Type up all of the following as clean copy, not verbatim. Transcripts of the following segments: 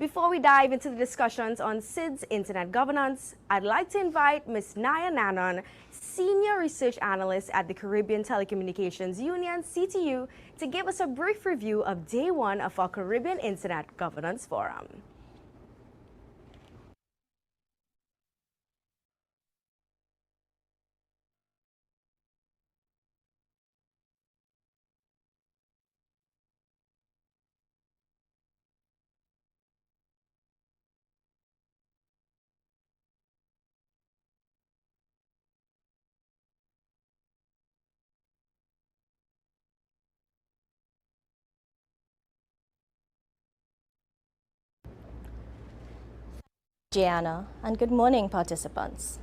Before we dive into the discussions on CID's internet governance, I'd like to invite Ms. Naya Nanon, Senior Research Analyst at the Caribbean Telecommunications Union, CTU, to give us a brief review of Day 1 of our Caribbean Internet Governance Forum. Gianna, and good morning, participants.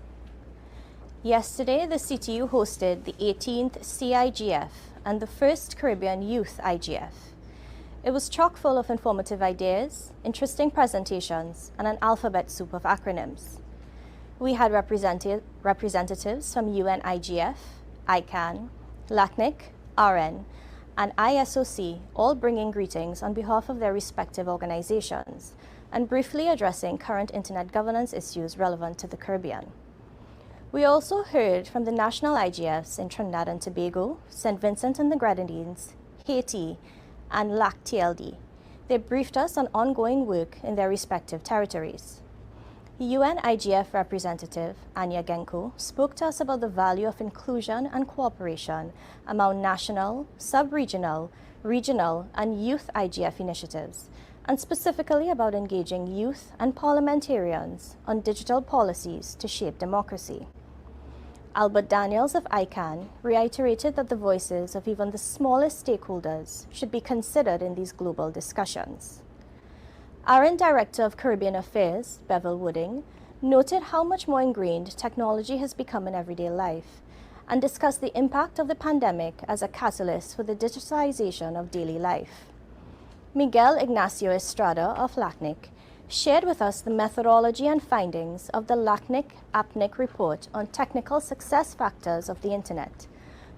Yesterday, the CTU hosted the 18th CIGF and the first Caribbean Youth IGF. It was chock full of informative ideas, interesting presentations, and an alphabet soup of acronyms. We had representatives from UN IGF, ICANN, LACNIC, RN, and ISOC, all bringing greetings on behalf of their respective organizations, and briefly addressing current internet governance issues relevant to the Caribbean. We also heard from the national IGFs in Trinidad and Tobago, St. Vincent and the Grenadines, Haiti, and LAC-TLD. They briefed us on ongoing work in their respective territories. UN IGF representative Anya Genko spoke to us about the value of inclusion and cooperation among national, sub-regional, regional, and youth IGF initiatives, and specifically about engaging youth and parliamentarians on digital policies to shape democracy. Albert Daniels of ICANN reiterated that the voices of even the smallest stakeholders should be considered in these global discussions. RN Director of Caribbean Affairs, Bevel Wooding, noted how much more ingrained technology has become in everyday life and discussed the impact of the pandemic as a catalyst for the digitization of daily life. Miguel Ignacio Estrada of LACNIC shared with us the methodology and findings of the LACNIC-APNIC report on technical success factors of the Internet,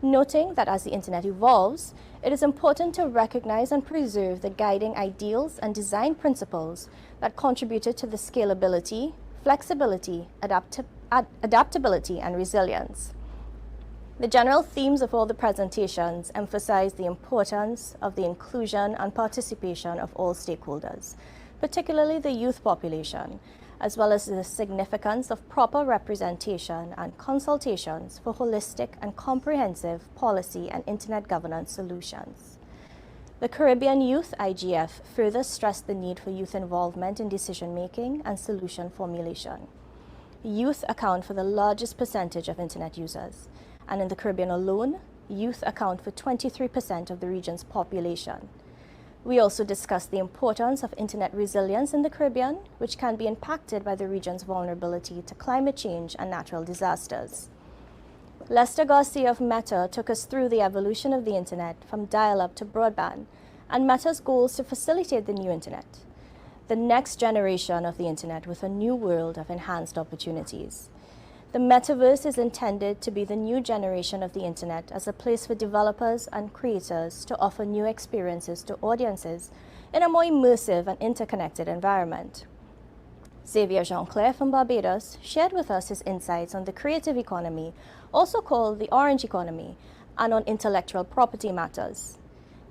noting that as the Internet evolves, it is important to recognize and preserve the guiding ideals and design principles that contributed to the scalability, flexibility, adaptability, and resilience. The general themes of all the presentations emphasize the importance of the inclusion and participation of all stakeholders, particularly the youth population, as well as the significance of proper representation and consultations for holistic and comprehensive policy and internet governance solutions. The Caribbean Youth IGF further stressed the need for youth involvement in decision-making and solution formulation. Youth account for the largest percentage of internet users, and in the Caribbean alone, youth account for 23% of the region's population. We also discussed the importance of internet resilience in the Caribbean, which can be impacted by the region's vulnerability to climate change and natural disasters. Lester Garcia of Meta took us through the evolution of the internet from dial-up to broadband and Meta's goals to facilitate the new internet, the next generation of the internet with a new world of enhanced opportunities. The metaverse is intended to be the new generation of the internet as a place for developers and creators to offer new experiences to audiences in a more immersive and interconnected environment. Xavier Jean-Clair from Barbados shared with us his insights on the creative economy, also called the orange economy, and on intellectual property matters.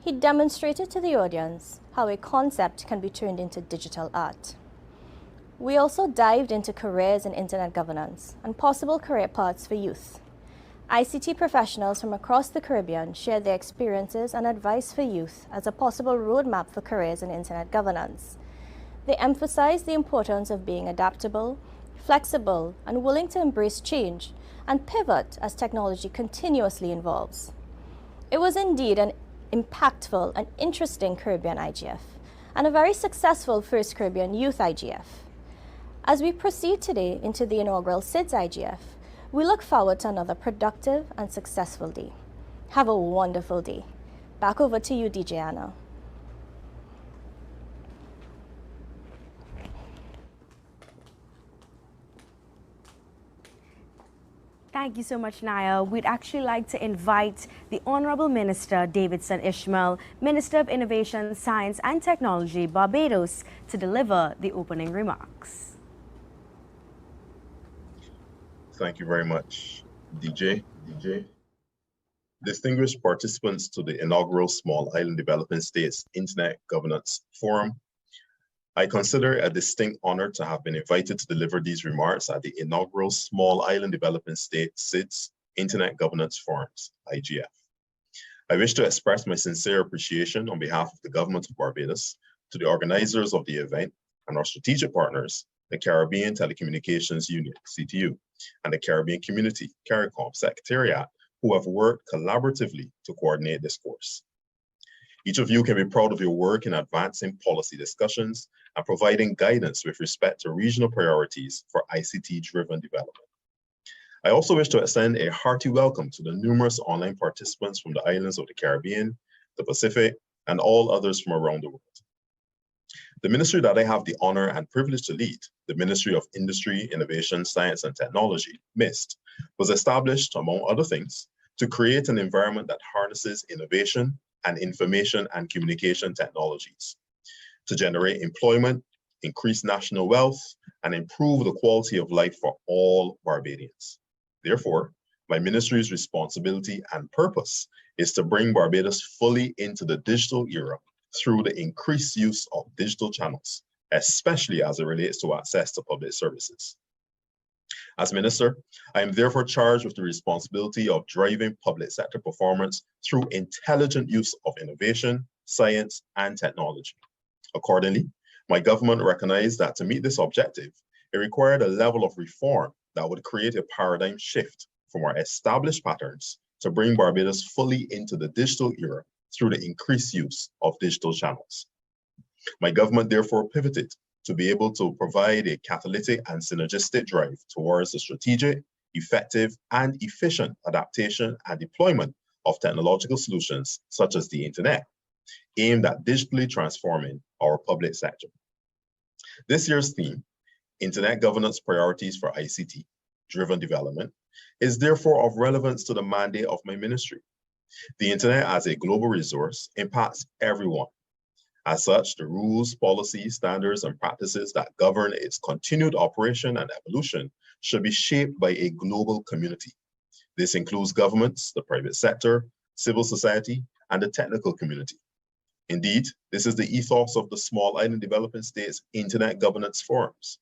He demonstrated to the audience how a concept can be turned into digital art. We also dived into careers in internet governance and possible career paths for youth. ICT professionals from across the Caribbean shared their experiences and advice for youth as a possible roadmap for careers in internet governance. They emphasized the importance of being adaptable, flexible, and willing to embrace change and pivot as technology continuously evolves. It was indeed an impactful and interesting Caribbean IGF, and a very successful first Caribbean Youth IGF. As we proceed today into the inaugural CIDS IGF, we look forward to another productive and successful day. Have a wonderful day. Back over to you, DJ Anna. Thank you so much, Naya. We'd actually like to invite the Honorable Minister Davidson Ishmael, Minister of Innovation, Science and Technology, Barbados, to deliver the opening remarks. Thank you very much, DJ. Distinguished participants to the inaugural Small Island Developing States Internet Governance Forum, I consider it a distinct honor to have been invited to deliver these remarks at the inaugural Small Island Developing States SIDS Internet Governance Forums, IGF. I wish to express my sincere appreciation on behalf of the Government of Barbados to the organizers of the event and our strategic partners, the Caribbean Telecommunications Union, CTU, and the Caribbean Community, CARICOM Secretariat, who have worked collaboratively to coordinate this course. Each of you can be proud of your work in advancing policy discussions and providing guidance with respect to regional priorities for ICT-driven development. I also wish to extend a hearty welcome to the numerous online participants from the islands of the Caribbean, the Pacific, and all others from around the world. The ministry that I have the honor and privilege to lead, the Ministry of Industry, Innovation, Science and Technology, MIST, was established, among other things, to create an environment that harnesses innovation and information and communication technologies, to generate employment, increase national wealth, and improve the quality of life for all Barbadians. Therefore, my ministry's responsibility and purpose is to bring Barbados fully into the digital era through the increased use of digital channels, especially as it relates to access to public services. As minister, I am therefore charged with the responsibility of driving public sector performance through intelligent use of innovation, science, and technology. Accordingly, my government recognized that to meet this objective, it required a level of reform that would create a paradigm shift from our established patterns to bring Barbados fully into the digital era through the increased use of digital channels. My government therefore pivoted to be able to provide a catalytic and synergistic drive towards the strategic, effective, and efficient adaptation and deployment of technological solutions such as the internet, aimed at digitally transforming our public sector. This year's theme, Internet Governance Priorities for ICT-Driven Development, is therefore of relevance to the mandate of my ministry. The internet as a global resource impacts everyone. As such, the rules, policies, standards, and practices that govern its continued operation and evolution should be shaped by a global community. This includes governments, the private sector, civil society, and the technical community. Indeed, this is the ethos of the Small Island Developing States Internet Governance Forums,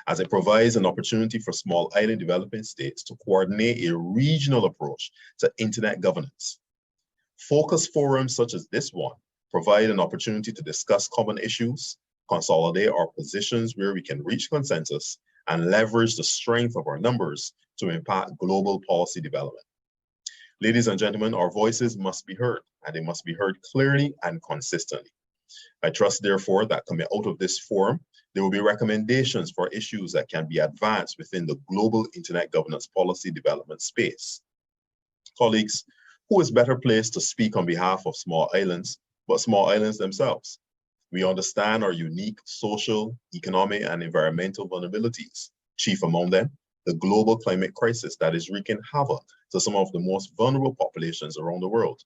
as it provides an opportunity for Small Island Developing States to coordinate a regional approach to internet governance. Focus forums such as this one provide an opportunity to discuss common issues, consolidate our positions where we can reach consensus, and leverage the strength of our numbers to impact global policy development. Ladies and gentlemen, our voices must be heard, and they must be heard clearly and consistently. I trust, therefore, that coming out of this forum, there will be recommendations for issues that can be advanced within the global internet governance policy development space. Colleagues, who is better placed to speak on behalf of small islands but small islands themselves? We understand our unique social, economic, and environmental vulnerabilities, chief among them, the global climate crisis that is wreaking havoc to some of the most vulnerable populations around the world.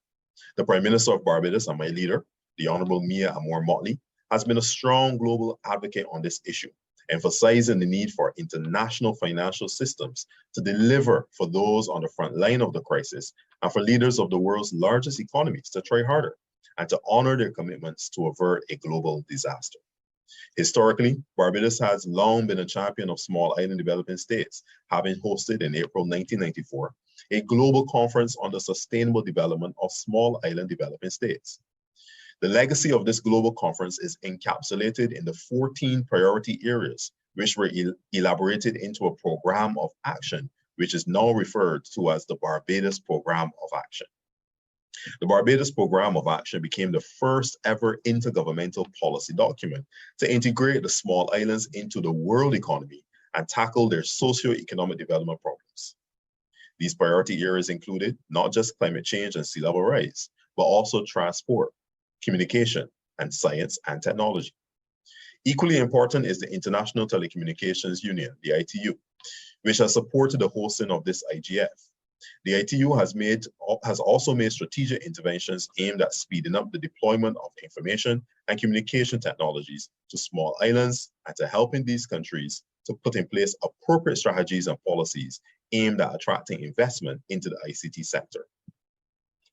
The Prime Minister of Barbados and my leader, the Honorable Mia Amor-Motley, has been a strong global advocate on this issue, emphasizing the need for international financial systems to deliver for those on the front line of the crisis and for leaders of the world's largest economies to try harder and to honor their commitments to avert a global disaster. Historically, Barbados has long been a champion of small island developing states, having hosted in April 1994 a global conference on the sustainable development of small island developing states. The legacy of this global conference is encapsulated in the 14 priority areas, which were elaborated into a program of action, which is now referred to as the Barbados Program of Action. The Barbados Program of Action became the first ever intergovernmental policy document to integrate the small islands into the world economy and tackle their socio-economic development problems. These priority areas included not just climate change and sea level rise, but also transport, communication, and science and technology. Equally important is the International Telecommunications Union, the ITU, which has supported the hosting of this IGF. The ITU has also made strategic interventions aimed at speeding up the deployment of information and communication technologies to small islands and to helping these countries to put in place appropriate strategies and policies aimed at attracting investment into the ICT sector.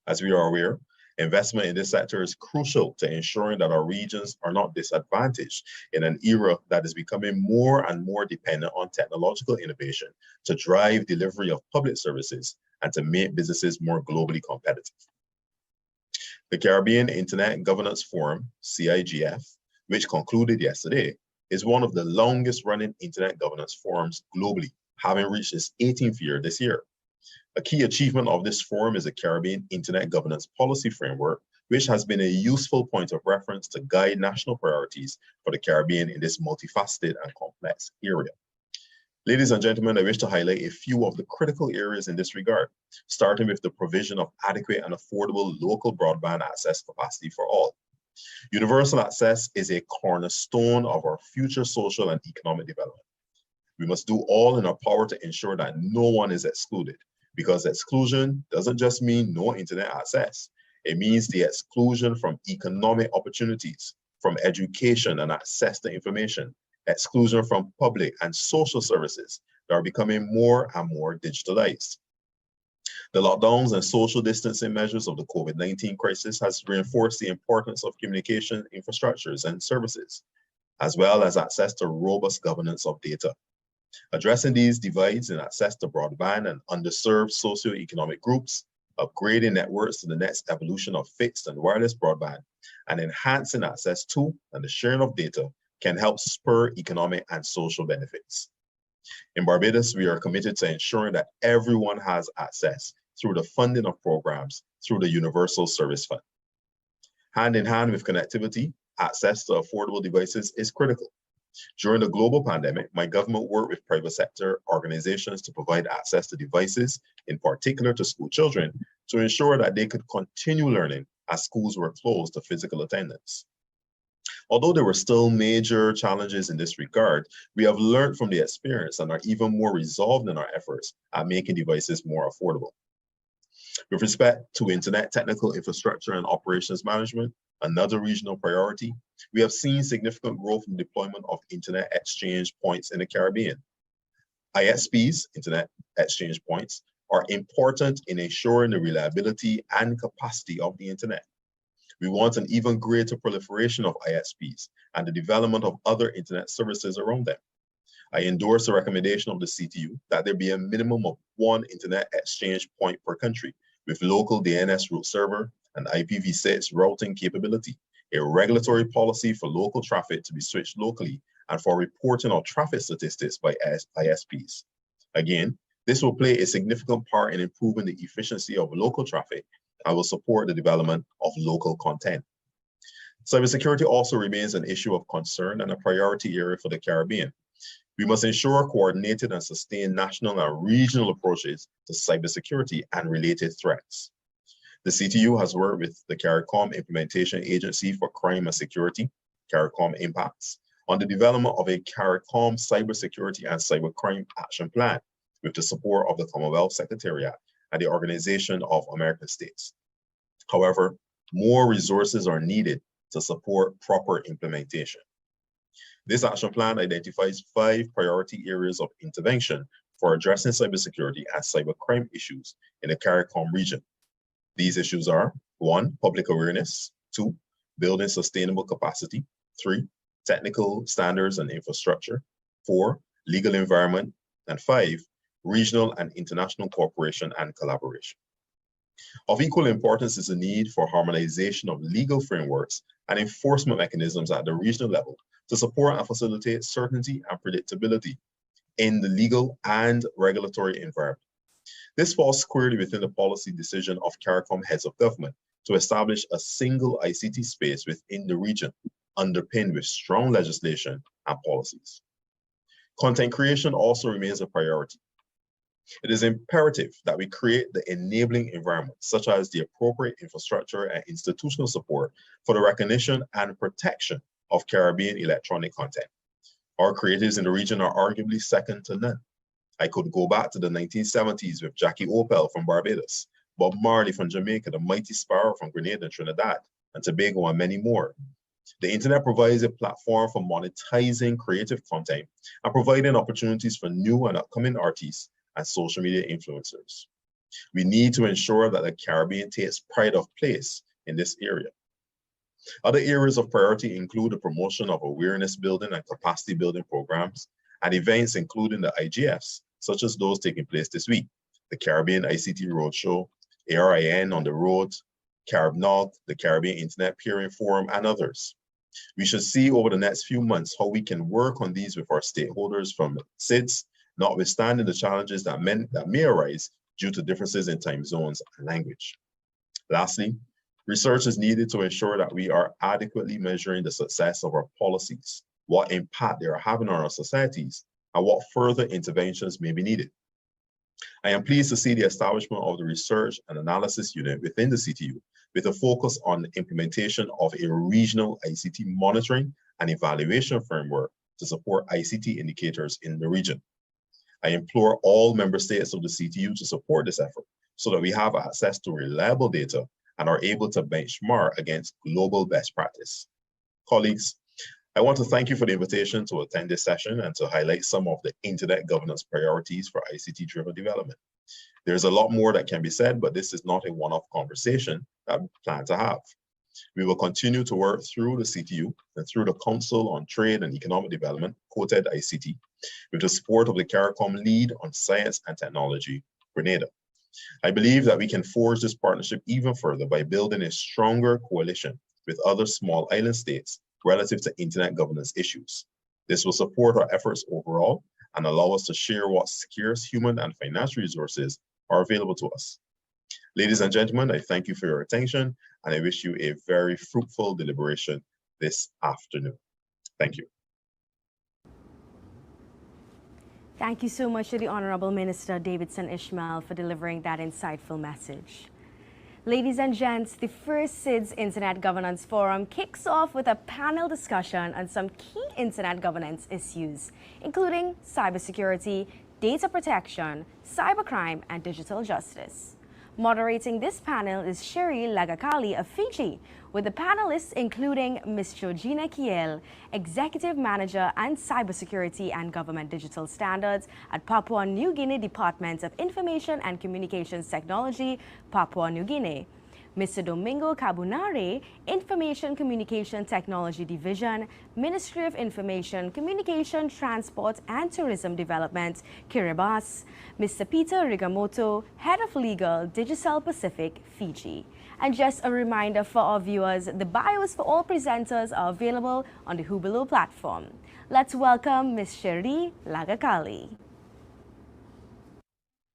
As we are aware, investment in this sector is crucial to ensuring that our regions are not disadvantaged in an era that is becoming more and more dependent on technological innovation to drive delivery of public services and to make businesses more globally competitive. The Caribbean Internet Governance Forum, CIGF, which concluded yesterday, is one of the longest running internet governance forums globally, having reached its 18th year this year. A key achievement of this forum is the Caribbean Internet Governance Policy Framework, which has been a useful point of reference to guide national priorities for the Caribbean in this multifaceted and complex area. Ladies and gentlemen, I wish to highlight a few of the critical areas in this regard, starting with the provision of adequate and affordable local broadband access capacity for all. Universal access is a cornerstone of our future social and economic development. We must do all in our power to ensure that no one is excluded, because exclusion doesn't just mean no internet access. It means the exclusion from economic opportunities, from education and access to information, exclusion from public and social services that are becoming more and more digitalized. The lockdowns and social distancing measures of the COVID-19 crisis has reinforced the importance of communication infrastructures and services, as well as access to robust governance of data. Addressing these divides in access to broadband and underserved socioeconomic groups, upgrading networks to the next evolution of fixed and wireless broadband, and enhancing access to and the sharing of data can help spur economic and social benefits. In Barbados, we are committed to ensuring that everyone has access through the funding of programs through the Universal Service Fund. Hand in hand with connectivity, access to affordable devices is critical. During the global pandemic, my government worked with private sector organizations to provide access to devices, in particular to school children, to ensure that they could continue learning as schools were closed to physical attendance. Although there were still major challenges in this regard, we have learned from the experience and are even more resolved in our efforts at making devices more affordable. With respect to internet technical infrastructure and operations management, another regional priority, we have seen significant growth in deployment of internet exchange points in the Caribbean. ISPs, internet exchange points, are important in ensuring the reliability and capacity of the internet. We want an even greater proliferation of ISPs and the development of other internet services around them. I endorse the recommendation of the CTU that there be a minimum of one internet exchange point per country with local DNS route server and IPv6 routing capability, a regulatory policy for local traffic to be switched locally, and for reporting of traffic statistics by ISPs. Again, this will play a significant part in improving the efficiency of local traffic and will support the development of local content. Cybersecurity also remains an issue of concern and a priority area for the Caribbean. We must ensure coordinated and sustained national and regional approaches to cybersecurity and related threats. The CTU has worked with the CARICOM Implementation Agency for Crime and Security, CARICOM Impacts, on the development of a CARICOM Cybersecurity and Cybercrime Action Plan with the support of the Commonwealth Secretariat and the Organization of American States. However, more resources are needed to support proper implementation. This action plan identifies 5 priority areas of intervention for addressing cybersecurity and cybercrime issues in the CARICOM region. These issues are 1, public awareness, 2, building sustainable capacity, 3, technical standards and infrastructure, 4, legal environment, and 5, regional and international cooperation and collaboration. Of equal importance is the need for harmonization of legal frameworks and enforcement mechanisms at the regional level to support and facilitate certainty and predictability in the legal and regulatory environment. This falls squarely within the policy decision of CARICOM heads of government to establish a single ICT space within the region, underpinned with strong legislation and policies. Content creation also remains a priority. It is imperative that we create the enabling environment, such as the appropriate infrastructure and institutional support for the recognition and protection of Caribbean electronic content. Our creatives in the region are arguably second to none. I could go back to the 1970s with Jackie Opel from Barbados, Bob Marley from Jamaica, the Mighty Sparrow from Grenada and Trinidad, and Tobago, and many more. The internet provides a platform for monetizing creative content and providing opportunities for new and upcoming artists and social media influencers. We need to ensure that the Caribbean takes pride of place in this area. Other areas of priority include the promotion of awareness building and capacity building programs and events including the IGFs, such as those taking place this week, the Caribbean ICT Roadshow, ARIN on the Road, CaribNOG, the Caribbean Internet Peering Forum, and others. We should see over the next few months how we can work on these with our stakeholders from SIDS, notwithstanding the challenges that may arise due to differences in time zones and language. Lastly, research is needed to ensure that we are adequately measuring the success of our policies, what impact they are having on our societies, and what further interventions may be needed. I am pleased to see the establishment of the Research and Analysis Unit within the CTU with a focus on the implementation of a regional ICT monitoring and evaluation framework to support ICT indicators in the region. I implore all member states of the CTU to support this effort so that we have access to reliable data and are able to benchmark against global best practice. Colleagues, I want to thank you for the invitation to attend this session and to highlight some of the internet governance priorities for ICT-driven development. There's a lot more that can be said, but this is not a one-off conversation that we plan to have. We will continue to work through the CTU and through the Council on Trade and Economic Development, quoted ICT, with the support of the CARICOM lead on science and technology, Grenada. I believe that we can forge this partnership even further by building a stronger coalition with other small island states relative to internet governance issues. This will support our efforts overall and allow us to share what scarce human and financial resources are available to us. Ladies and gentlemen, I thank you for your attention and I wish you a very fruitful deliberation this afternoon. Thank you. Thank you so much to the Honorable Minister Davidson Ishmael for delivering that insightful message. Ladies and gents, the first SIDS Internet Governance Forum kicks off with a panel discussion on some key internet governance issues, including cybersecurity, data protection, cybercrime, and digital justice. Moderating this panel is Sherry Lagakali of Fiji, with the panelists including Ms. Georgina Kiel, Executive Manager and Cybersecurity and Government Digital Standards at Papua New Guinea Department of Information and Communications Technology, Papua New Guinea. Mr. Domingo Cabunare, Information Communication Technology Division, Ministry of Information, Communication, Transport and Tourism Development, Kiribati. Mr. Peter Rigamoto, Head of Legal, Digicel Pacific, Fiji. And just a reminder for our viewers, the bios for all presenters are available on the Hubilo platform. Let's welcome Ms. Sherry Lagakali.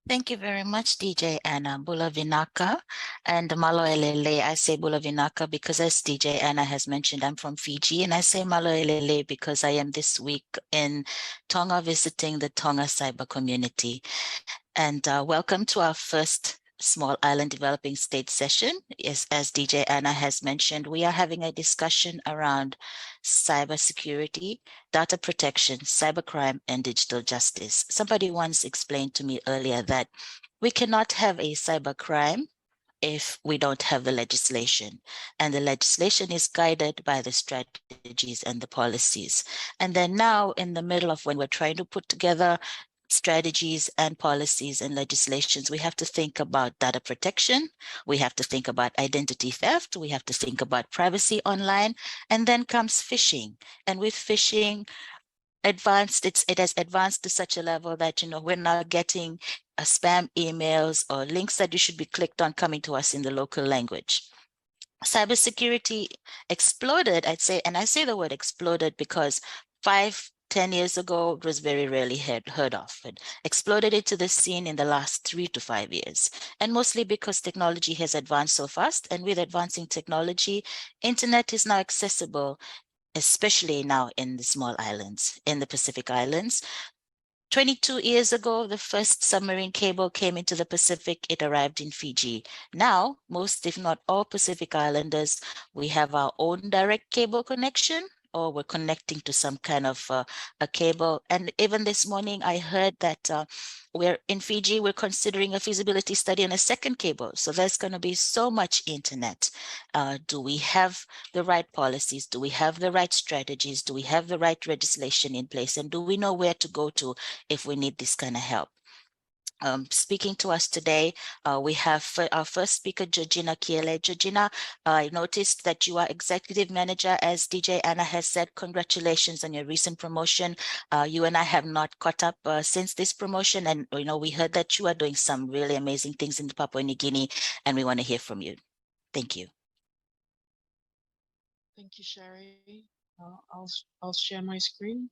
Thank you very much, DJ Anna. Bula Vinaka and Maloelele. I say Bula Vinaka because, as DJ Anna has mentioned, I'm from Fiji, and I say Maloelele because I am this week in Tonga visiting the Tonga cyber community. And welcome to our first Small Island Developing State session. Yes, as DJ Anna has mentioned, we are having a discussion around cybersecurity, data protection, cybercrime, and digital justice. Somebody once explained to me earlier that we cannot have a cybercrime if we don't have the legislation. And the legislation is guided by the strategies and the policies. And then now, in the middle of when we're trying to put together strategies and policies and legislations, we have to think about data protection, we have to think about identity theft, we have to think about privacy online, and then comes phishing. And with phishing, it has advanced to such a level that, we're now getting spam emails or links that you should be clicked on coming to us in the local language. Cybersecurity exploded, I'd say, and I say the word exploded because 10 years ago, it was very rarely heard of. It exploded into the scene in the last 3 to 5 years, and mostly because technology has advanced so fast. And with advancing technology, internet is now accessible, especially now in the small islands, in the Pacific Islands. 22 years ago, the first submarine cable came into the Pacific. It arrived in Fiji. Now, most, if not all Pacific Islanders, we have our own direct cable connection. or we're connecting to some kind of a cable. And even this morning, I heard that we're in Fiji, we're considering a feasibility study on a second cable. So there's going to be so much internet. Do we have the right policies? Do we have the right strategies? Do we have the right legislation in place? And do we know where to go to if we need this kind of help? Speaking to us today, we have our first speaker, Georgina Kiele. Georgina, I noticed that you are executive manager, as DJ Anna has said. Congratulations on your recent promotion. You and I have not caught up since this promotion, and we heard that you are doing some really amazing things in Papua New Guinea, and we want to hear from you. Thank you. Thank you, Sherry. I'll share my screen.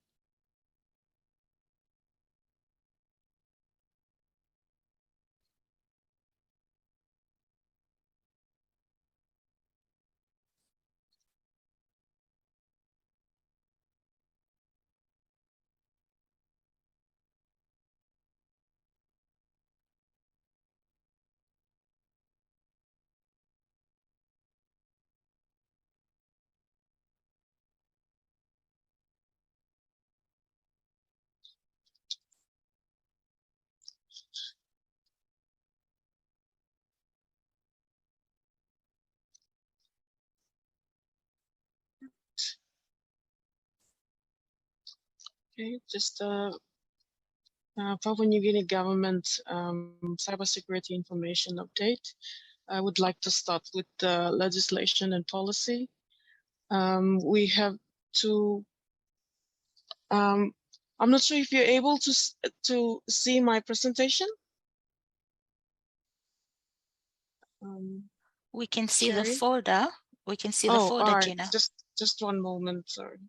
Okay, just Papua New Guinea government cybersecurity information update. I would like to start with the legislation and policy. We have to. I'm not sure if you're able to see my presentation. We can see the Sherry? folder. We can see the folder, all right. Gina. Just one moment, sorry.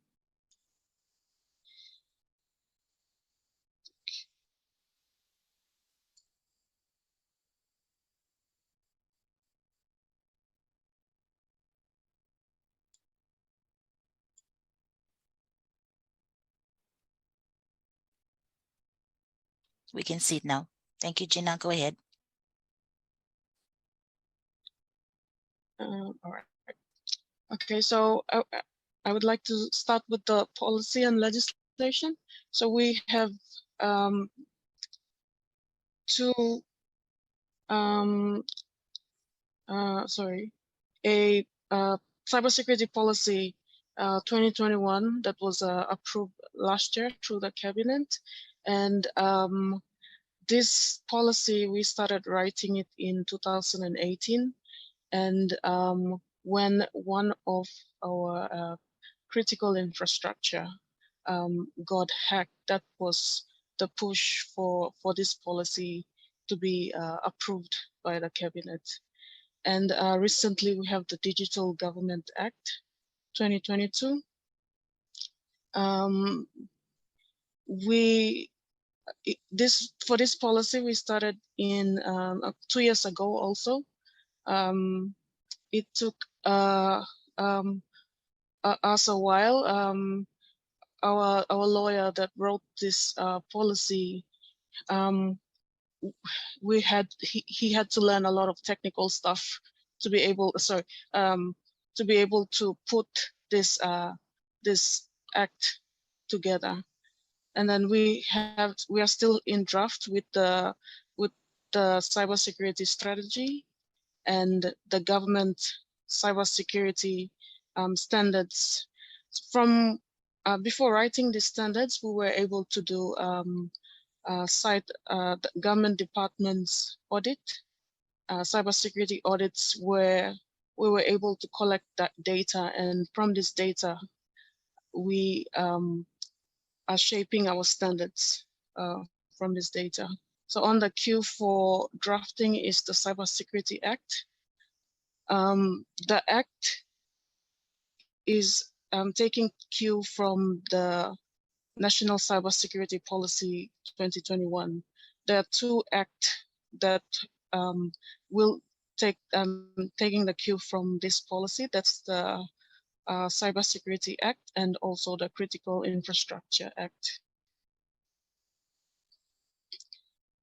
We can see it now. Thank you, Gina. Go ahead. All right. Okay, so I would like to start with the policy and legislation. So we have a cybersecurity policy 2021 that was approved last year through the cabinet. And this policy, we started writing it in 2018. And when one of our critical infrastructure got hacked, that was the push for this policy to be approved by the cabinet. And recently we have the Digital Government Act 2022. For this policy, we started in 2 years ago also. It took us a while. Our lawyer that wrote this policy, he had to learn a lot of technical stuff to be able to put this this act together. And then we are still in draft with the cybersecurity strategy and the government cybersecurity standards. From before writing these standards, we were able to do the government departments audit, cybersecurity audits, where we were able to collect that data, and from this data, we are shaping our standards from this data. So on the queue for drafting is the Cybersecurity Act. The Act is taking cue from the National Cybersecurity Policy 2021. There are two acts that will taking the cue from this policy. That's the Cybersecurity Act and also the Critical Infrastructure Act.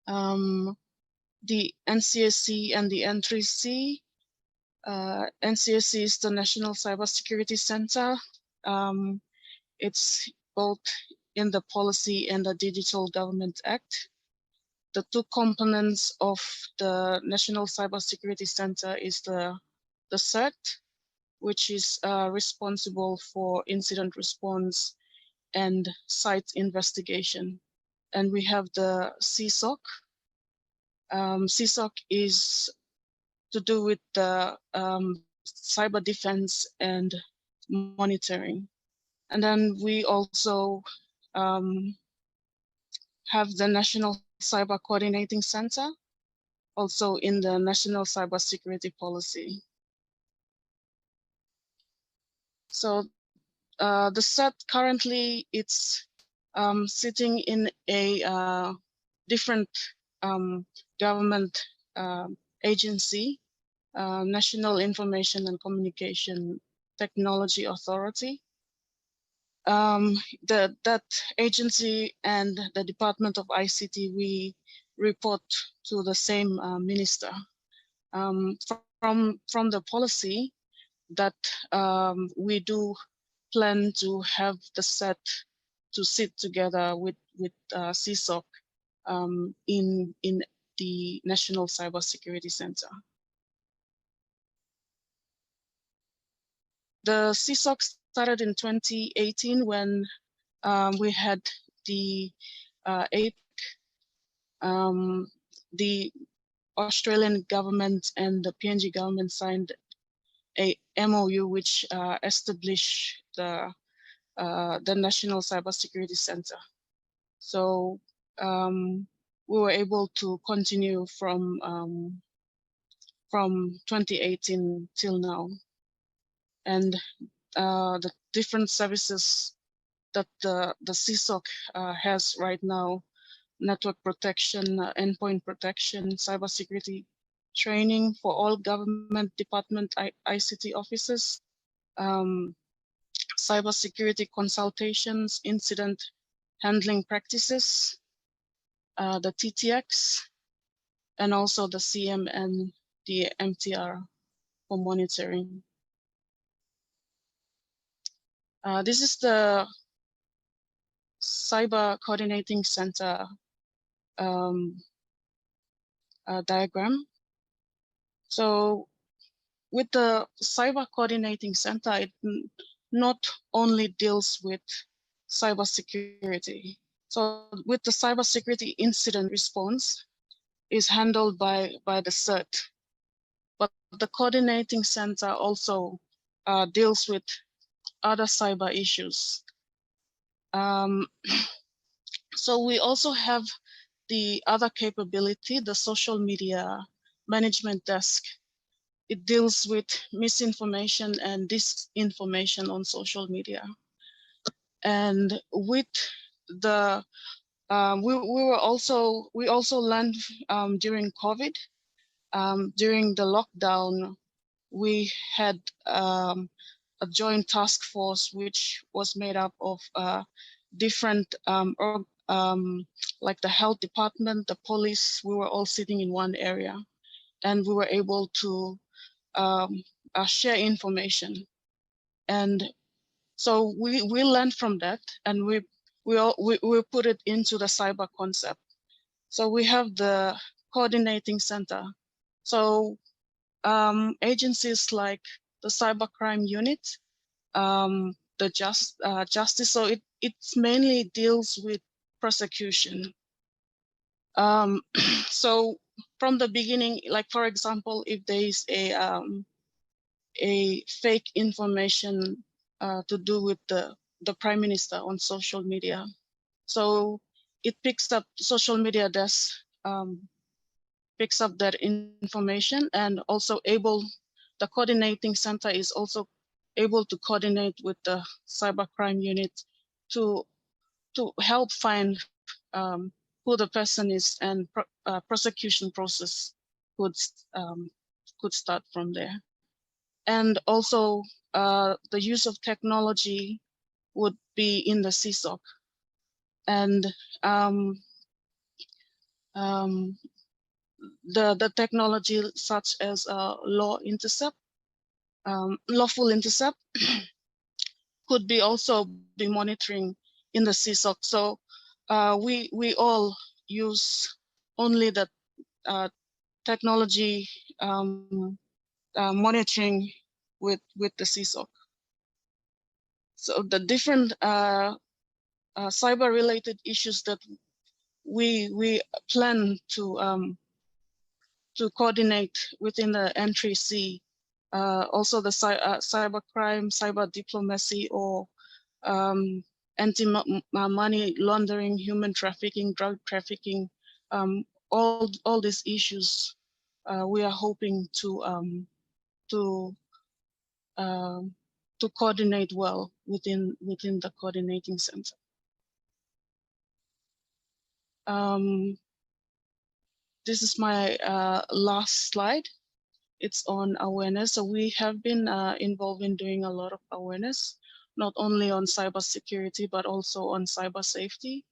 The NCSC and the N3C. NCSC is the National Cybersecurity Center. It's both in the Policy and the Digital Government Act. The two components of the National Cybersecurity Center is the CERT, which is responsible for incident response and site investigation. And we have the CSOC. CSOC is to do with the cyber defense and monitoring. And then we also have the National Cyber Coordinating Center, also in the National Cybersecurity Policy. So the CERT currently it's sitting in a different government agency, National Information and Communication Technology Authority. That agency and the Department of ICT, we report to the same minister. From the policy that we do plan to have the CERT to sit together with CSOC in the National Cybersecurity Center. The CSOC started in 2018 when we had the APEC, the Australian government and the PNG government signed a MOU which established the National Cybersecurity Center. So we were able to continue from 2018 till now. And the different services that the CSOC has right now, network protection, endpoint protection, cybersecurity training for all government department ICT offices, cybersecurity consultations, incident handling practices, the TTX, and also the CM and the MTR for monitoring. This is the Cyber Coordinating Center diagram. So with the Cyber Coordinating Center, it not only deals with cybersecurity. So with the cybersecurity incident response is handled by the CERT, but the Coordinating Center also deals with other cyber issues. So we also have the other capability, the social media management desk. It deals with misinformation and disinformation on social media. And with the we also learned during COVID, during the lockdown, we had a joint task force which was made up of different like the health department, the police. We were all sitting in one area, and we were able to share information. And so we learned from that, and we put it into the cyber concept. So we have the coordinating center. So agencies like the Cybercrime unit, the justice. So it mainly deals with prosecution. So from the beginning, like for example, if there is a fake information to do with the Prime Minister on social media, so it picks up, social media desk picks up that information, and also the coordinating center is also able to coordinate with the cybercrime unit to help find who the person is, and prosecution process could start from there. And also the use of technology would be in the CSOC. And the technology such as lawful intercept could be also be monitoring in the CSOC. So we all use only the technology monitoring with the CSOC. So the different cyber-related issues that we plan to coordinate within the N3C, also the cybercrime, cyber diplomacy, or anti-money laundering, human trafficking, drug trafficking, all these issues we are hoping to coordinate well within the coordinating center. This is my last slide. It's on awareness. So we have been involved in doing a lot of awareness, not only on cybersecurity, but also on cyber safety,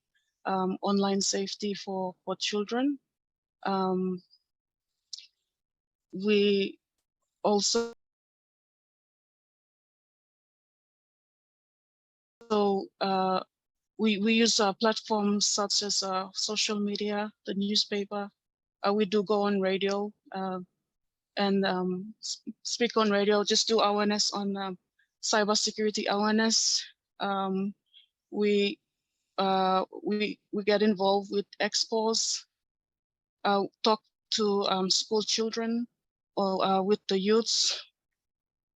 online safety for children. We also we use platforms such as social media, the newspaper. We do go on radio and speak on radio, just do awareness on cybersecurity awareness. We get involved with expos, talk to school children or with the youths,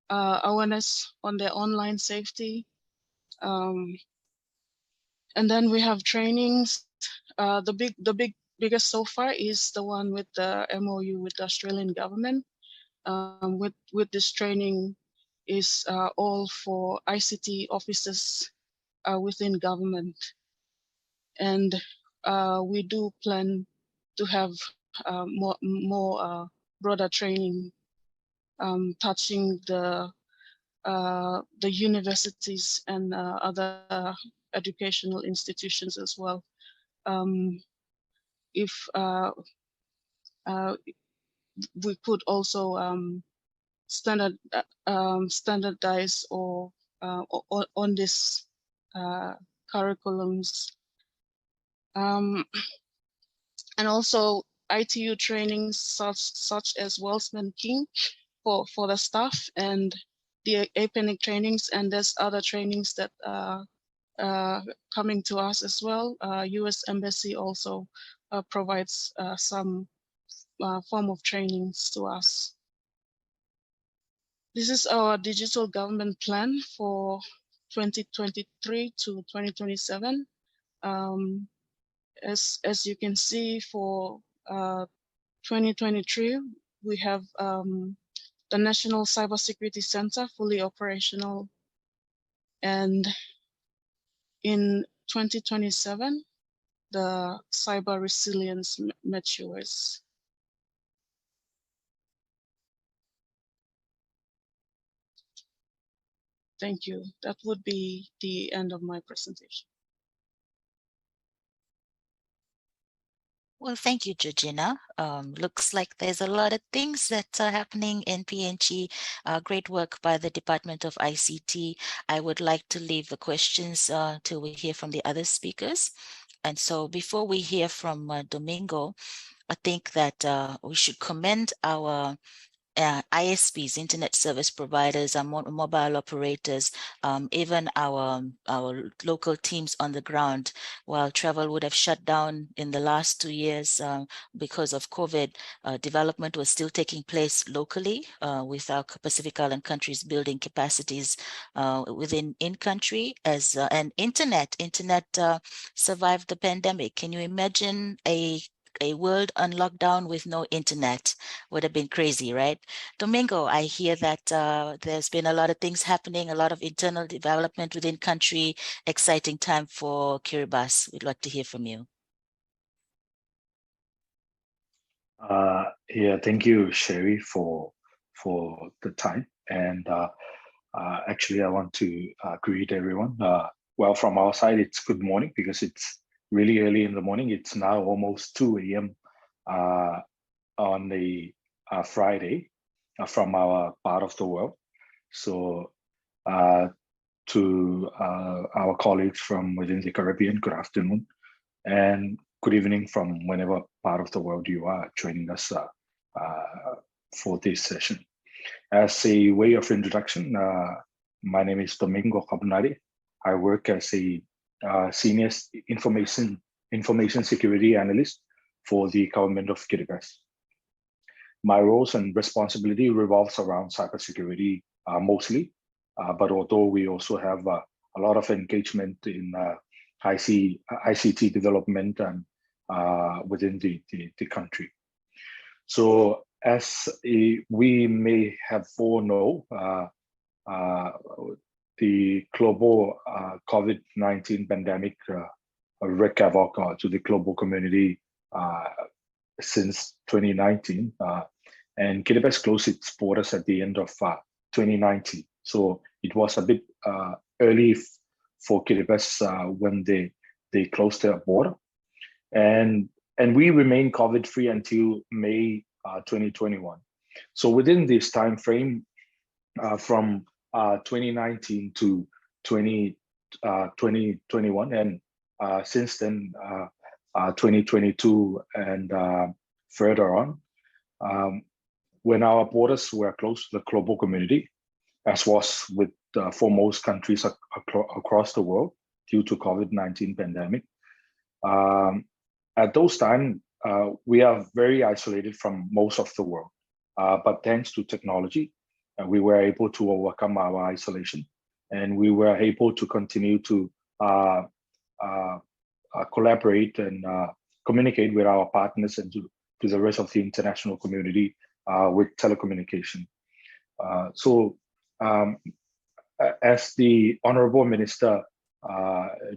awareness on their online safety. And then we have trainings. The biggest so far is the one with the MOU with the Australian government. With this training is all for ICT officers within government. And we do plan to have more broader training touching the universities and other educational institutions as well. If we could also standardize or on this curriculums, and also ITU trainings such as Wellsman King for the staff, and the APNIC trainings, and there's other trainings that are coming to us as well. US Embassy also provides some form of trainings to us. This is our digital government plan for 2023 to 2027. As you can see, for 2023, we have the National Cybersecurity Center fully operational. And in 2027, the cyber resilience matures. Thank you. That would be the end of my presentation. Well, thank you, Georgina. Looks like there's a lot of things that are happening in PNG. Great work by the Department of ICT. I would like to leave the questions till we hear from the other speakers. And so before we hear from Domingo, I think that we should commend our ISPs, internet service providers, and mobile operators, even our local teams on the ground. While travel would have shut down in the last 2 years because of COVID, development was still taking place locally with our Pacific Island countries building capacities within in-country as and internet survived the pandemic. Can you imagine a world on lockdown with no internet? Would have been crazy, right? Domingo, I hear that there's been a lot of things happening, a lot of internal development within country, exciting time for Kiribati. We'd like to hear from you. Yeah, thank you, Sherry, for the time. And actually, I want to greet everyone. Well, from our side, it's good morning because it's really early in the morning. It's now almost 2 a.m. On the Friday from our part of the world. So to our colleagues from within the Caribbean, good afternoon, and good evening from whenever part of the world you are joining us for this session. As a way of introduction, my name is Domingo Cabnari. I work as a senior information security analyst for the government of Kiribati. My roles and responsibility revolves around cybersecurity mostly, but although we also have a lot of engagement in ICT development and within the country. So as we may have foreknown, the global COVID-19 pandemic wreaked havoc to the global community since 2019, and Kiribati closed its borders at the end of 2019. So it was a bit early for Kiribati when they closed their border, and we remained COVID-free until May 2021. So within this time frame, from 2019 to 2021, and since then 2022 and further on, when our borders were closed to the global community, as was with for most countries across the world due to COVID-19 pandemic. At those times, we are very isolated from most of the world, but thanks to technology, we were able to overcome our isolation, and we were able to continue to collaborate and communicate with our partners and to the rest of the international community with telecommunication. So as the Honorable Minister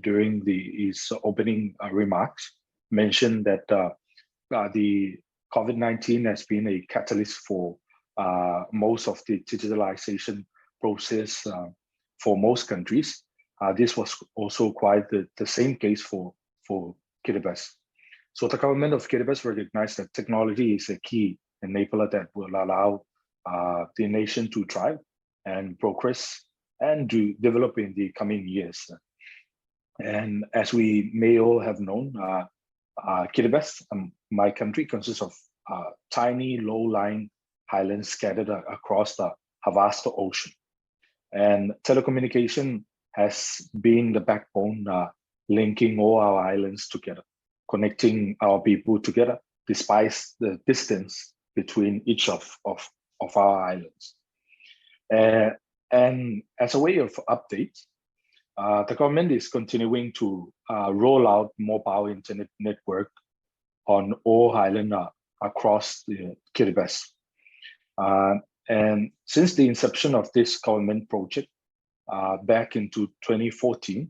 during his opening remarks mentioned that the COVID-19 has been a catalyst for most of the digitalization process for most countries. This was also quite the same case for Kiribati. So the government of Kiribati recognized that technology is a key enabler that will allow the nation to thrive and progress and to develop in the coming years. And as we may all have known, Kiribati, my country, consists of tiny, low-lying islands scattered across the vast ocean. And telecommunication has been the backbone linking all our islands together, connecting our people together despite the distance between each of our islands. And as a way of update, the government is continuing to roll out mobile internet network on all islands across the Kiribati. And since the inception of this government project back into 2014,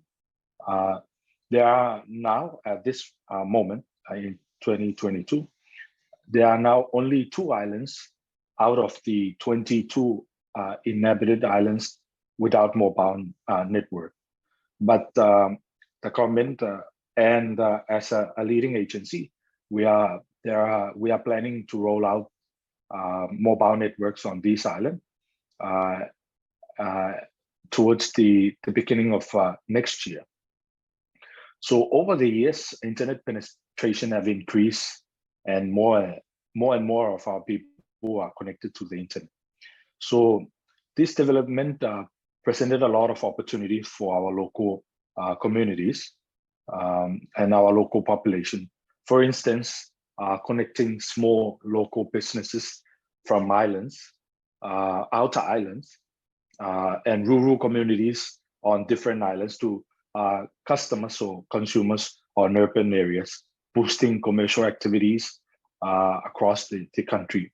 there are now at this moment in 2022, there are now only 2 islands out of the 22 inhabited islands without mobile network. But the government and as a leading agency, we are planning to roll out mobile networks on this island towards the beginning of next year. So over the years, internet penetration have increased, and more and more of our people are connected to the internet. So this development presented a lot of opportunities for our local communities and our local population. For instance, connecting small local businesses from islands, outer islands, and rural communities on different islands to customers or consumers on urban areas, boosting commercial activities across the country.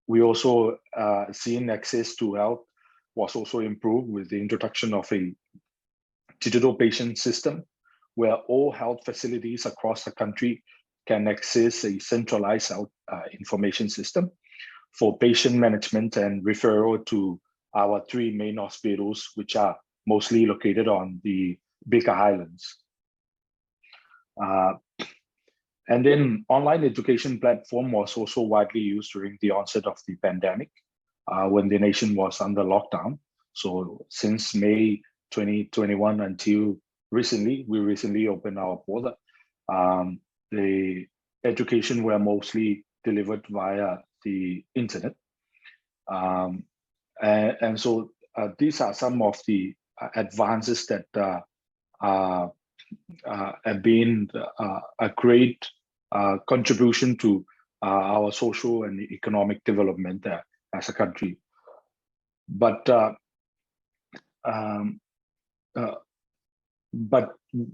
We also seen access to health was also improved with the introduction of a digital patient system where all health facilities across the country can access a centralized health information system for patient management and referral to our 3 main hospitals, which are mostly located on the bigger islands. And then online education platform was also widely used during the onset of the pandemic when the nation was under lockdown. So since May 2021 until recently, we recently opened our border. The education were mostly delivered via the internet. And so these are some of the advances that have been a great contribution to our social and economic development as a country. But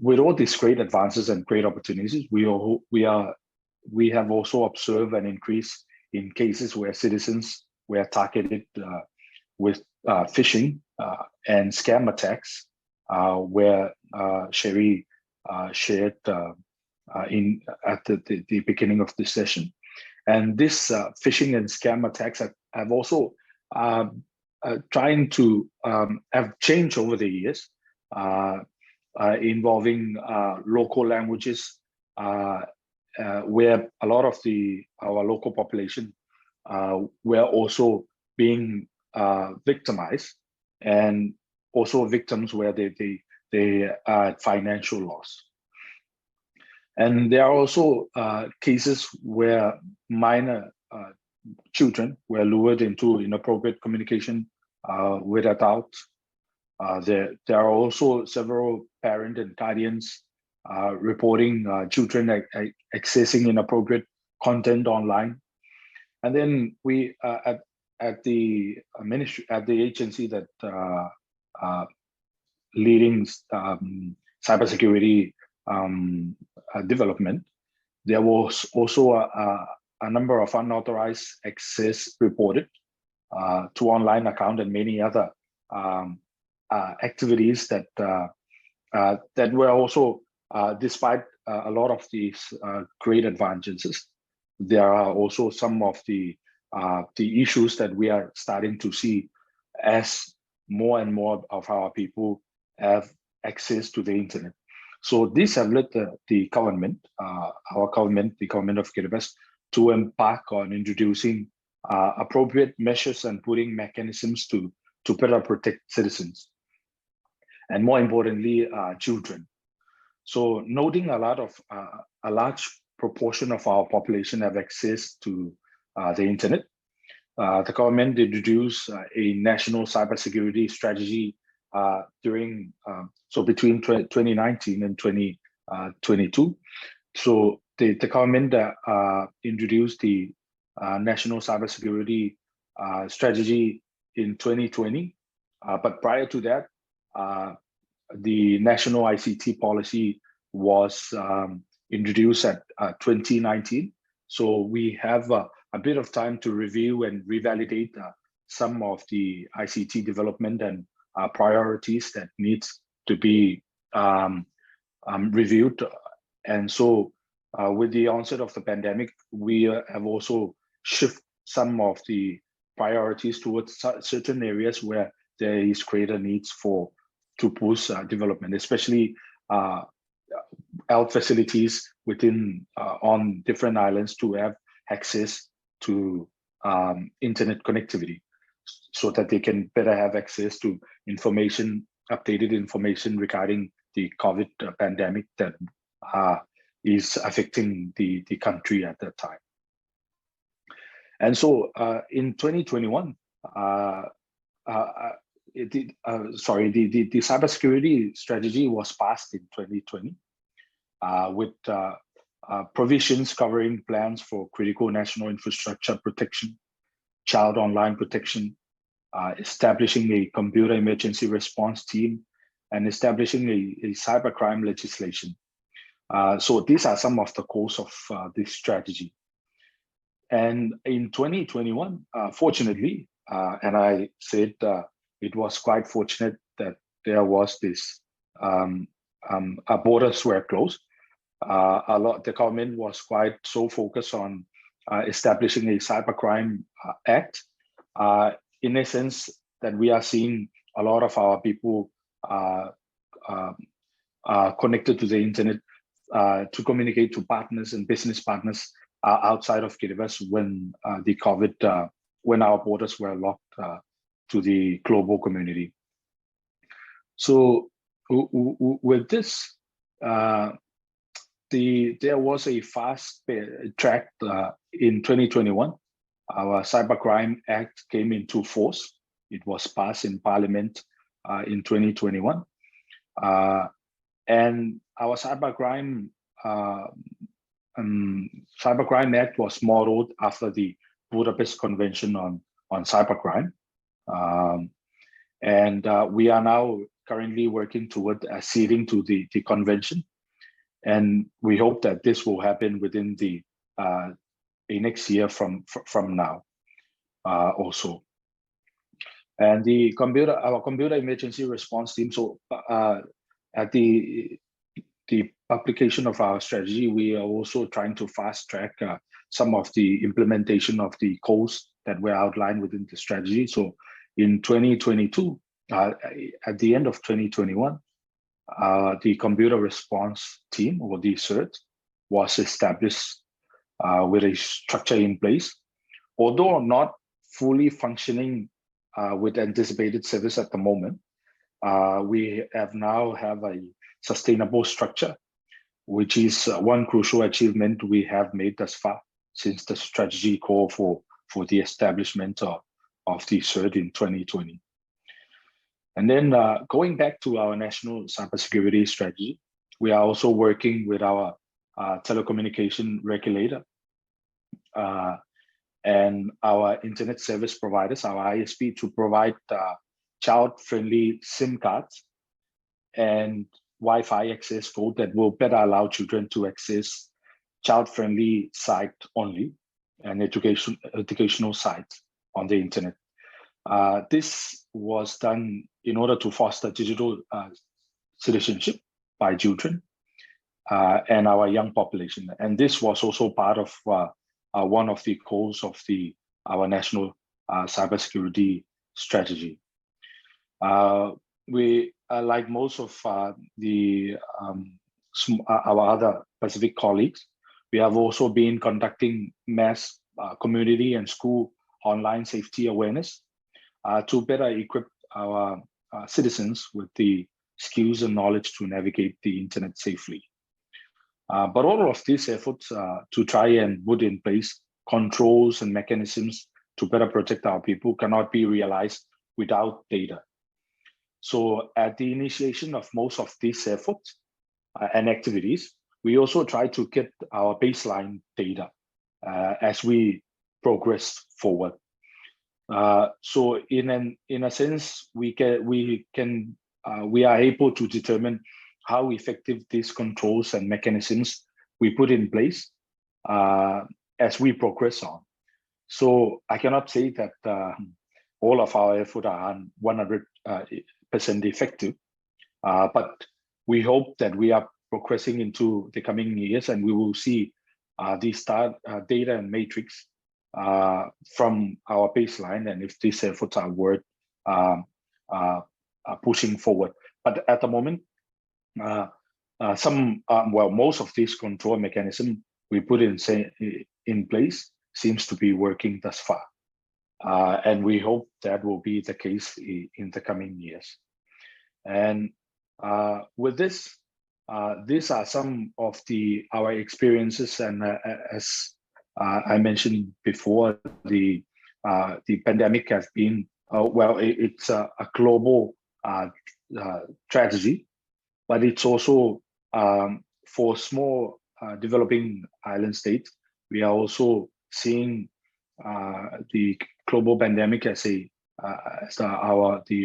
with all these great advances and great opportunities, we have also observed an increase in cases where citizens were targeted with phishing and scam attacks, where Sherry shared at the beginning of this session. And this phishing and scam attacks have also trying to have changed over the years, involving local languages, where a lot of our local population were also being victimized, and also victims where they are financial loss. And there are also cases where minor children were lured into inappropriate communication with adults. There are also several parents and guardians reporting children accessing inappropriate content online. And then we at the ministry, at the agency that leading cybersecurity development, there was also a number of unauthorized access reported to online account and many other activities that were also, despite a lot of these great advantages, there are also some of the issues that we are starting to see as more and more of our people have access to the internet. So these have led the government, our government, the government of Kiribati, to embark on introducing appropriate measures and putting mechanisms to better protect citizens, and more importantly, children. So noting a large proportion of our population have access to the internet, the government introduced a national cybersecurity strategy between 2019 and 2022. So the government introduced the national cybersecurity strategy in 2020, but prior to that, the national ICT policy was introduced at 2019. So we have a bit of time to review and revalidate some of the ICT development and priorities that needs to be reviewed. And so with the onset of the pandemic, we have also shifted some of the priorities towards certain areas where there is greater needs to boost development, especially health facilities within on different islands to have access to internet connectivity, so that they can better have access to information, updated information regarding the COVID pandemic that is affecting the country at that time. And so in 2021, the cybersecurity strategy was passed in 2020 with provisions covering plans for critical national infrastructure protection, child online protection, establishing a computer emergency response team, and establishing a cybercrime legislation. So these are some of the goals of this strategy. And in 2021, fortunately, and I said it was quite fortunate that there was this, our borders were closed. The government was quite so focused on establishing a cybercrime act, in a sense that we are seeing a lot of our people connected to the internet to communicate to partners and business partners outside of Kiribati when the COVID, when our borders were locked the global community. So with this, there was a fast track in 2021. Our Cybercrime Act came into force. It was passed in Parliament in 2021. And our Cybercrime Act was modeled after the Budapest Convention on cybercrime. And we are now currently working toward acceding to the convention. And we hope that this will happen within the next year from now also. And our computer emergency response team, so at the application of our strategy, we are also trying to fast track some of the implementation of the goals that were outlined within the strategy. So in 2022, at the end of 2021, the computer response team, or the CERT, was established with a structure in place. Although not fully functioning with anticipated service at the moment, we now have a sustainable structure, which is one crucial achievement we have made thus far since the strategy call for the establishment of the CERT in 2020. And then going back to our national cybersecurity strategy, we are also working with our telecommunication regulator and our internet service providers, our ISP, to provide child-friendly SIM cards and Wi-Fi access code that will better allow children to access child-friendly site only and educational sites on the internet. This was done in order to foster digital citizenship by children and our young population. And this was also part of one of the goals of our national cybersecurity strategy. We, like most of our other Pacific colleagues, we have also been conducting mass community and school online safety awareness to better equip our citizens with the skills and knowledge to navigate the internet safely. But all of these efforts to try and put in place controls and mechanisms to better protect our people cannot be realized without data. So at the initiation of most of these efforts and activities, we also try to get our baseline data as we progress forward. So in a sense, we are able to determine how effective these controls and mechanisms we put in place as we progress on. So I cannot say that all of our efforts are 100% effective, but we hope that we are progressing into the coming years, and we will see these data and matrix from our baseline, and if these efforts are worth pushing forward. But at the moment, most of these control mechanism we put in place seems to be working thus far. And we hope that will be the case in the coming years. And with this, these are some of our experiences. And as I mentioned before, the pandemic has been, it's a global tragedy, but it's also for small developing island states. We are also seeing the global pandemic as the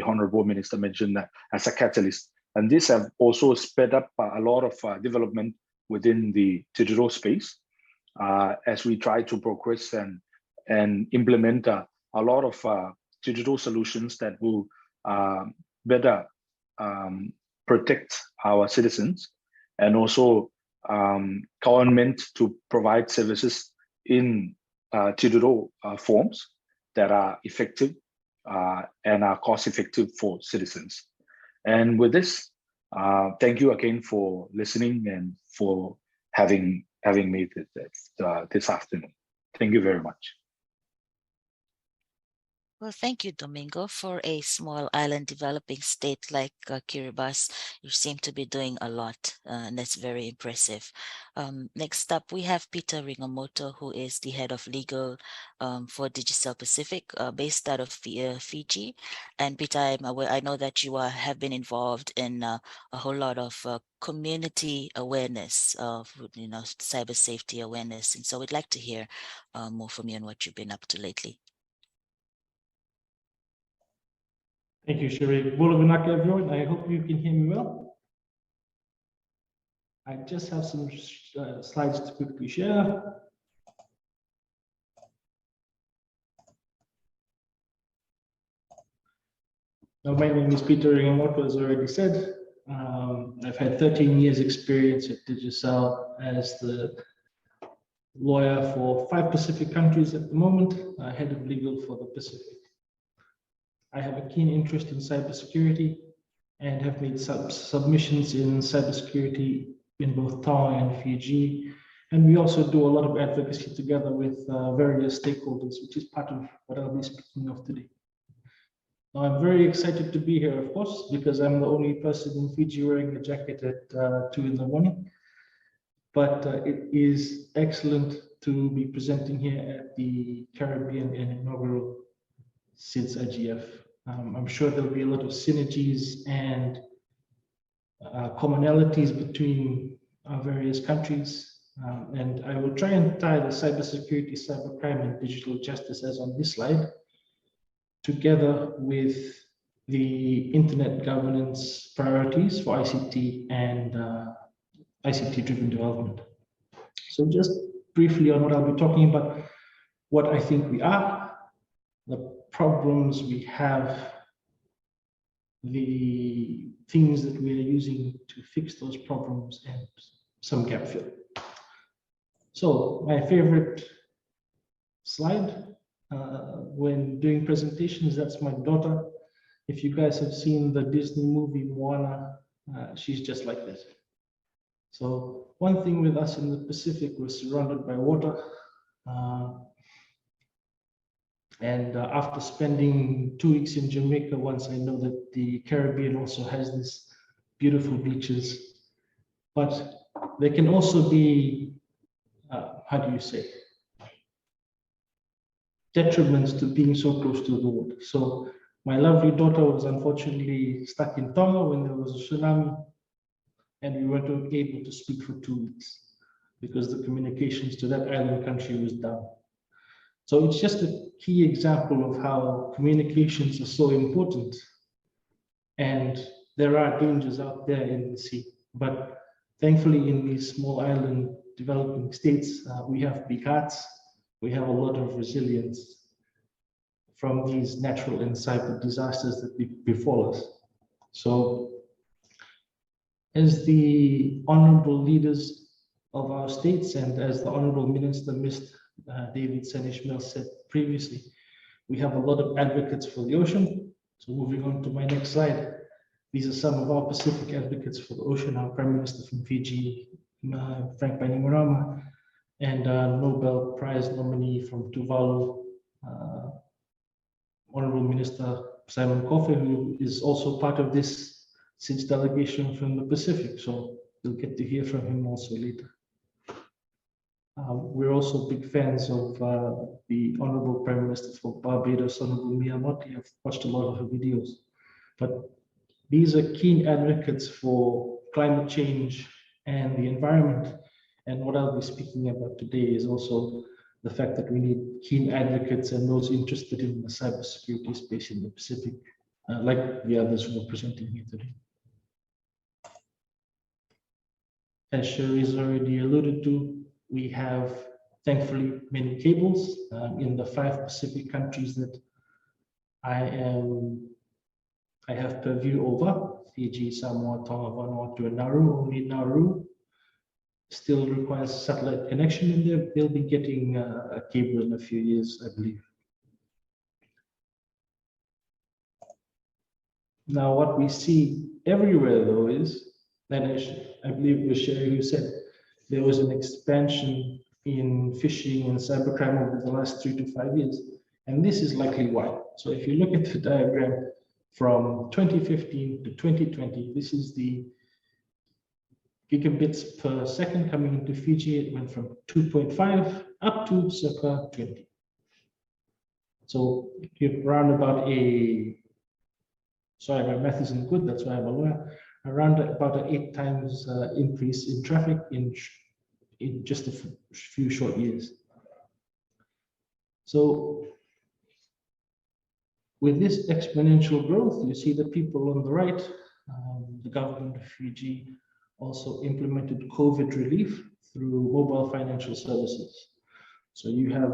Honorable Minister mentioned, as a catalyst. And this have also sped up a lot of development within the digital space as we try to progress and implement a lot of digital solutions that will better protect our citizens, and also government to provide services in digital forms that are effective and are cost effective for citizens. And with this, thank you again for listening and for having me this afternoon. Thank you very much. Well, thank you, Domingo. For a small island developing state like Kiribati, you seem to be doing a lot, and that's very impressive. Next up, we have Peter Ringamoto, who is the head of legal for Digicel Pacific, based out of Fiji. And Peter, I know that you have been involved in a whole lot of community awareness of, cyber safety awareness. And so we'd like to hear more from you on what you've been up to lately. Thank you, Sherry. Bula vinaka, everyone. I hope you can hear me well. I just have some slides to quickly share. Now, my name is Peter Ringamoto, as already said. I've had 13 years experience at Digicel as the lawyer for 5 Pacific countries at the moment, head of legal for the Pacific. I have a keen interest in cybersecurity and have made submissions in cybersecurity in both Tonga and Fiji. And we also do a lot of advocacy together with various stakeholders, which is part of what I'll be speaking of today. Now, I'm very excited to be here, of course, because I'm the only person in Fiji wearing a jacket at 2 in the morning. But it is excellent to be presenting here at the Caribbean and inaugural SIDS IGF. I'm sure there'll be a lot of synergies and commonalities between our various countries. And I will try and tie the cybersecurity, cybercrime, and digital justice, as on this slide, together with the internet governance priorities for ICT and ICT-driven development. So just briefly on what I'll be talking about, what I think we are, the problems we have, the things that we are using to fix those problems, and some gap fill. So my favorite slide when doing presentations, that's my daughter. If you guys have seen the Disney movie Moana, she's just like this. So one thing with us in the Pacific, we're surrounded by water. And after spending 2 weeks in Jamaica, once I know that the Caribbean also has these beautiful beaches, but there can also be, how do you say, detriments to being so close to the water. So my lovely daughter was unfortunately stuck in Tonga when there was a tsunami, and we weren't able to speak for 2 weeks because the communications to that island country was down. So it's just a key example of how communications are so important. And there are dangers out there in the sea. But thankfully, in these small island developing states, we have big hearts. We have a lot of resilience from these natural and cyber disasters that befall us. So as the honorable leaders of our states and as the Honorable Minister, Mr. David Senishmel said previously, we have a lot of advocates for the ocean. So moving on to my next slide, these are some of our Pacific advocates for the ocean. Our Prime Minister from Fiji, Frank Bainimarama, and Nobel Prize nominee from Tuvalu, Honorable Minister Simon Kofe, who is also part of this SIDS delegation from the Pacific. So you'll get to hear from him also later. We're also big fans of the Honorable Prime Minister for Barbados, Honorable Miyamoto. I've watched a lot of her videos. But these are keen advocates for climate change and the environment. And what I'll be speaking about today is also the fact that we need keen advocates and those interested in the cybersecurity space in the Pacific, like the others who are presenting here today. As Sherry's already alluded to, we have, thankfully, many cables in the 5 Pacific countries that I have purview over: Fiji, Samoa, Tonga, Vanuatu, and Nauru. Only Nauru still requires satellite connection, and they'll be getting a cable in a few years, I believe. Now, what we see everywhere, though, is, and I believe it was Sherry who said, there was an expansion in phishing and cybercrime over the last 3 to 5 years. And this is likely why. So if you look at the diagram from 2015 to 2020, this is the gigabits per second coming into Fiji. It went from 2.5 up to circa 20. So you're around about sorry, my math isn't good, that's why I'm a lawyer, around about an 8 times increase in traffic in just a few short years. So with this exponential growth, you see the people on the right, the government of Fiji also implemented COVID relief through mobile financial services. So you have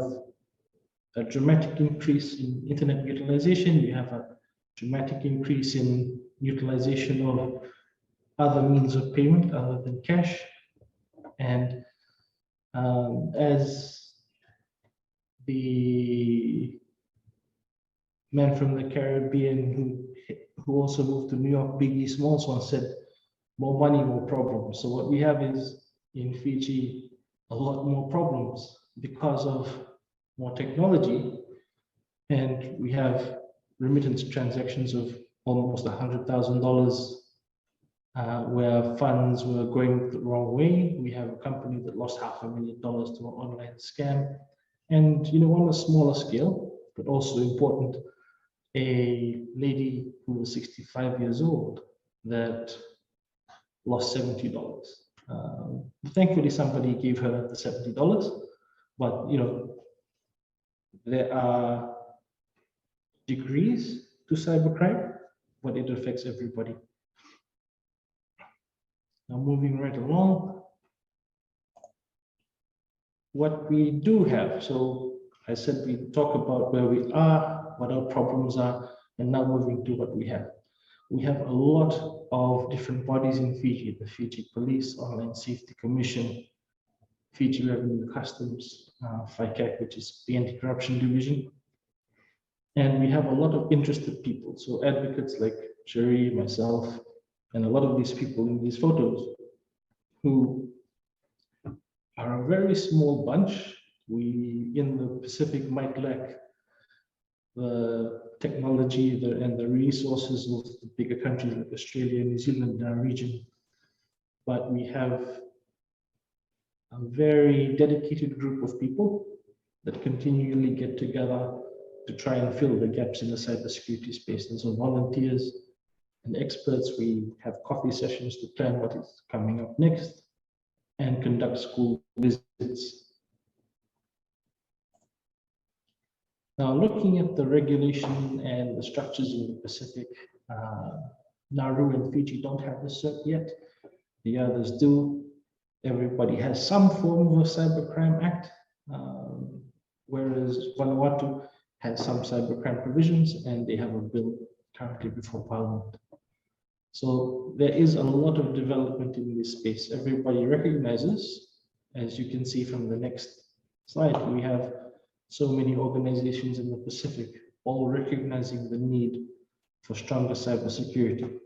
a dramatic increase in internet utilization, you have a dramatic increase in utilization of other means of payment other than cash. And as the man from the Caribbean who also moved to New York, Biggie Smalls, once said, more money, more problems. So what we have is in Fiji a lot more problems because of more technology, and we have remittance transactions of almost $100,000 where funds were going the wrong way. We have a company that lost $500,000 to an online scam, and on a smaller scale, but also important, a lady who was 65 years old that lost $70. Thankfully, somebody gave her the $70, but there are degrees to cybercrime, but it affects everybody. Now, moving right along, what we do have. So I said we talk about where we are, what our problems are, and now moving to what we have. We have a lot of different bodies in Fiji: the Fiji Police, Online Safety Commission, Fiji Revenue Customs, FICAC, which is the Anti-Corruption Division. And we have a lot of interested people. So advocates like Jerry, myself, and a lot of these people in these photos who are a very small bunch. We in the Pacific might lack the technology and the resources of the bigger countries like Australia and New Zealand in our region. But we have a very dedicated group of people that continually get together to try and fill the gaps in the cybersecurity space. And so volunteers and experts, we have coffee sessions to plan what is coming up next and conduct school visits. Now, looking at the regulation and the structures in the Pacific, Nauru and Fiji don't have the cert yet. The others do. Everybody has some form of a Cybercrime Act, whereas Vanuatu has some cybercrime provisions, and they have a bill currently before Parliament. So there is a lot of development in this space. Everybody recognizes, as you can see from the next slide, we have so many organizations in the Pacific all recognizing the need for stronger cybersecurity.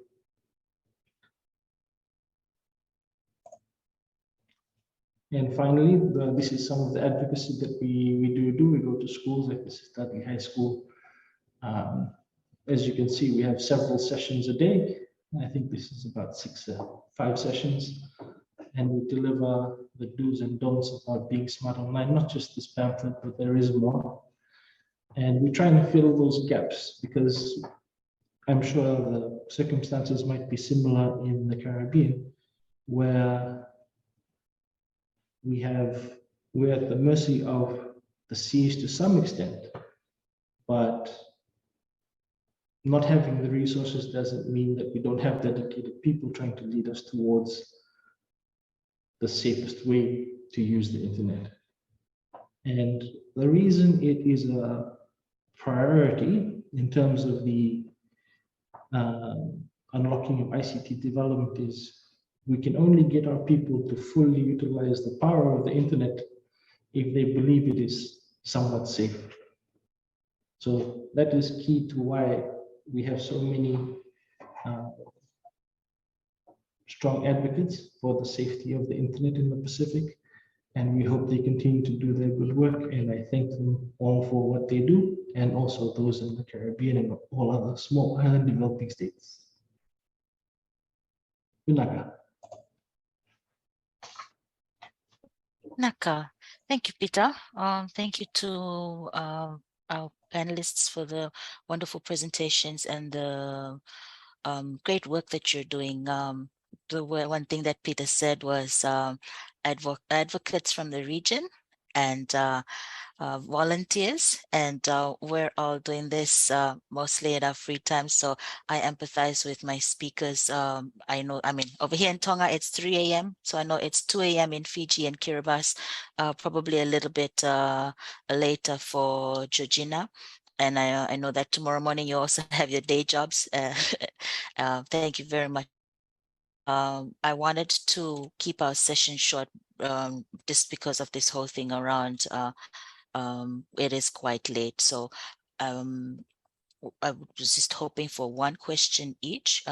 And finally, this is some of the advocacy that we do. We go to schools like this is Dudley High School. As you can see, we have several sessions a day. I think this is about 5 sessions. And we deliver the do's and don'ts about being smart online, not just this pamphlet, but there is more. And we try and fill those gaps because I'm sure the circumstances might be similar in the Caribbean, where we're at the mercy of the seas to some extent, but not having the resources doesn't mean that we don't have dedicated people trying to lead us towards the safest way to use the internet. And the reason it is a priority in terms of the unlocking of ICT development is we can only get our people to fully utilize the power of the internet if they believe it is somewhat safe. So that is key to why we have so many strong advocates for the safety of the internet in the Pacific. and we hope they continue to do their good work. And I thank them all for what they do, and also those in the Caribbean and all other small island developing states. Vinaka. Naka. Thank you, Peter. Thank you to our panelists for the wonderful presentations and the great work that you're doing. The one thing that Peter said was advocates from the region and volunteers, and we're all doing this mostly in our free time. So I empathize with my speakers. I know, I mean, over here in Tonga, it's 3 a.m. So I know it's 2 a.m. in Fiji and Kiribati, probably a little bit later for Georgina. And I know that tomorrow morning you also have your day jobs. Thank you very much. I wanted to keep our session short just because of this whole thing around it is quite late. So I was just hoping for one question each,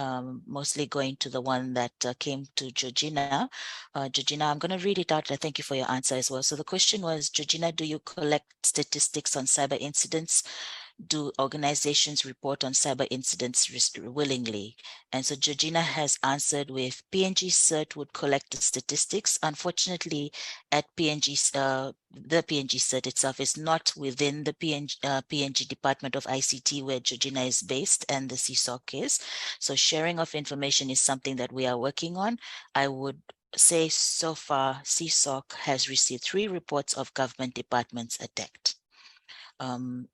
mostly going to the one that came to Georgina. Georgina, I'm going to read it out. I thank you for your answer as well. So the question was, Georgina, do you collect statistics on cyber incidents? Do organizations report on cyber incidents willingly? And so Georgina has answered with PNG CERT would collect the statistics. Unfortunately, at PNG, the PNG CERT itself is not within the PNG Department of ICT where Georgina is based and the CSOC is. So sharing of information is something that we are working on. I would say so far, CSOC has received 3 reports of government departments attacked.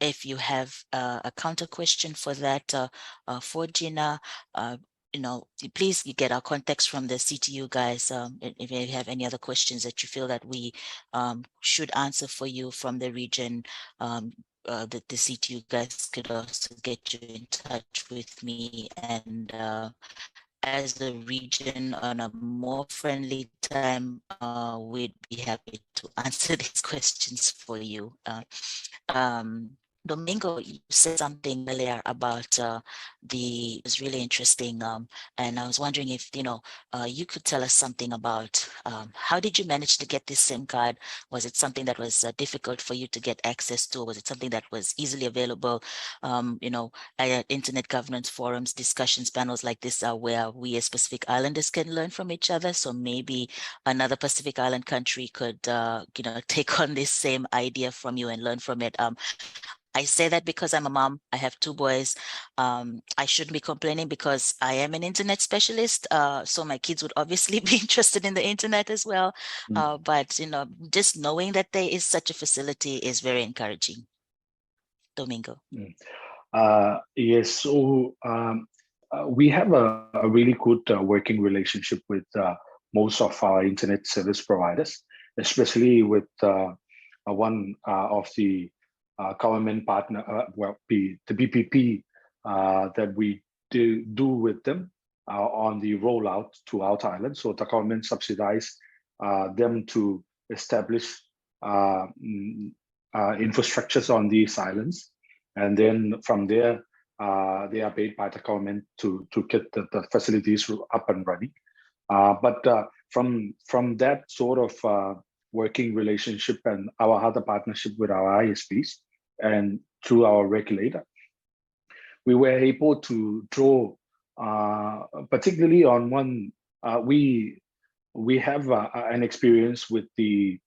If you have a counter question for that, for Gina, you know, please get our context from the CTU guys. If you have any other questions that you feel that we should answer for you from the region, the CTU guys could also get you in touch with me, and as a region on a more friendly time, we'd be happy to answer these questions for you. Domingo, you said something earlier about it was really interesting, and I was wondering if you could tell us something about how did you manage to get this SIM card? Was it something that was difficult for you to get access to? Was it something that was easily available? At internet governance forums, discussions, panels like this are where we as Pacific Islanders can learn from each other. So maybe another Pacific Island country could take on this same idea from you and learn from it. I say that because I'm a mom. I have 2 boys. I shouldn't be complaining because I am an internet specialist. So my kids would obviously be interested in the internet as well. But just knowing that there is such a facility is very encouraging. Domingo. Yes. So we have a really good working relationship with most of our internet service providers, especially with one of the government partner, the BPP that we do with them on the rollout to outer islands. So the government subsidized them to establish infrastructures on these islands, and then from there they are paid by the government to get the facilities up and running. But from that sort of working relationship and our other partnership with our ISPs and through our regulator, we were able to draw, particularly on one, we have an experience with the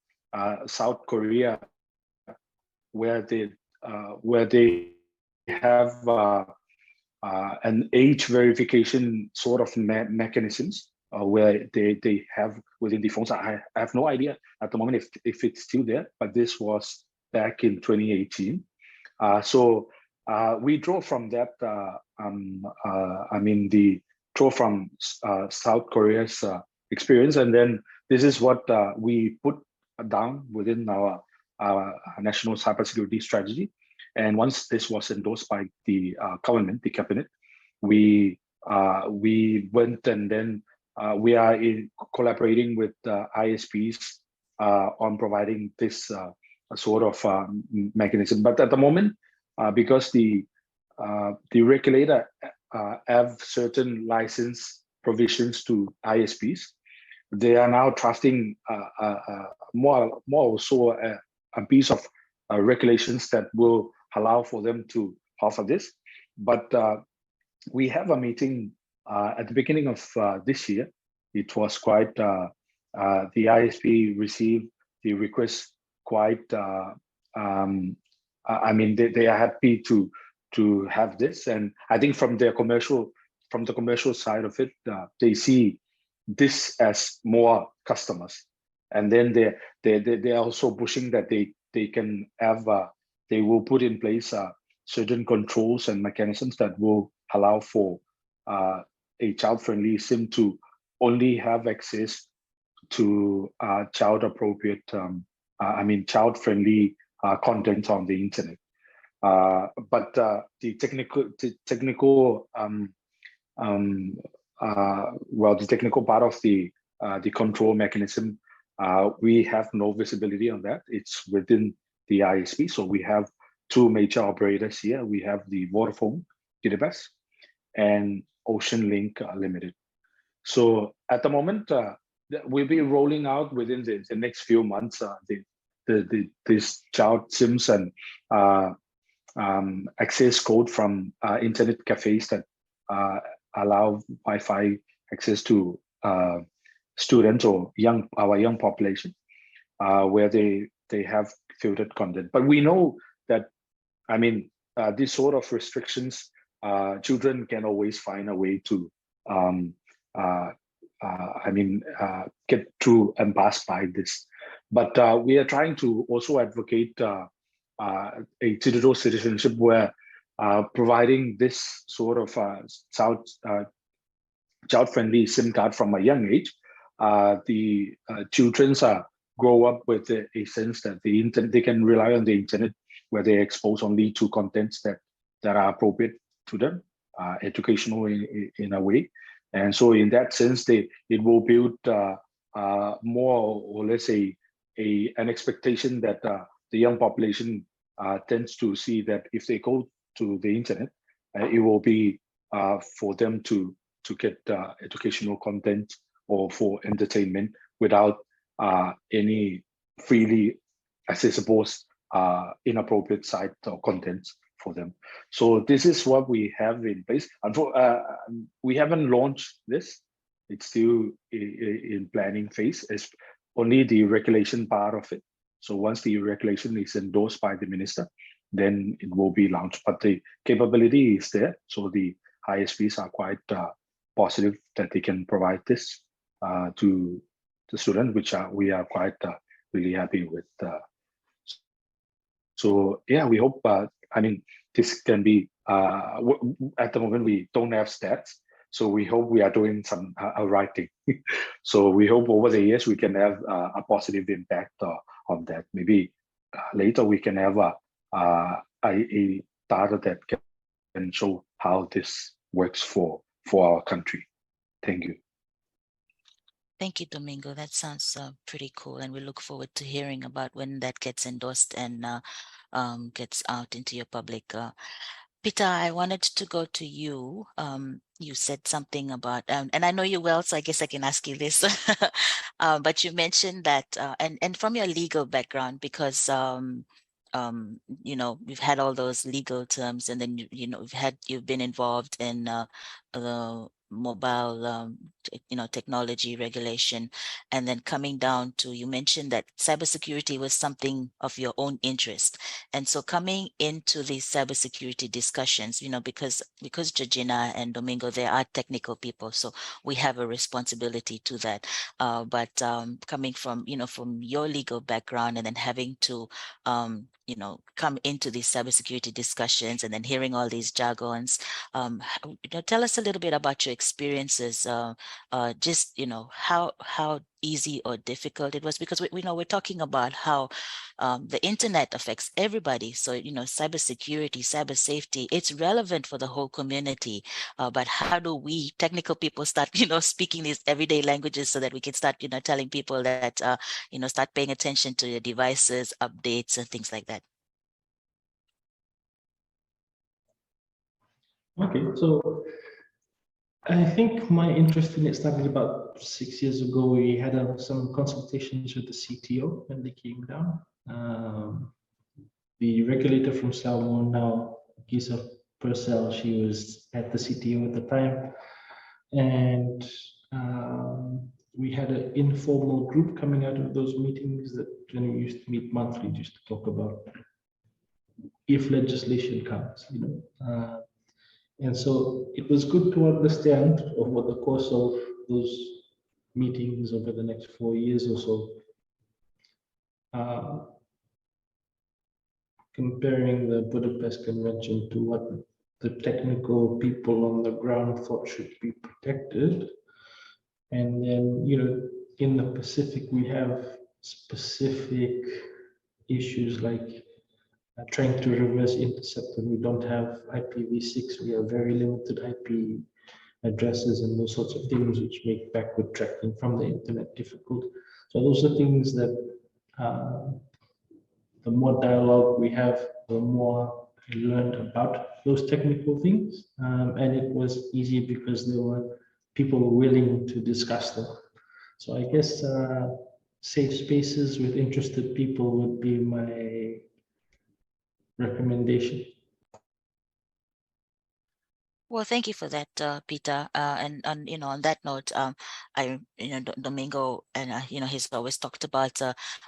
South Korea, where they have an age verification sort of mechanisms where they have within the phones. I have no idea at the moment if it's still there, but this was back in 2018. So we draw from that. Draw from South Korea's experience, and then this is what we put down within our national cybersecurity strategy. And once this was endorsed by the government, the cabinet, we went, and then we are collaborating with ISPs on providing this sort of mechanism. But at the moment, because the regulator have certain license provisions to ISPs, they are now drafting more also a piece of regulations that will allow for them to offer this. But we have a meeting at the beginning of this year. It was quite, the ISP received the request quite, I mean, they are happy to have this. And I think from the commercial side of it, they see this as more customers. And then they are also pushing that they can have, they will put in place certain controls and mechanisms that will allow for a child-friendly SIM to only have access to child-appropriate, child-friendly content on the internet. But the technical part of the control mechanism, we have no visibility on that. It's within the ISP. So we have two major operators here. We have the Vodafone Cigf and Ocean Link Limited. So at the moment, we'll be rolling out within the next few months this child SIMs and access code from internet cafes that allow Wi-Fi access to students or our young population, where they have filtered content. But we know that, I mean, these sort of restrictions, children can always find a way to get through and pass by this. But we are trying to also advocate a digital citizenship where providing this sort of child-friendly SIM card from a young age, the children grow up with a sense that they can rely on the internet, where they expose only to contents that are appropriate to them, educational in a way. And so in that sense, it will build more or less an expectation that the young population tends to see that if they go to the internet, it will be for them to get educational content or for entertainment without any freely accessible inappropriate site or content for them. So this is what we have in place. We haven't launched this. It's still in planning phase. It's only the regulation part of it. So once the regulation is endorsed by the minister, then it will be launched. But the capability is there. So the ISPs are quite positive that they can provide this to the students, which we are quite really happy with. So yeah, we hope, this can be, at the moment we don't have stats, so we hope we are doing some right thing. So we hope over the years we can have a positive impact on that. Maybe later we can have a data that can show how this works for our country. Thank you. Thank you, Domingo. That sounds pretty cool, and we look forward to hearing about when that gets endorsed and gets out into your public. Peter, I wanted to go to you. You said something about, and I know you well, so I guess I can ask you this. But you mentioned that, and from your legal background, because we've had all those legal terms, and then you've been involved in the mobile technology regulation, and then coming down to, you mentioned that cybersecurity was something of your own interest. And so coming into these cybersecurity discussions, because Georgina and Domingo, they are technical people, so we have a responsibility to that. But coming from from your legal background, and then having to come into these cybersecurity discussions, and then hearing all these jargons, tell us a little bit about your experiences, just how easy or difficult it was, because we're talking about how the internet affects everybody. So cybersecurity, cyber safety, it's relevant for the whole community. But how do we technical people start speaking these everyday languages so that we can start telling people that start paying attention to your devices, updates, and things like that? Okay, so I think my interest in it started about 6 years ago. We had some consultations with the CTO when they came down. The regulator from Salmon now, Gisa Purcell, she was at the CTO at the time. And we had an informal group coming out of those meetings that when we used to meet monthly just to talk about if legislation comes, and so it was good to understand over the course of those meetings over the next 4 years or so, comparing the Budapest Convention to what the technical people on the ground thought should be protected. And then, in the Pacific, we have specific issues like trying to reverse intercept, and we don't have IPv6. We have very limited IP addresses and those sorts of things, which make backward tracking from the internet difficult. So those are things that the more dialogue we have, the more I learned about those technical things. And it was easy because there were people willing to discuss them. So I guess safe spaces with interested people would be my recommendation. Well, thank you for that, Peter. And on that note, Domingo, and he's always talked about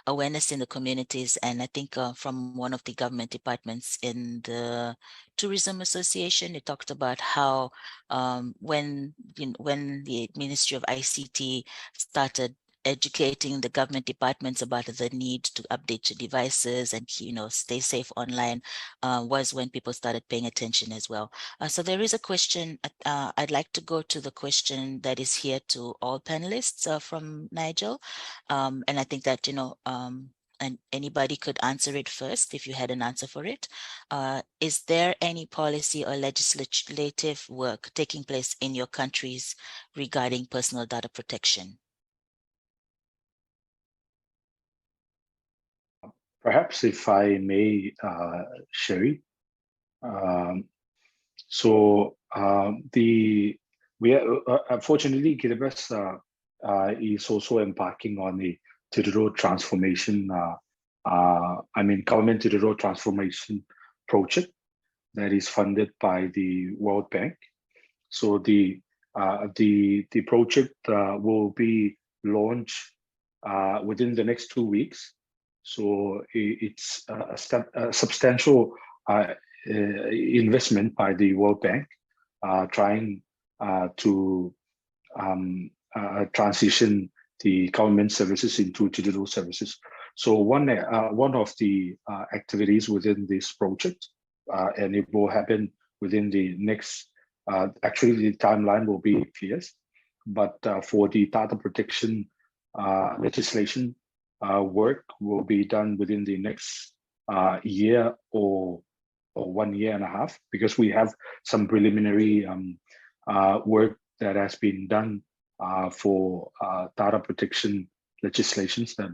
awareness in the communities, and I think from one of the government departments in the Tourism Association, he talked about how when the Ministry of ICT started educating the government departments about the need to update your devices and stay safe online was when people started paying attention as well. So there is a question. I'd like to go to the question that is here to all panelists from Nigel, and I think that and anybody could answer it first if you had an answer for it. Is there any policy or legislative work taking place in your countries regarding personal data protection? Perhaps if I may, Sherry. Unfortunately, Cigf is also embarking on a digital transformation. Government digital transformation project that is funded by the World Bank. So the project will be launched within the next 2 weeks. So it's a substantial investment by the World Bank, trying to transition the government services into digital services. So one of the activities within this project, and it will happen within the next, actually the timeline will be years, but for the data protection legislation work will be done within the next year or 1 year and a half, because we have some preliminary work that has been done for data protection legislations that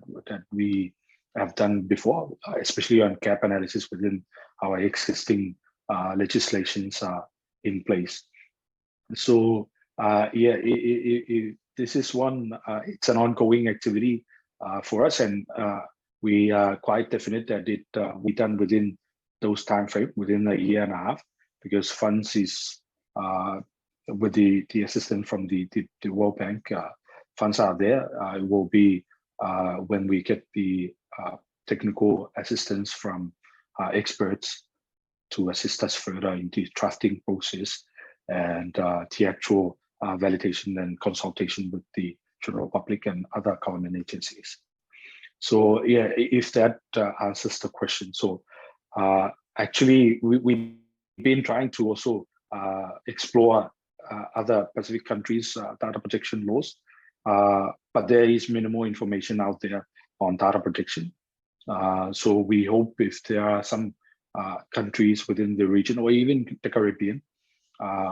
we have done before, especially on gap analysis within our existing legislations in place. So this is one, it's an ongoing activity for us, and we are quite definite that it will be done within those time frame, within a year and a half, because funds is with the assistance from the World Bank, funds are there. It will be when we get the technical assistance from experts to assist us further in the drafting process and the actual validation and consultation with the general public and other government agencies. So yeah, if that answers the question. So actually, we've been trying to also explore other Pacific countries' data protection laws, but there is minimal information out there on data protection. So we hope if there are some countries within the region or even the Caribbean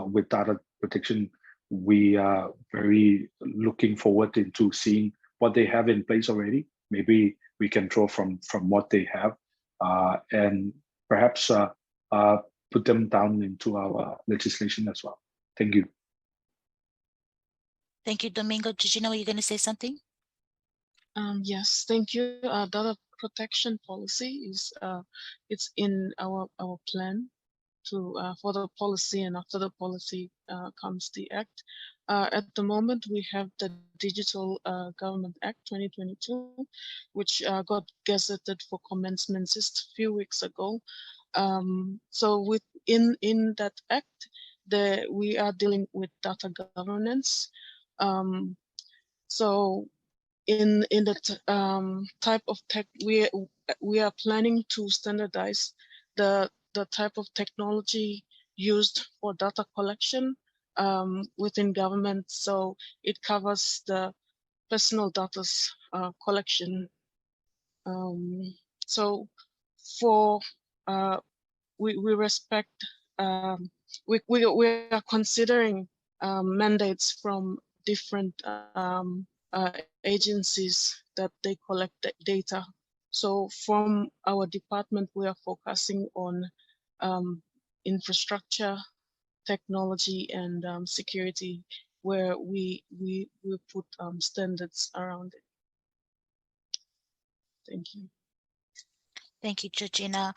with data protection, we are very looking forward into seeing what they have in place already. Maybe we can draw from what they have and perhaps put them down into our legislation as well. Thank you. Thank you, Domingo. Georgina, were you going to say something? Yes, thank you. Data protection policy is it's in our plan to for the policy, and after the policy comes the act. At the moment, we have the Digital Government Act 2022, which got gazetted for commencement just a few weeks ago. So in that act, we are dealing with data governance. So in the type of tech, we are planning to standardize the type of technology used for data collection within government. So it covers the personal data's collection. So for we respect, we are considering mandates from different agencies that they collect the data. So from our department, we are focusing on infrastructure, technology, and security, where we put standards around it. Thank you. Thank you, Georgina.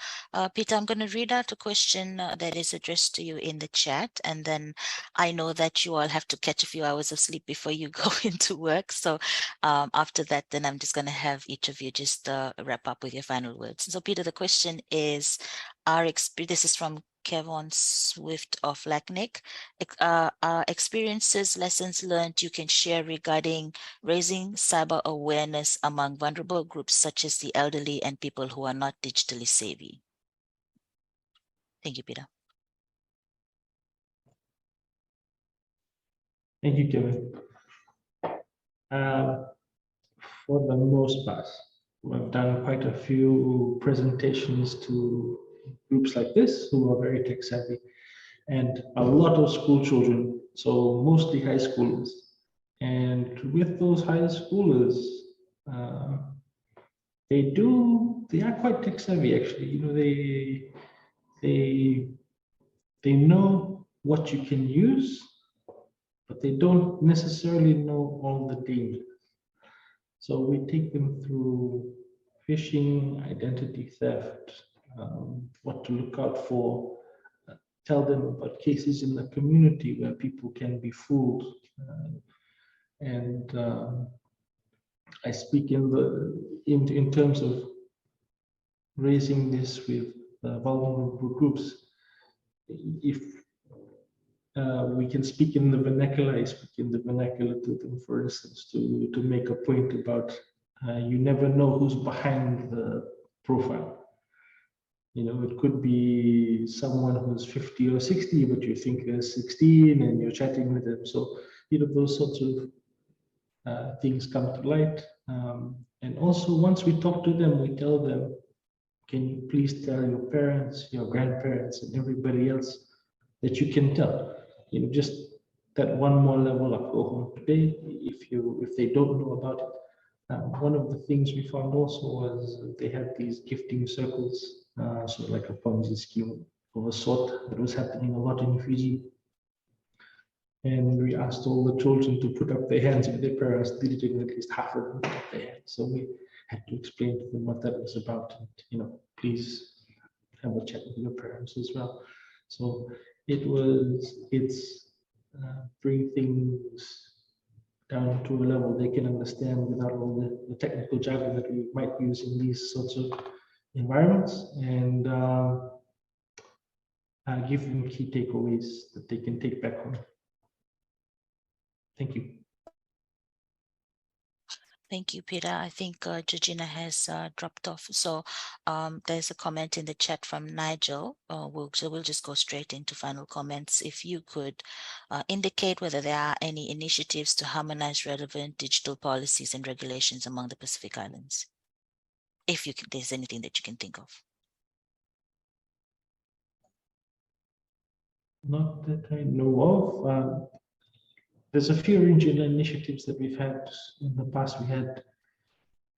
Peter, I'm going to read out a question that is addressed to you in the chat, and then I know that you all have to catch a few hours of sleep before you go into work. So after that, then I'm just going to have each of you just wrap up with your final words. So Peter, the question is, this is from Kevon Swift of LACNIC. Experiences, lessons learned you can share regarding raising cyber awareness among vulnerable groups such as the elderly and people who are not digitally savvy. Thank you, Peter. Thank you, Kevin. For the most part, we've done quite a few presentations to groups like this who are very tech savvy, and a lot of school children, so mostly high schoolers. And with those high schoolers, they are quite tech savvy actually. You know, they know what you can use, but they don't necessarily know all the dangers. So we take them through phishing, identity theft, what to look out for, tell them about cases in the community where people can be fooled. I speak in terms of raising this with vulnerable groups. If we can speak in the vernacular, I speak in the vernacular to them, for instance, to make a point about you never know who's behind the profile. You know, it could be someone who's 50 or 60, but you think they're 16 and you're chatting with them. So, you know, those sorts of things come to light. And also, once we talk to them, we tell them, can you please tell your parents, your grandparents, and everybody else that you can tell? You know, just that one more level up, go home today if they don't know about it. One of the things we found also was they had these gifting circles, so like a Ponzi scheme of a sort that was happening a lot in Fiji. And we asked all the children to put up their hands, but their parents did it, and at least half of them put up their hands. So we had to explain to them what that was about, and, you know, please have a chat with your parents as well. So it's bring things down to a level they can understand without all the technical jargon that we might use in these sorts of environments, and give them key takeaways that they can take back home. Thank you. Thank you, Peter. I think Georgina has dropped off. So there's a comment in the chat from Nigel. So we'll just go straight into final comments. If you could indicate whether there are any initiatives to harmonize relevant digital policies and regulations among the Pacific Islands. If you can, there's anything that you can think of. Not that I know of. There's a few regional initiatives that we've had in the past. We had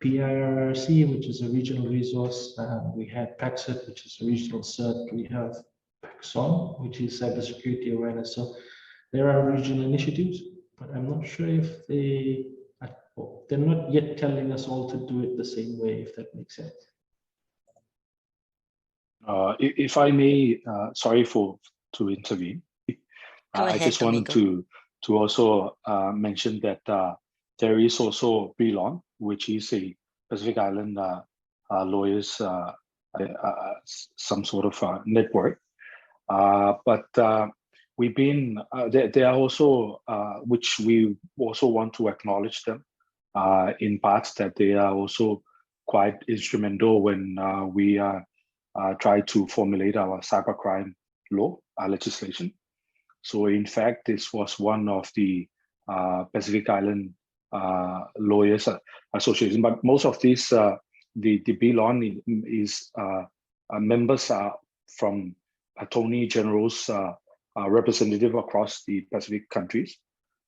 PIRRC, which is a regional resource. We had PACCERT, which is a regional cert. We have PACSON, which is cybersecurity awareness. So there are regional initiatives. but I'm not sure if they're not yet telling us all to do it the same way, if that makes sense. If I may, sorry to intervene. Go I ahead, just wanted Domingo. to also mention that there is also BLON, which is a Pacific Island lawyers, some sort of network. But we've been, they are also, which we also want to acknowledge them in parts that they are also quite instrumental when we try to formulate our cybercrime law, legislation. So in fact, this was one of the Pacific Island Lawyers Association, but most of these, the BLON is members are from attorney generals representative across the Pacific countries.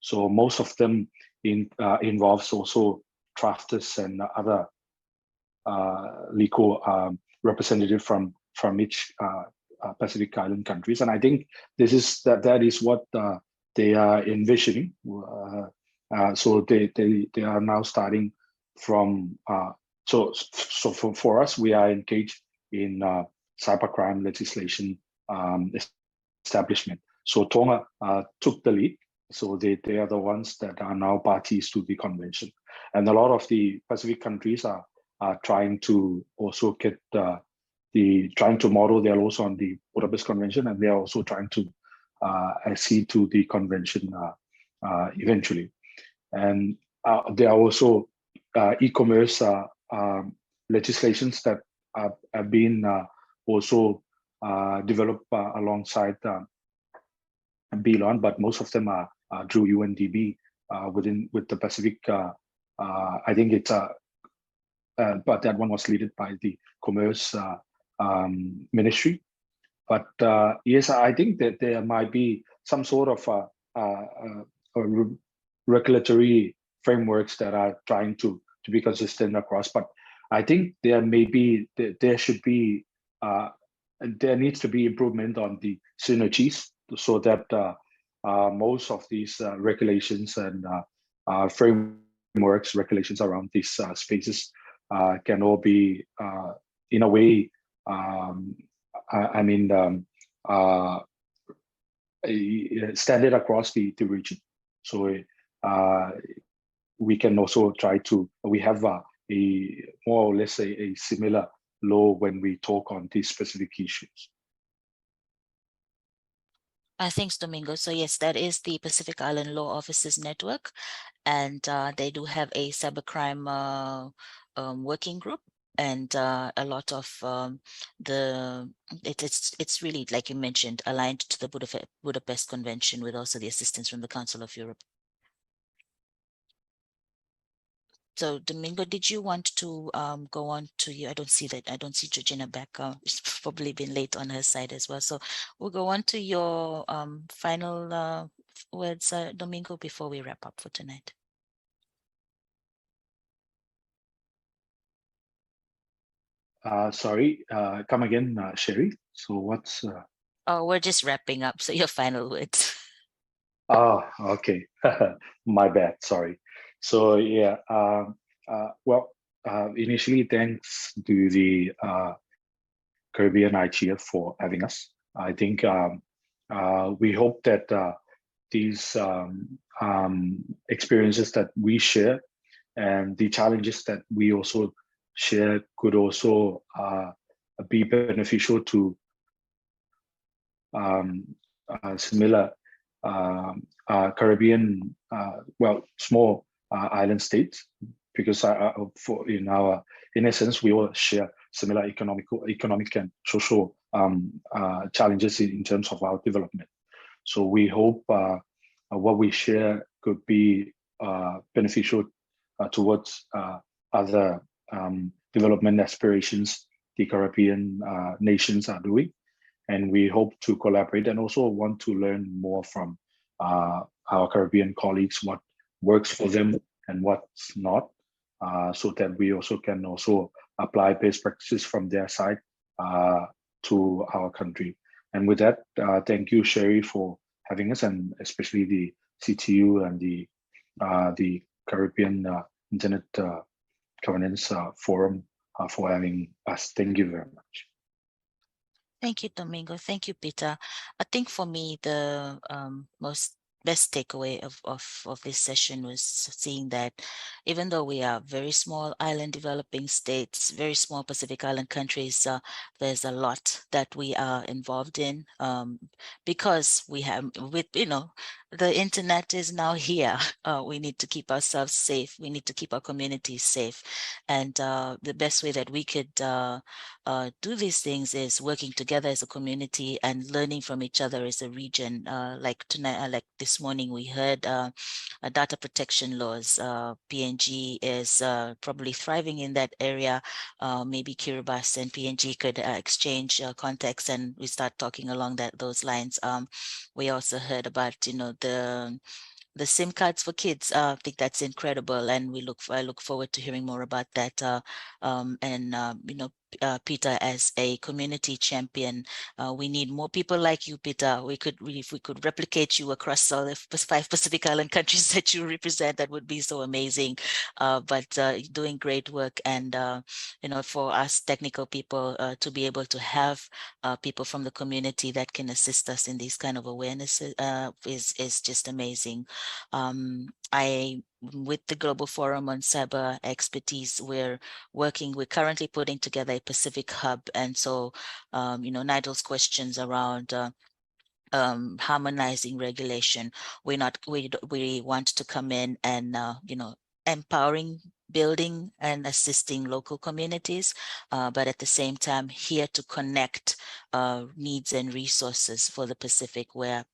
So most of them involves also drafters and other legal representative from each Pacific Island countries, and I think this is that is what they are envisioning. So they are now starting from so for us, we are engaged in cybercrime legislation establishment. So Tonga took the lead. So they are the ones that are now parties to the convention, and a lot of the Pacific countries are trying to also get trying to model their laws on the Budapest Convention, and they are also trying to accede to the convention eventually. And there are also e-commerce legislations that have been also developed alongside BLON, but most of them are through UNDP with the Pacific. I think it's but that one was led by the Commerce Ministry. But yes, I think that there might be some sort of regulatory frameworks that are trying to be consistent across. But I think there should be there needs to be improvement on the synergies so that most of these regulations and frameworks, regulations around these spaces can all be in a way, standard across the region. So we can also try to, we have a more or less a similar law when we talk on these specific issues. Thanks, Domingo. So yes, that is the Pacific Island Law Officers Network, and they do have a cybercrime working group, and a lot of it's really, like you mentioned, aligned to the Budapest Convention, with also the assistance from the Council of Europe. So Domingo, did you want to go on to you? I don't see Georgina back. She's probably been late on her side as well. So we'll go on to your final words, Domingo, before we wrap up for tonight. Sorry, come again, Sherry. So what's? Oh, we're just wrapping up. So your final words. Oh, okay. My bad. Sorry. So yeah, well, initially, thanks to the Caribbean IGF for having us. I think we hope that these experiences that we share and the challenges that we also share could also be beneficial to similar Caribbean, well, small island states, because in essence, we all share similar economic and social challenges in terms of our development. So we hope what we share could be beneficial towards other development aspirations the Caribbean nations are doing. And we hope to collaborate and also want to learn more from our Caribbean colleagues, what works for them and what's not, so that we also can also apply best practices from their side to our country. And with that, thank you, Sherry, for having us, and especially the CTU and the Caribbean Internet Governance Forum for having us. Thank you very much. Thank you, Domingo. Thank you, Peter. I think for me, the best takeaway of this session was seeing that even though we are very small island developing states, very small Pacific Island countries, there's a lot that we are involved in because we have, the internet is now here. We need to keep ourselves safe. We need to keep our communities safe. And the best way that we could do these things is working together as a community and learning from each other as a region. Like tonight, like this morning, we heard data protection laws. PNG is probably thriving in that area. Maybe Kiribati and PNG could exchange contacts, and we start talking along those lines. We also heard about, the SIM cards for kids. I think that's incredible, and I look forward to hearing more about that. Peter, as a community champion, we need more people like you, Peter. If we could replicate you across all the 5 Pacific Island countries that you represent, that would be so amazing. But doing great work, and for us technical people to be able to have people from the community that can assist us in these kind of awareness is just amazing. With the Global Forum on Cyber Expertise, we're currently putting together a Pacific hub. And so, Nigel's questions around harmonizing regulation, we want to come in and, empowering, building and assisting local communities, but at the same time here to connect needs and resources for the Pacific, where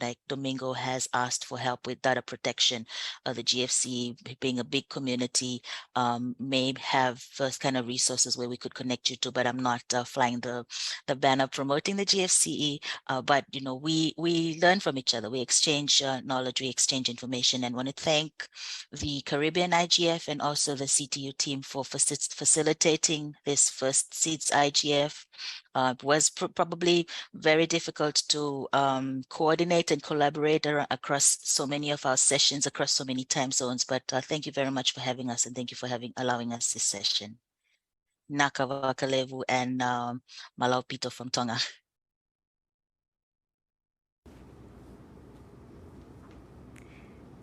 like Domingo has asked for help with data protection. The GFC, being a big community, may have first kind of resources where we could connect you to, but I'm not flying the banner promoting the GFCE, but we learn from each other, we exchange knowledge, we exchange information, and want to thank the Caribbean IGF and also the CTU team for facilitating this first SEEDS IGF. It was probably very difficult to coordinate and collaborate across so many of our sessions, across so many time zones, but thank you very much for having us, and thank you for allowing us this session. Naka Vakalevu and Malau Pito from Tonga.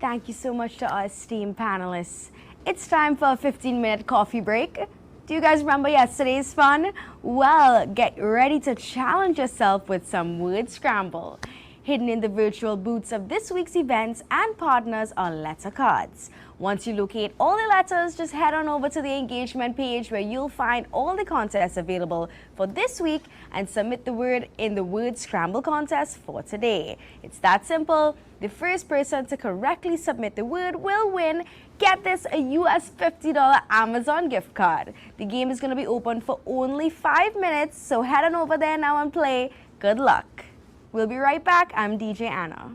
Thank you so much to our esteemed panelists. It's time for a 15-minute coffee break. Do you guys remember yesterday's fun? Well, get ready to challenge yourself with some word scramble. Hidden in the virtual booths of this week's events and partners are letter cards. Once you locate all the letters, just head on over to the engagement page where you'll find all the contests available for this week and submit the word in the word scramble contest for today. It's that simple. The first person to correctly submit the word will win. Get this, a US $50 Amazon gift card. The game is going to be open for only 5 minutes, so head on over there now and play. Good luck. We'll be right back. I'm DJ Anna.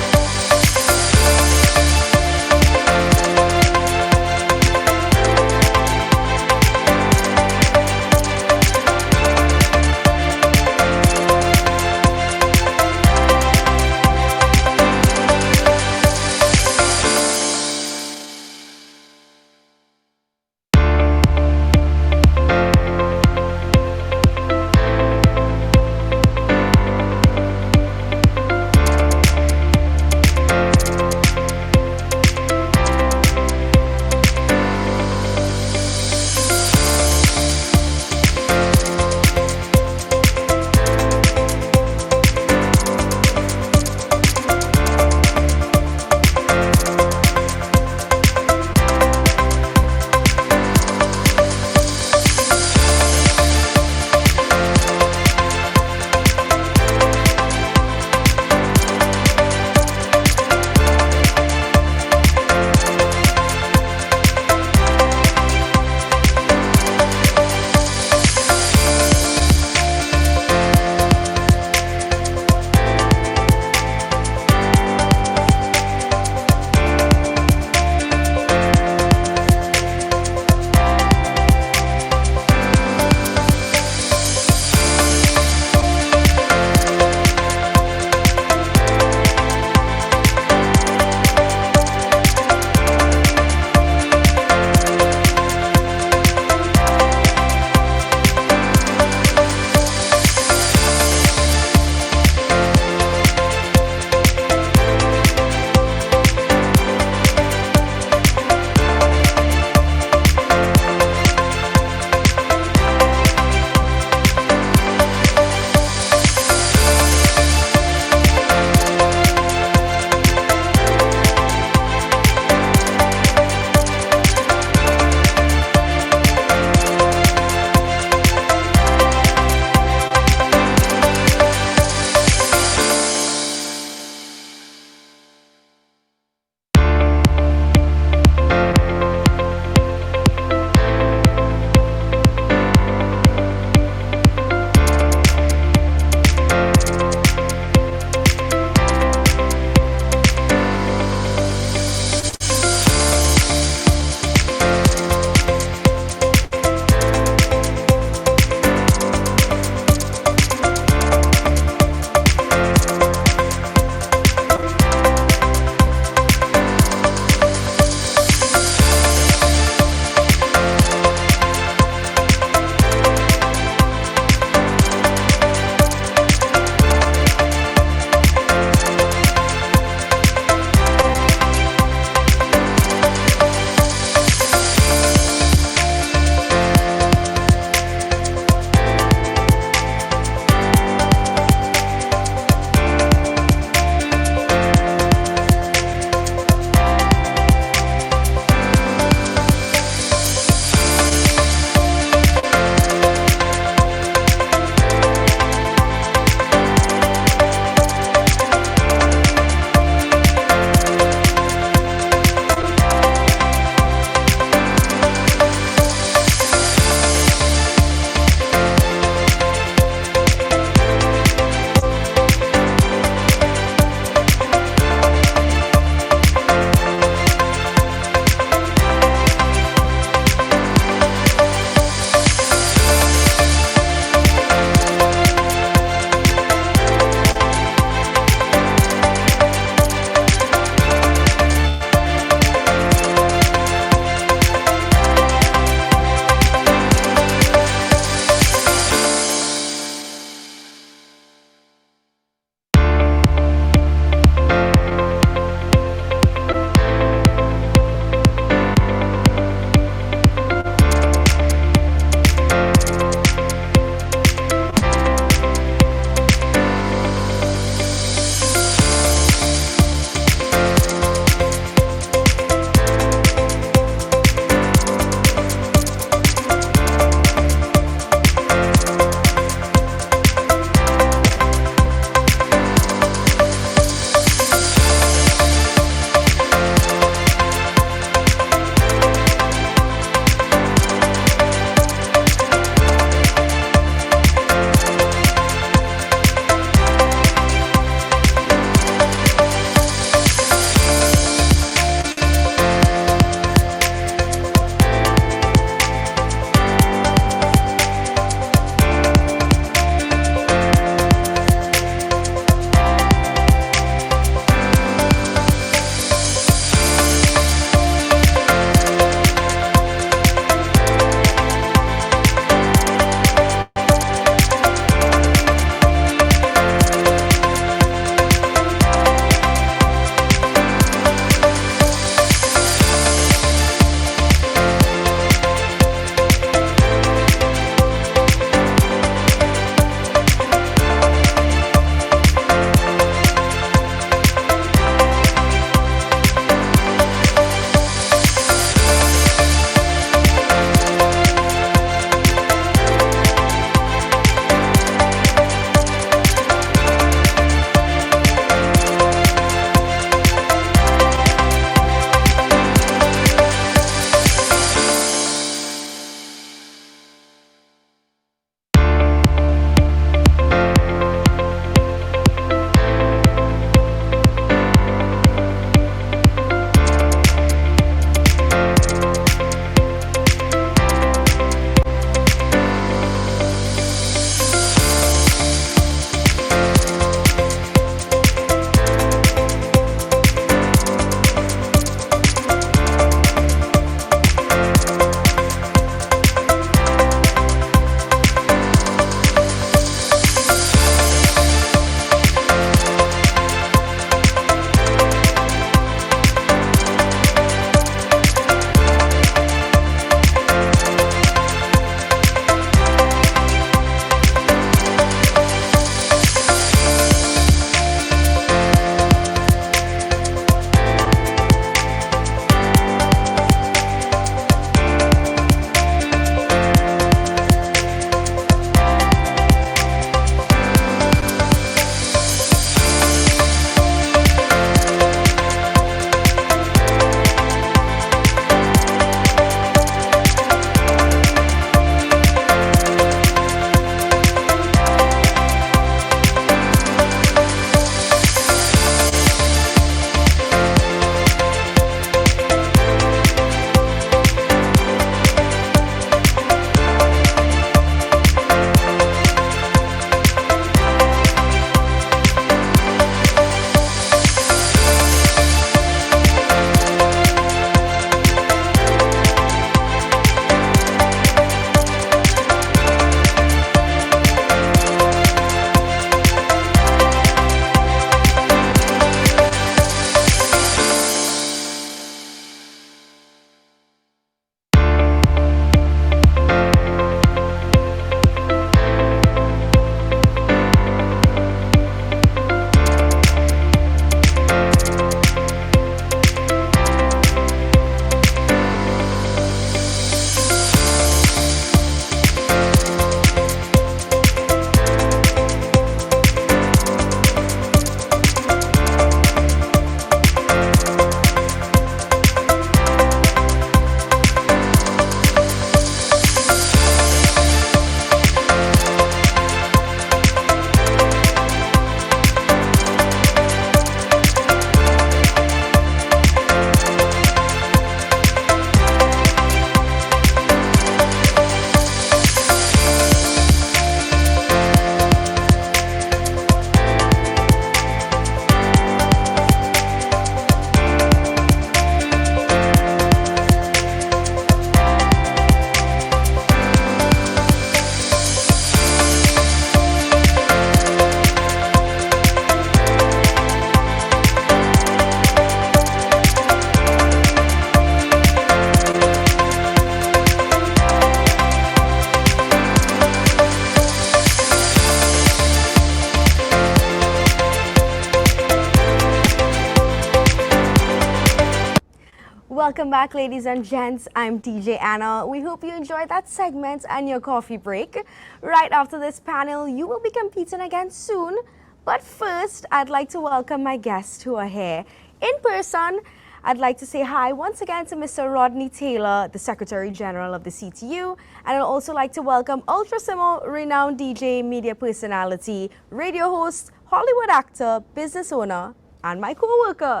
Welcome back, ladies and gents. I'm DJ Anna. We hope you enjoyed that segment and your coffee break. Right after this panel, you will be competing again soon. But first, I'd like to welcome my guests who are here in person. I'd like to say hi once again to Mr. Rodney Taylor, the Secretary General of the CTU. And I'd also like to welcome Ultrasimo, renowned DJ, media personality, radio host, Hollywood actor, business owner, and my co-worker.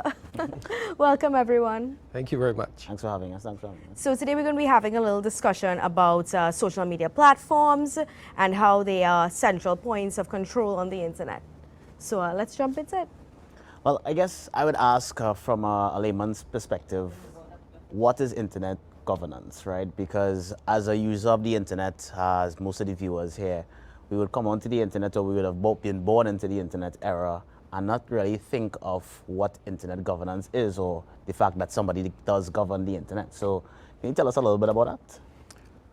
Welcome, everyone. Thank you very much. Thanks for having us. So today we're going to be having a little discussion about social media platforms and how they are central points of control on the internet. So let's jump into it. Well, I guess I would ask from a layman's perspective, what is internet governance, right? Because as a user of the internet, as most of the viewers here, we would come onto the internet, or we would have been born into the internet era and not really think of what internet governance is, or the fact that somebody does govern the internet. So can you tell us a little bit about that?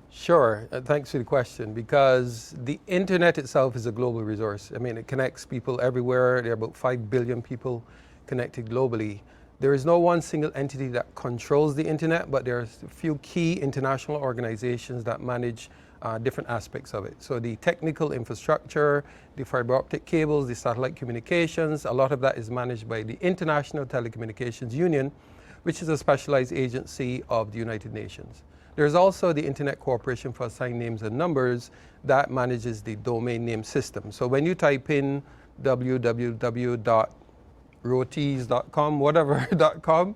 Sure, thanks for the question, because the internet itself is a global resource. I mean, it connects people everywhere. There are about 5 billion people connected globally. There is no one single entity that controls the internet, but there are a few key international organizations that manage different aspects of it. So the technical infrastructure, the fiber optic cables, the satellite communications, a lot of that is managed by the International Telecommunications Union, which is a specialized agency of the United Nations. There's also the Internet Corporation for Assigned Names and Numbers that manages the domain name system. So when you type in www.roties.com, whatever.com,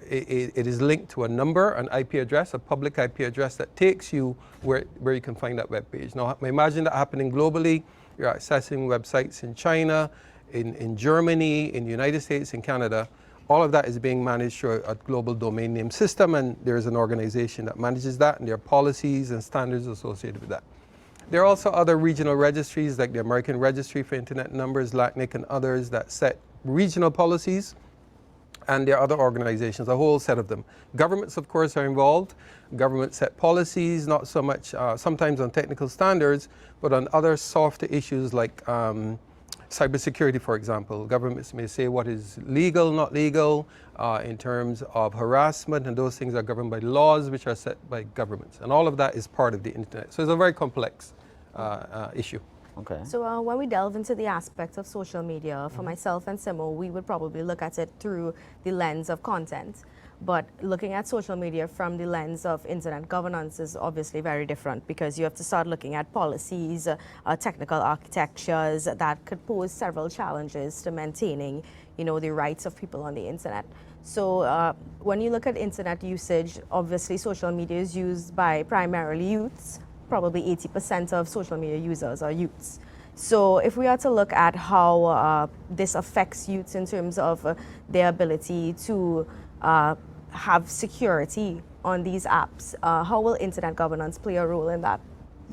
it is linked to a number, an IP address, a public IP address that takes you where you can find that web page. Now, imagine that happening globally. You're accessing websites in China, in Germany, in the United States, in Canada. All of that is being managed through a global domain name system, and there's an organization that manages that, and there are policies and standards associated with that. There are also other regional registries like the American Registry for Internet Numbers, LACNIC, and others that set regional policies, and there are other organizations, a whole set of them. Governments, of course, are involved. Governments set policies, not so much sometimes on technical standards, but on other softer issues like cybersecurity, for example. Governments may say what is legal, not legal, in terms of harassment, and those things are governed by laws which are set by governments. And all of that is part of the internet. So it's a very complex issue. Okay. So when we delve into the aspect of social media, for myself and Simo, we would probably look at it through the lens of content. But looking at social media from the lens of internet governance is obviously very different, because you have to start looking at policies, technical architectures that could pose several challenges to maintaining, the rights of people on the internet. So when you look at internet usage, obviously social media is used by primarily youths. Probably 80% of social media users are youths. So if we are to look at how this affects youths in terms of their ability to have security on these apps, how will internet governance play a role in that?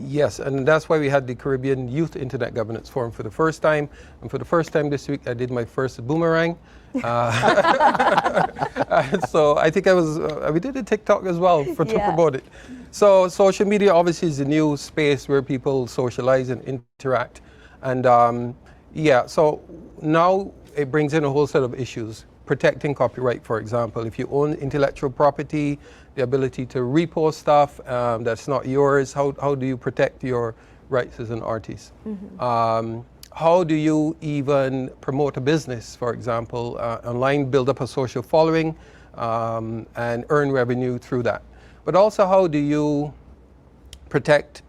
Yes, and that's why we had the Caribbean Youth Internet Governance Forum for the first time. And for the first time this week, I did my first boomerang. So I think we did a TikTok as well to promote it. So social media obviously is a new space where people socialize and interact. And so now it brings in a whole set of issues. Protecting copyright, for example. If you own intellectual property, the ability to repost stuff that's not yours, how do you protect your rights as an artist? Mm-hmm. How do you even promote a business, for example, online, build up a social following and earn revenue through that? But also, how do you protect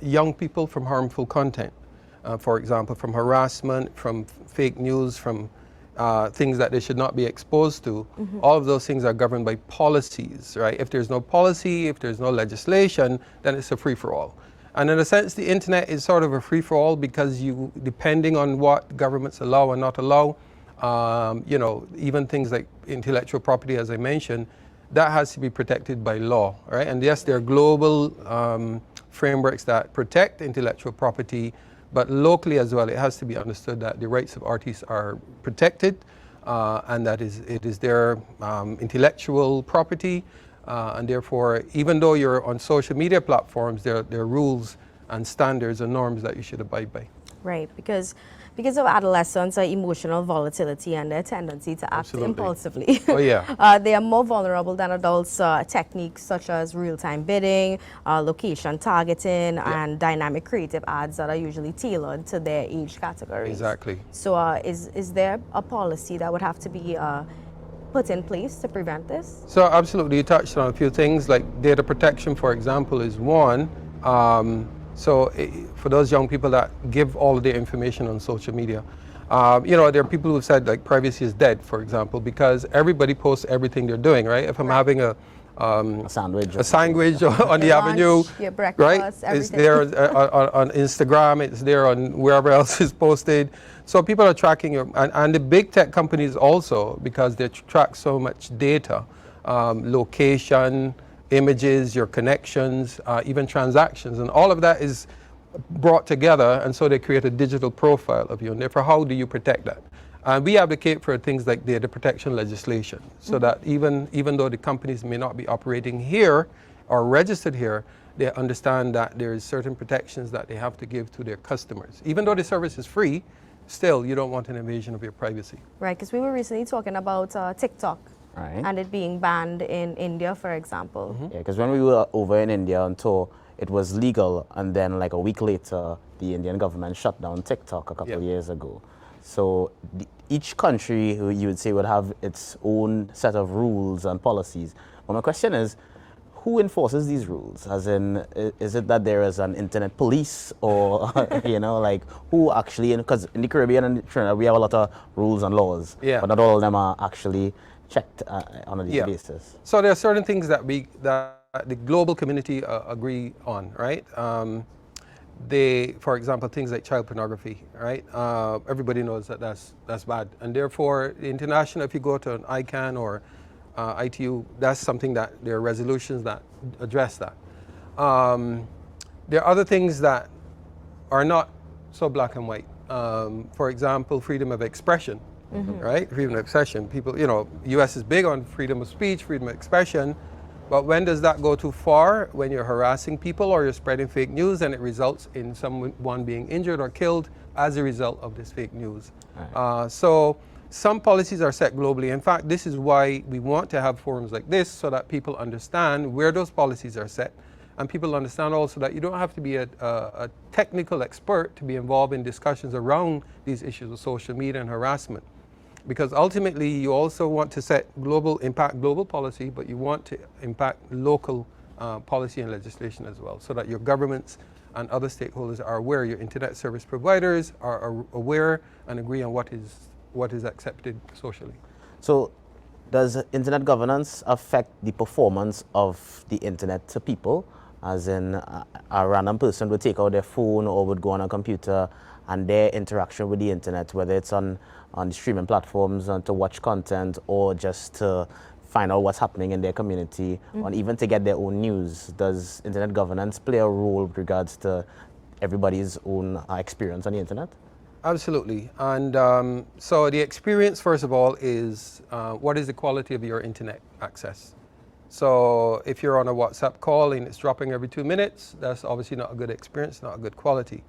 young people from harmful content? For example, from harassment, from fake news, from things that they should not be exposed to. Mm-hmm. All of those things are governed by policies, right? If there's no policy, if there's no legislation, then it's a free-for-all. And in a sense, the internet is sort of a free-for-all, because depending on what governments allow and not allow, even things like intellectual property, as I mentioned, that has to be protected by law, right? And yes, there are global frameworks that protect intellectual property, but locally as well, it has to be understood that the rights of artists are protected, and that it is their intellectual property, and therefore, even though you're on social media platforms, there are rules and standards and norms that you should abide by. Right, because because of adolescents' emotional volatility and their tendency to act impulsively. Oh, yeah. They are more vulnerable than adults. Techniques such as real-time bidding, location targeting, and dynamic creative ads that are usually tailored to their age categories. Exactly. So is there a policy that would have to be put in place to prevent this? So absolutely, you touched on a few things, like data protection, for example, is one. For those young people that give all of their information on social media, you know, there are people who've said like privacy is dead, for example, because everybody posts everything they're doing, right? If I'm having a sandwich on the avenue, your breakfast, right? It's there on Instagram, it's there on wherever else is posted. So people are tracking your, and the big tech companies also, because they track so much data, location, images, your connections, even transactions, and all of that is brought together, and so they create a digital profile of you. And therefore, how do you protect that? And we advocate for things like data protection legislation, so that even though the companies may not be operating here or registered here, they understand that there is certain protections that they have to give to their customers. Even though the service is free, still you don't want an invasion of your privacy. Right, because we were recently talking about TikTok. Right. And it being banned in India, for example. Yeah, because when we were over in India on tour, it was legal, and then like a week later, the Indian government shut down TikTok a couple of years ago. So each country, you would say, would have its own set of rules and policies. But my question is, who enforces these rules? As in, is it that there is an internet police, or you know, like who actually? Because in the Caribbean and Trinidad, we have a lot of rules and laws, but not all of them are actually checked on a daily basis. So there are certain things that the global community agree on, right? For example, things like child pornography, right? Everybody knows that that's bad, and therefore, international, if you go to an ICANN or ITU, that's something that there are resolutions that address that. There are other things that are not so black and white. For example, freedom of expression. Right? Freedom of expression. People, you know, US is big on freedom of speech, freedom of expression, but when does that go too far? When you're harassing people or you're spreading fake news and it results in someone being injured or killed as a result of this fake news. Right. So some policies are set globally. In fact, this is why we want to have forums like this, so that people understand where those policies are set, and people understand also that you don't have to be a technical expert to be involved in discussions around these issues of social media and harassment. Because ultimately, you also want to set global policy, but you want to impact local policy and legislation as well, so that your governments and other stakeholders are aware, your internet service providers are aware and agree on what is accepted socially. So does internet governance affect the performance of the internet to people? As in, a random person would take out their phone or would go on a computer, and their interaction with the internet, whether it's on the streaming platforms and to watch content, or just to find out what's happening in their community, or even to get their own news. Does internet governance play a role with regards to everybody's own experience on the internet? Absolutely. And so the experience, first of all, is what is the quality of your internet access? So if you're on a WhatsApp call and it's dropping every 2 minutes, that's obviously not a good experience, not a good quality.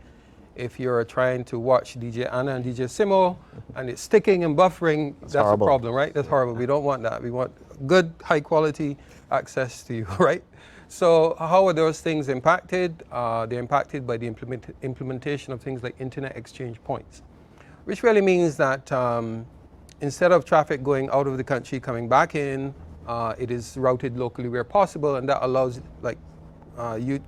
If you're trying to watch DJ Anna and DJ Simo and it's sticking and buffering, that's horrible. A problem, right? That's horrible. We don't want that. We want good, high quality access to you, right? So how are those things impacted? They're impacted by the implementation of things like internet exchange points, which really means that instead of traffic going out of the country, coming back in, it is routed locally where possible, and that allows like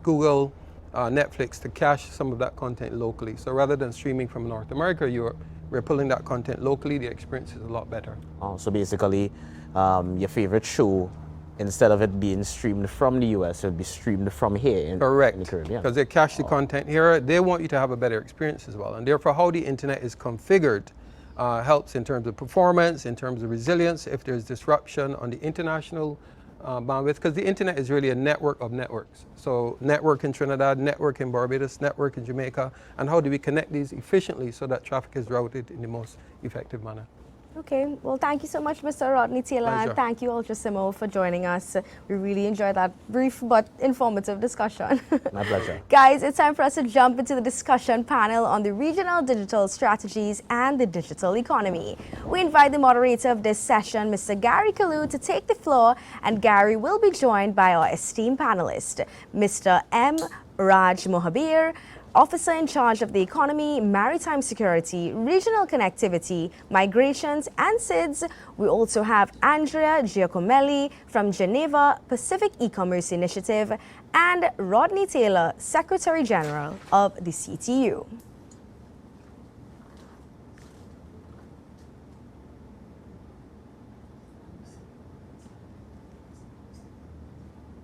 Google, Netflix to cache some of that content locally. So rather than streaming from North America, we're pulling that content locally. The experience is a lot better. So basically, your favorite show, instead of it being streamed from the US, it would be streamed from here in the Caribbean. Because they cache the content here. They want you to have a better experience as well. And therefore, how the internet is configured helps in terms of performance, in terms of resilience, if there's disruption on the international bandwidth, because the internet is really a network of networks. So network in Trinidad, network in Barbados, network in Jamaica, and how do we connect these efficiently so that traffic is routed in the most effective manner? Okay, well, thank you so much, Mr. Rodney Taylor, Pleasure. and thank you, Ultrasimo, for joining us. We really enjoyed that brief but informative discussion. My pleasure. Guys, it's time for us to jump into the discussion panel on the regional digital strategies and the digital economy. We invite the moderator of this session, Mr. Gary Kalu, to take the floor, and Gary will be joined by our esteemed panelist, Mr. M. Raj Mohabir, Officer in charge of the economy, maritime security, regional connectivity, migrations, and SIDS. We also have Andrea Giacomelli from Geneva Pacific E-Commerce Initiative and Rodney Taylor, Secretary General of the CTU.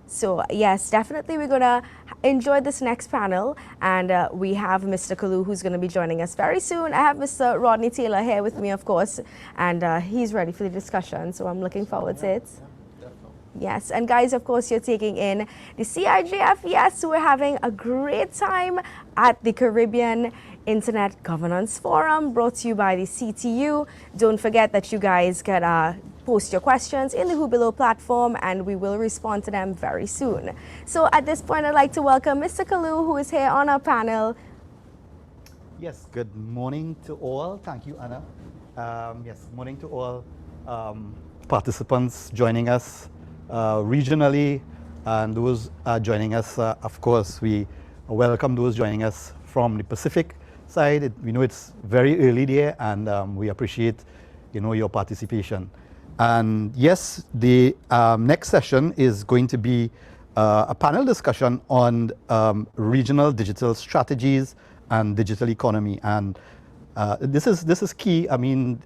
So yes, definitely we're going to enjoy this next panel, and we have Mr. Kalu who's going to be joining us very soon. I have Mr. Rodney Taylor here with me, of course, and he's ready for the discussion, so I'm looking forward to it. Yes, and guys, of course, you're taking in the CIGF. Yes, we're having a great time at the Caribbean Internet Governance Forum, brought to you by the CTU. Don't forget that you guys can post your questions in the Who Below platform, and we will respond to them very soon. So at this point, I'd like to welcome Mr. Kalu, who is here on our panel. Yes, good morning to all. Thank you, Anna. Yes, morning to all participants joining us regionally, and those joining us, of course, we welcome those joining us from the Pacific side. We know it's very early there, and we appreciate, your participation. And yes, the next session is going to be a panel discussion on regional digital strategies and digital economy. And this is key. I mean,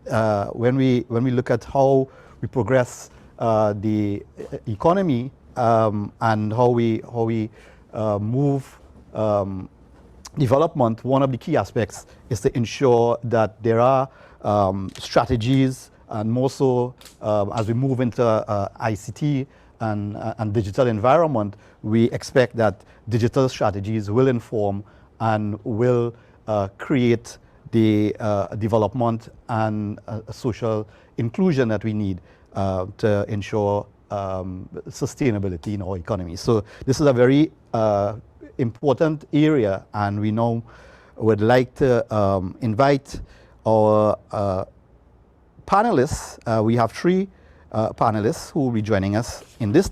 when we look at how we progress the economy and how we move development, one of the key aspects is to ensure that there are strategies, and more so as we move into ICT and digital environment, we expect that digital strategies will inform and will create the development and social inclusion that we need to ensure sustainability in our economy. So this is a very important area, and we now would like to invite our panelists. We have three panelists who will be joining us in these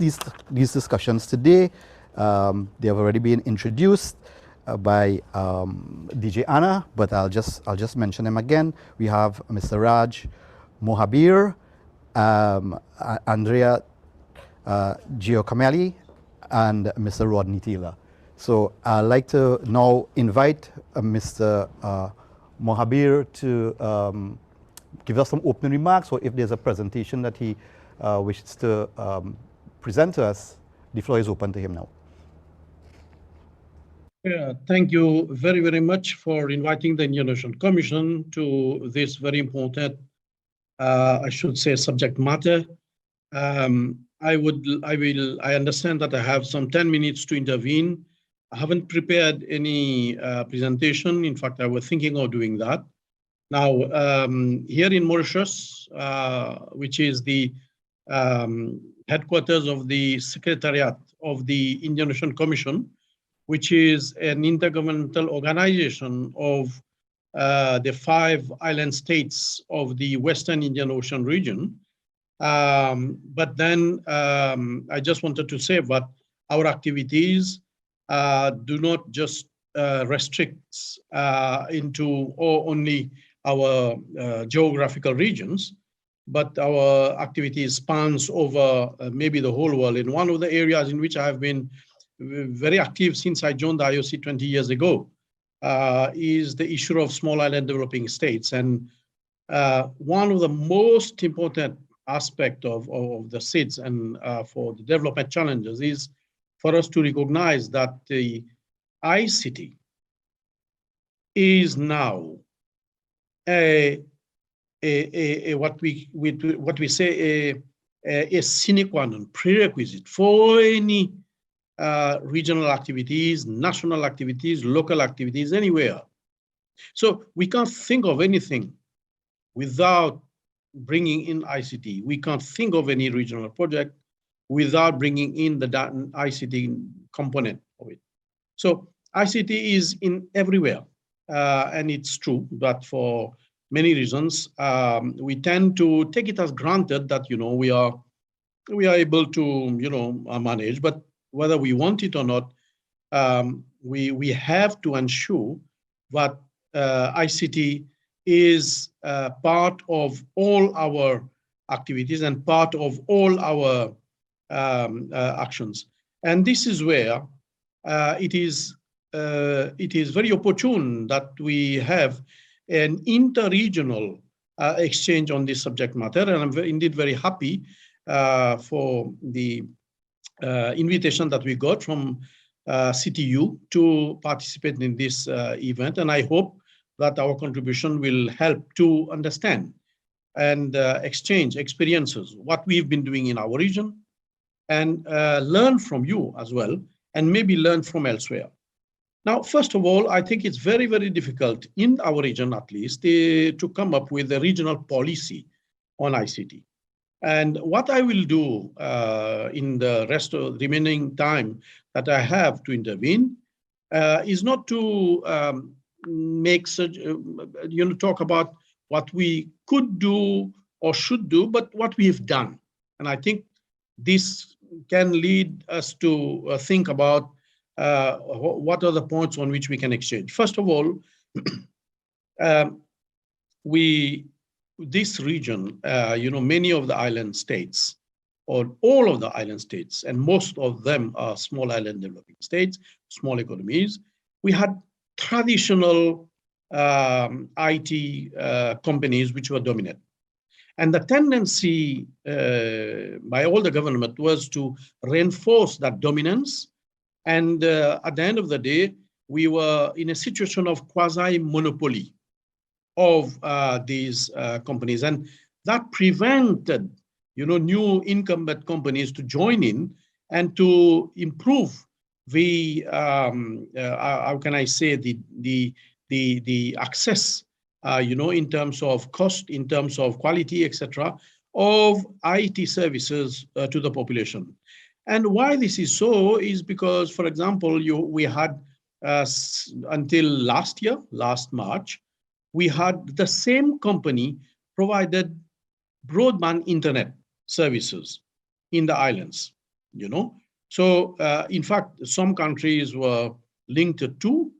discussions today. They have already been introduced by DJ Anna, but I'll just mention them again. We have Mr. Raj Mohabir, Andrea Giacomelli, and Mr. Rodney Taylor. So I'd like to now invite Mr. Mohabir to give us some opening remarks, or if there's a presentation that he wishes to present to us, the floor is open to him now. Yeah, thank you very, very much for inviting the Indian Ocean Commission to this very important, I should say, subject matter. I understand that I have some 10 minutes to intervene. I haven't prepared any presentation. In fact, I was thinking of doing that. Now, here in Mauritius, which is the headquarters of the Secretariat of the Indian Ocean Commission, which is an intergovernmental organization of the 5 island states of the Western Indian Ocean region. But then I just wanted to say that our activities do not just restrict into only our geographical regions, but our activities spans over maybe the whole world. In one of the areas in which I have been very active since I joined the IOC 20 years ago is the issue of small island developing states. And one of the most important aspect of the SIDS and for the development challenges is for us to recognize that the ICT is now what we say a sine qua non prerequisite for any regional activities, national activities, local activities, anywhere. So we can't think of anything without bringing in ICT. We can't think of any regional project without bringing in the ICT component of it. So ICT is in everywhere, and it's true, but for many reasons, we tend to take it as granted that, you know, we are able to, you know, manage, but whether we want it or not, we have to ensure that ICT is part of all our activities and part of all our actions. And this is where it is very opportune that we have an inter-regional exchange on this subject matter. And I'm indeed very happy for the invitation that we got from CTU to participate in this event. And I hope that our contribution will help to understand and exchange experiences, what we've been doing in our region, and learn from you as well, and maybe learn from elsewhere. Now, first of all, I think it's very, very difficult in our region, at least, to come up with a regional policy on ICT. And what I will do in the rest of the remaining time that I have to intervene is not to make such, talk about what we could do or should do, but what we have done. And I think this can lead us to think about what are the points on which we can exchange. First of all, this region, many of the island states, or all of the island states, and most of them are small island developing states, small economies, we had traditional IT companies which were dominant. And the tendency by all the government was to reinforce that dominance. And at the end of the day, we were in a situation of quasi-monopoly of these companies. And that prevented, new incumbent companies to join in and to improve the, how can I say, the access, in terms of cost, in terms of quality, etc., of IT services to the population. And why this is so is because, for example, we had until last March, we had the same company provided broadband internet services in the islands, So, in fact, some countries were linked to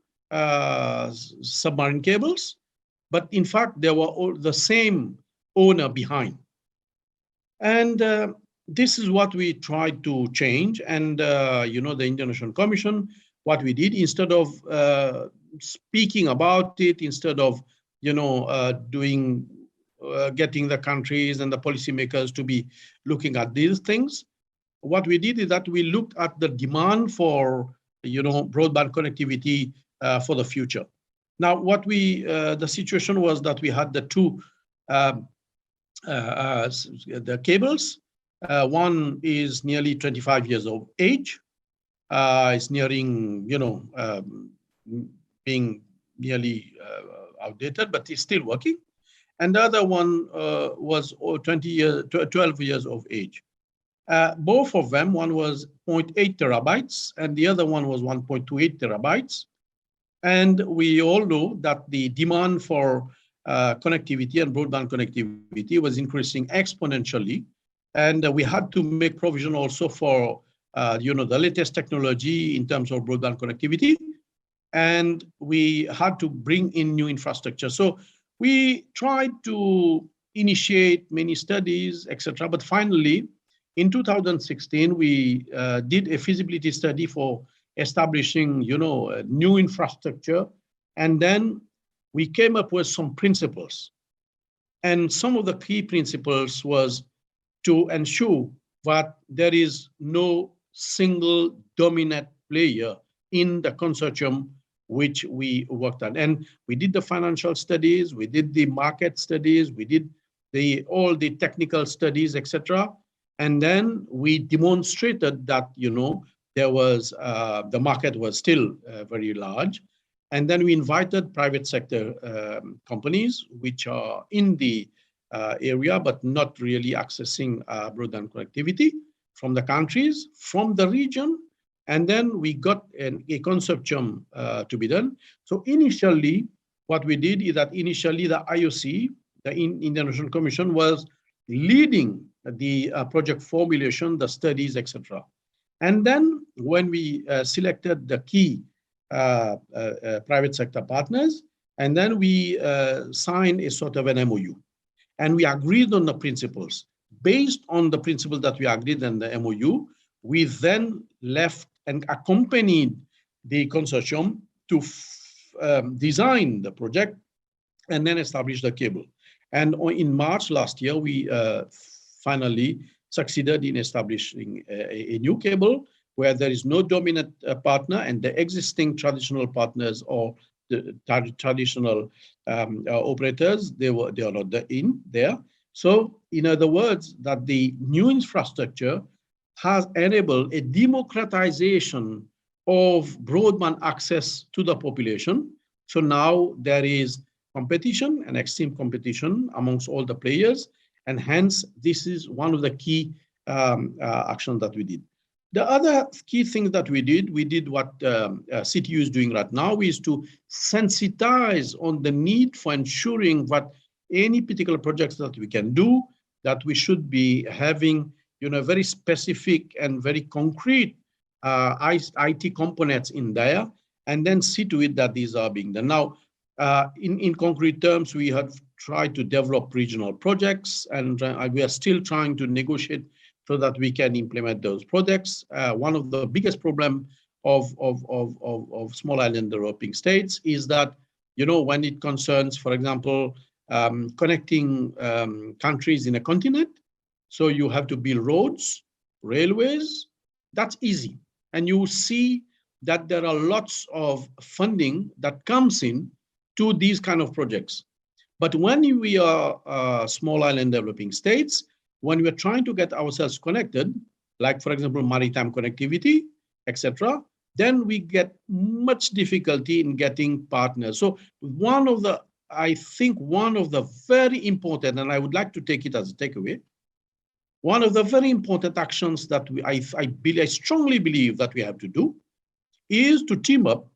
submarine cables, but in fact, they were all the same owner behind. And this is what we tried to change. And, the Indian Ocean Commission, what we did, instead of speaking about it, instead of, getting the countries and the policymakers to be looking at these things, what we did is that we looked at the demand for, broadband connectivity for the future. Now, the situation was that we had the two, the cables. One is nearly 25 years of age. It's nearing, being nearly outdated, but it's still working. And the other one was 12 years of age. Both of them, one was 0.8 terabytes, and the other one was 1.28 terabytes. And we all know that the demand for connectivity and broadband connectivity was increasing exponentially. And we had to make provision also for, the latest technology in terms of broadband connectivity. And we had to bring in new infrastructure. So we tried to initiate many studies, etc. But finally, in 2016, we did a feasibility study for establishing, new infrastructure. And then we came up with some principles. And some of the key principles was to ensure that there is no single dominant player in the consortium which we worked on. And we did the financial studies, we did the market studies, we did all the technical studies, etc. And then we demonstrated that, there was, the market was still very large. And then we invited private sector companies, which are in the area, but not really accessing broadband connectivity from the countries, from the region. And then we got a consortium to be done. So initially, what we did is that initially the IOC, the International Commission, was leading the project formulation, the studies, etc. And then when we selected the key private sector partners, and then we signed a sort of an MOU. And we agreed on the principles. Based on the principles that we agreed in the MOU, we then left and accompanied the consortium to design the project and then establish the cable. And in March last year, we finally succeeded in establishing a new cable where there is no dominant partner, and the existing traditional partners or the traditional operators, they are not in there. So in other words, that the new infrastructure has enabled a democratization of broadband access to the population. So now there is competition and extreme competition amongst all the players, and hence this is one of the key actions that we did. The other key thing that we did what CTU is doing right now, is to sensitize on the need for ensuring that any particular projects that we can do, that we should be having, very specific and very concrete IT components in there, and then see to it that these are being done. Now, in concrete terms, we have tried to develop regional projects, and we are still trying to negotiate so that we can implement those projects. One of the biggest problem of small island developing states is that, when it concerns, for example, connecting countries in a continent, so you have to build roads, railways, that's easy. And you see that there are lots of funding that comes in to these kind of projects. But when we are small island developing states, when we're trying to get ourselves connected, like for example, maritime connectivity, etc., then we get much difficulty in getting partners. So I think one of the very important, and I would like to take it as a takeaway, one of the very important actions that I strongly believe that we have to do is to team up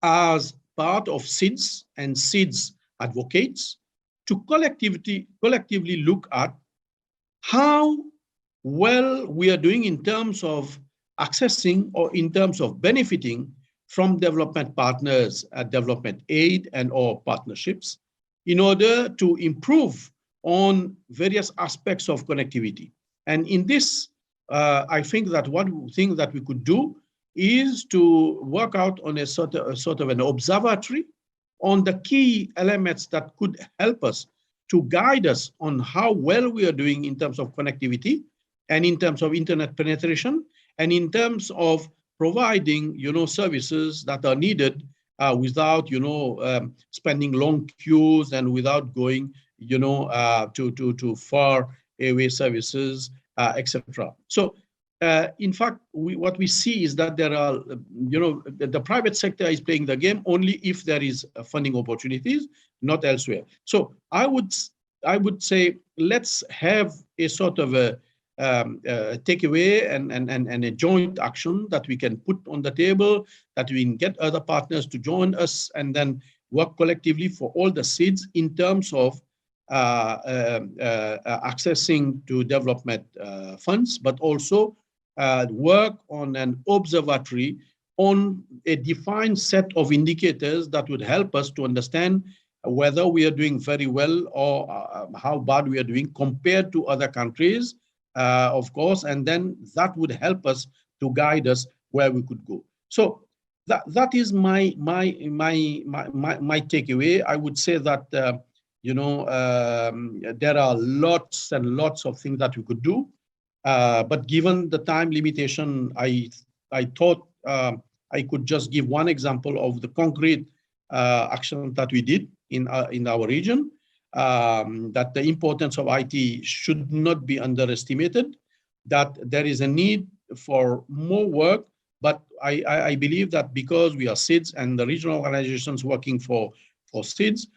as part of SIDS and SIDS advocates to collectively look at how well we are doing in terms of accessing or in terms of benefiting from development partners, development aid and or partnerships in order to improve on various aspects of connectivity. And in this, I think that one thing that we could do is to work out on a sort of an observatory on the key elements that could help us to guide us on how well we are doing in terms of connectivity and in terms of internet penetration and in terms of providing, services that are needed without, spending long queues and without going, to far away services, etc. So, in fact, what we see is that there are, the private sector is playing the game only if there is funding opportunities, not elsewhere. So I would say let's have a sort of a takeaway and a joint action that we can put on the table, that we can get other partners to join us and then work collectively for all the SIDS in terms of accessing to development funds, but also work on an observatory on a defined set of indicators that would help us to understand whether we are doing very well or how bad we are doing compared to other countries, of course, and then that would help us to guide us where we could go. So that is my takeaway. I would say that there are lots and lots of things that we could do, but given the time limitation, I thought I could just give one example of the concrete action that we did in our region. That the importance of IT should not be underestimated, that there is a need for more work, but I believe that because we are SIDS and the regional organizations working for SIDS,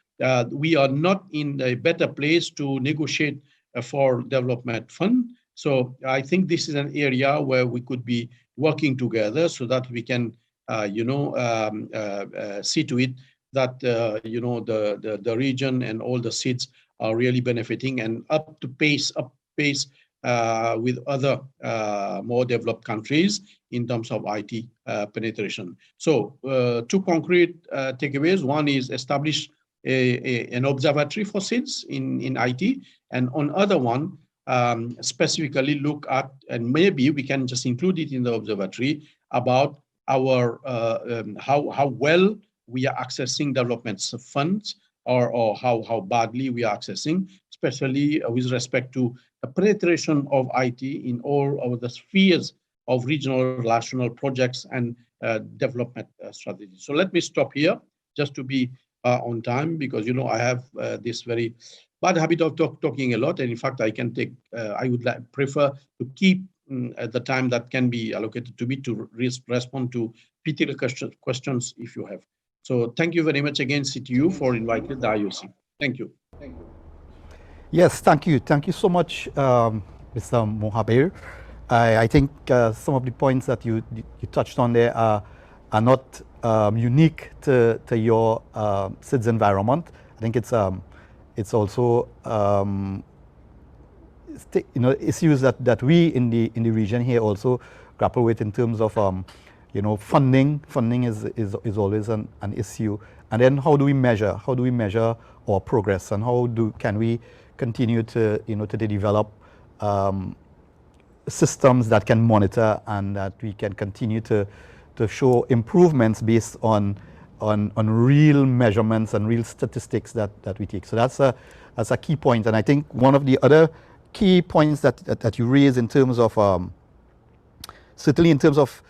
we are not in a better place to negotiate for development fund. So I think this is an area where we could be working together so that we can, see to it that, the region and all the seats are really benefiting and up pace with other more developed countries in terms of IT penetration. So two concrete takeaways. One is establish an observatory for SIDS in IT, and on other one, specifically look at, and maybe we can just include it in the observatory, about our how well we are accessing development funds, or how badly we are accessing, especially with respect to the penetration of IT in all of the spheres of regional, national projects and development strategies. So let me stop here just to be on time, because I have this very bad habit of talking a lot, and in fact I can take I would prefer to keep the time that can be allocated to me to respond to particular questions if you have. So thank you very much again, CTU, for inviting the IOC. Thank you. Yes, thank you. Thank you so much, Mr. Mohabir. I think some of the points that you touched on there are not unique to your SIDS environment. I think it's also issues that we in the region here also grapple with in terms of funding. Funding is always an issue. And then how do we measure our progress, and how can we continue to develop systems that can monitor and that we can continue to show improvements based on real measurements and real statistics that we take. So that's a key point. And I think one of the other key points that you raise in terms of certainly in terms of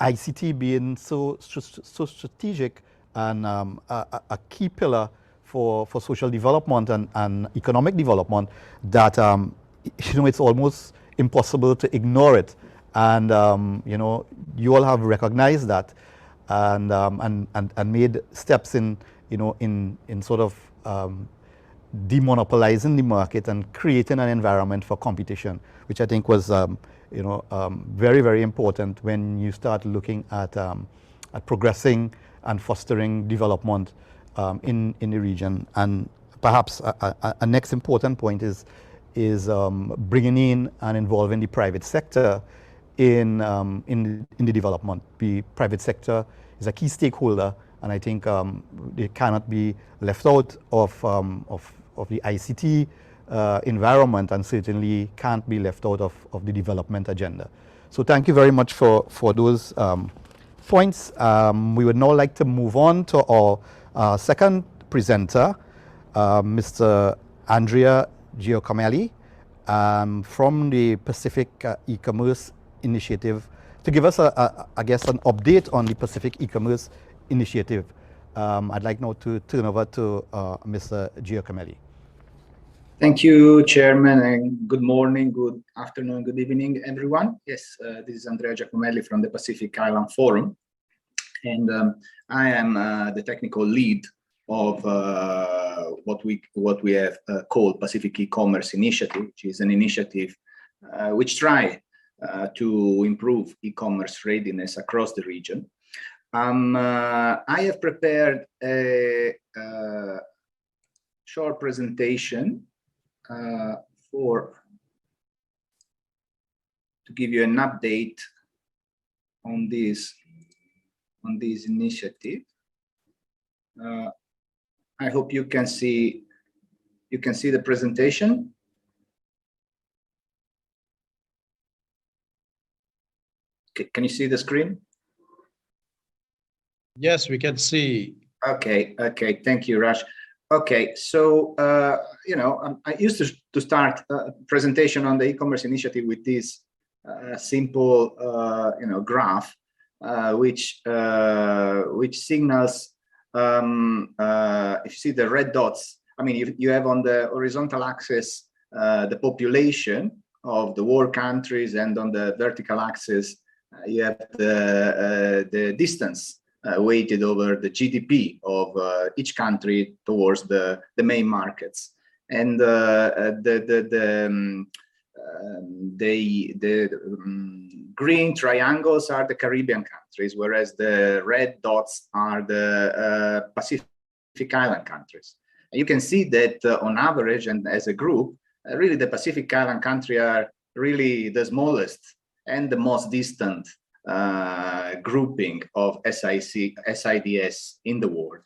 ICT being so strategic and a key pillar for social development and economic development, that it's almost impossible to ignore it. And you all have recognized that and made steps in sort of demonopolizing the market and creating an environment for competition, which I think was very, very important when you start looking at progressing and fostering development in the region. And perhaps a next important point is bringing in and involving the private sector in the development. The private sector is a key stakeholder, and I think they cannot be left out of the ICT environment, and certainly can't be left out of the development agenda. So thank you very much for those points. We would now like to move on to our second presenter, Mr. Andrea Giacomelli, from the Pacific E-commerce Initiative, to give us, I guess, an update on the Pacific E-commerce Initiative. I'd like now to turn over to Mr. Giacomelli. Thank you, Chairman, and good morning, good afternoon, good evening, everyone. Yes, this is Andrea Giacomelli from the Pacific Island Forum, and I am the technical lead of what we have called Pacific E-commerce Initiative, which is an initiative which tries to improve e-commerce readiness across the region. I have prepared a short presentation to give you an update on this initiative. I hope you can see the presentation. Okay, can you see the screen? Yes, we can see. Okay, thank you, Raj. Okay, so I used to start a presentation on the e-commerce initiative with this simple graph, which signals, if you see the red dots, I mean, you have on the horizontal axis the population of the world countries, and on the vertical axis you have the distance weighted over the GDP of each country towards the main markets. And green triangles are the Caribbean countries, whereas the red dots are the Pacific Island countries. And you can see that on average and as a group, really the Pacific Island countries are really the smallest and the most distant grouping of SIDS in the world.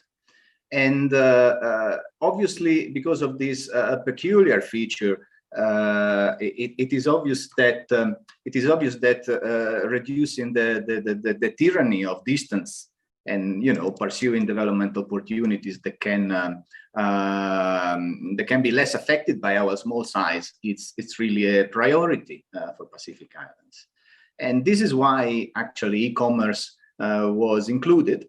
And obviously, because of this peculiar feature, it is obvious that reducing the tyranny of distance and pursuing development opportunities that can be less affected by our small size, it's really a priority for Pacific Islands. And this is why actually e-commerce was included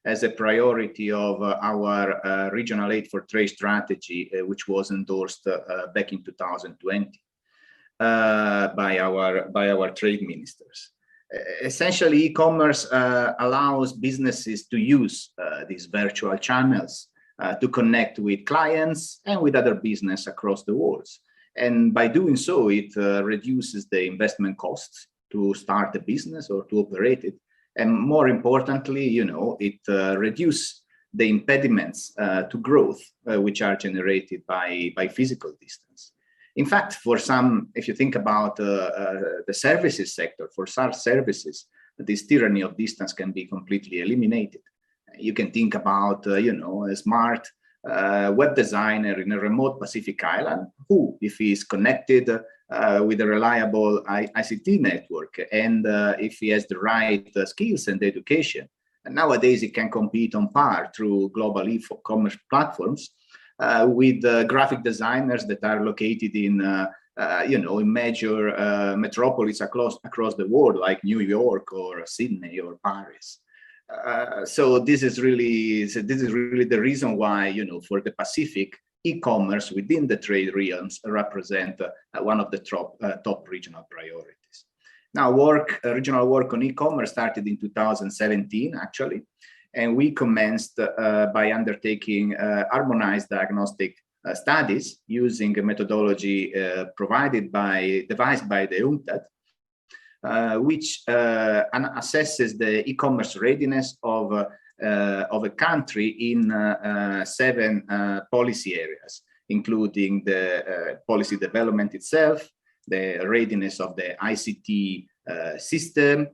as a priority of our Regional Aid for Trade strategy, which was endorsed back in 2020 by our trade ministers. Essentially, e-commerce allows businesses to use these virtual channels to connect with clients and with other business across the world. And by doing so, it reduces the investment costs to start a business or to operate it. And more importantly, it reduces the impediments to growth, which are generated by physical distance. In fact, for some, if you think about the services sector, for some services, this tyranny of distance can be completely eliminated. You can think about, a smart web designer in a remote Pacific island who, if he is connected with a reliable ICT network and if he has the right skills and education, and nowadays he can compete on par through global e-commerce platforms with graphic designers that are located in in major metropolis across the world, like New York or Sydney or Paris. So this is really the reason why for the Pacific, e-commerce within the trade realms represent one of the top regional priorities. Now, regional work on e-commerce started in 2017 actually, and we commenced by undertaking harmonized diagnostic studies using a methodology devised by the UNCTAD, which assesses the e-commerce readiness of a country in 7 policy areas, including the policy development itself, the readiness of the ICT system,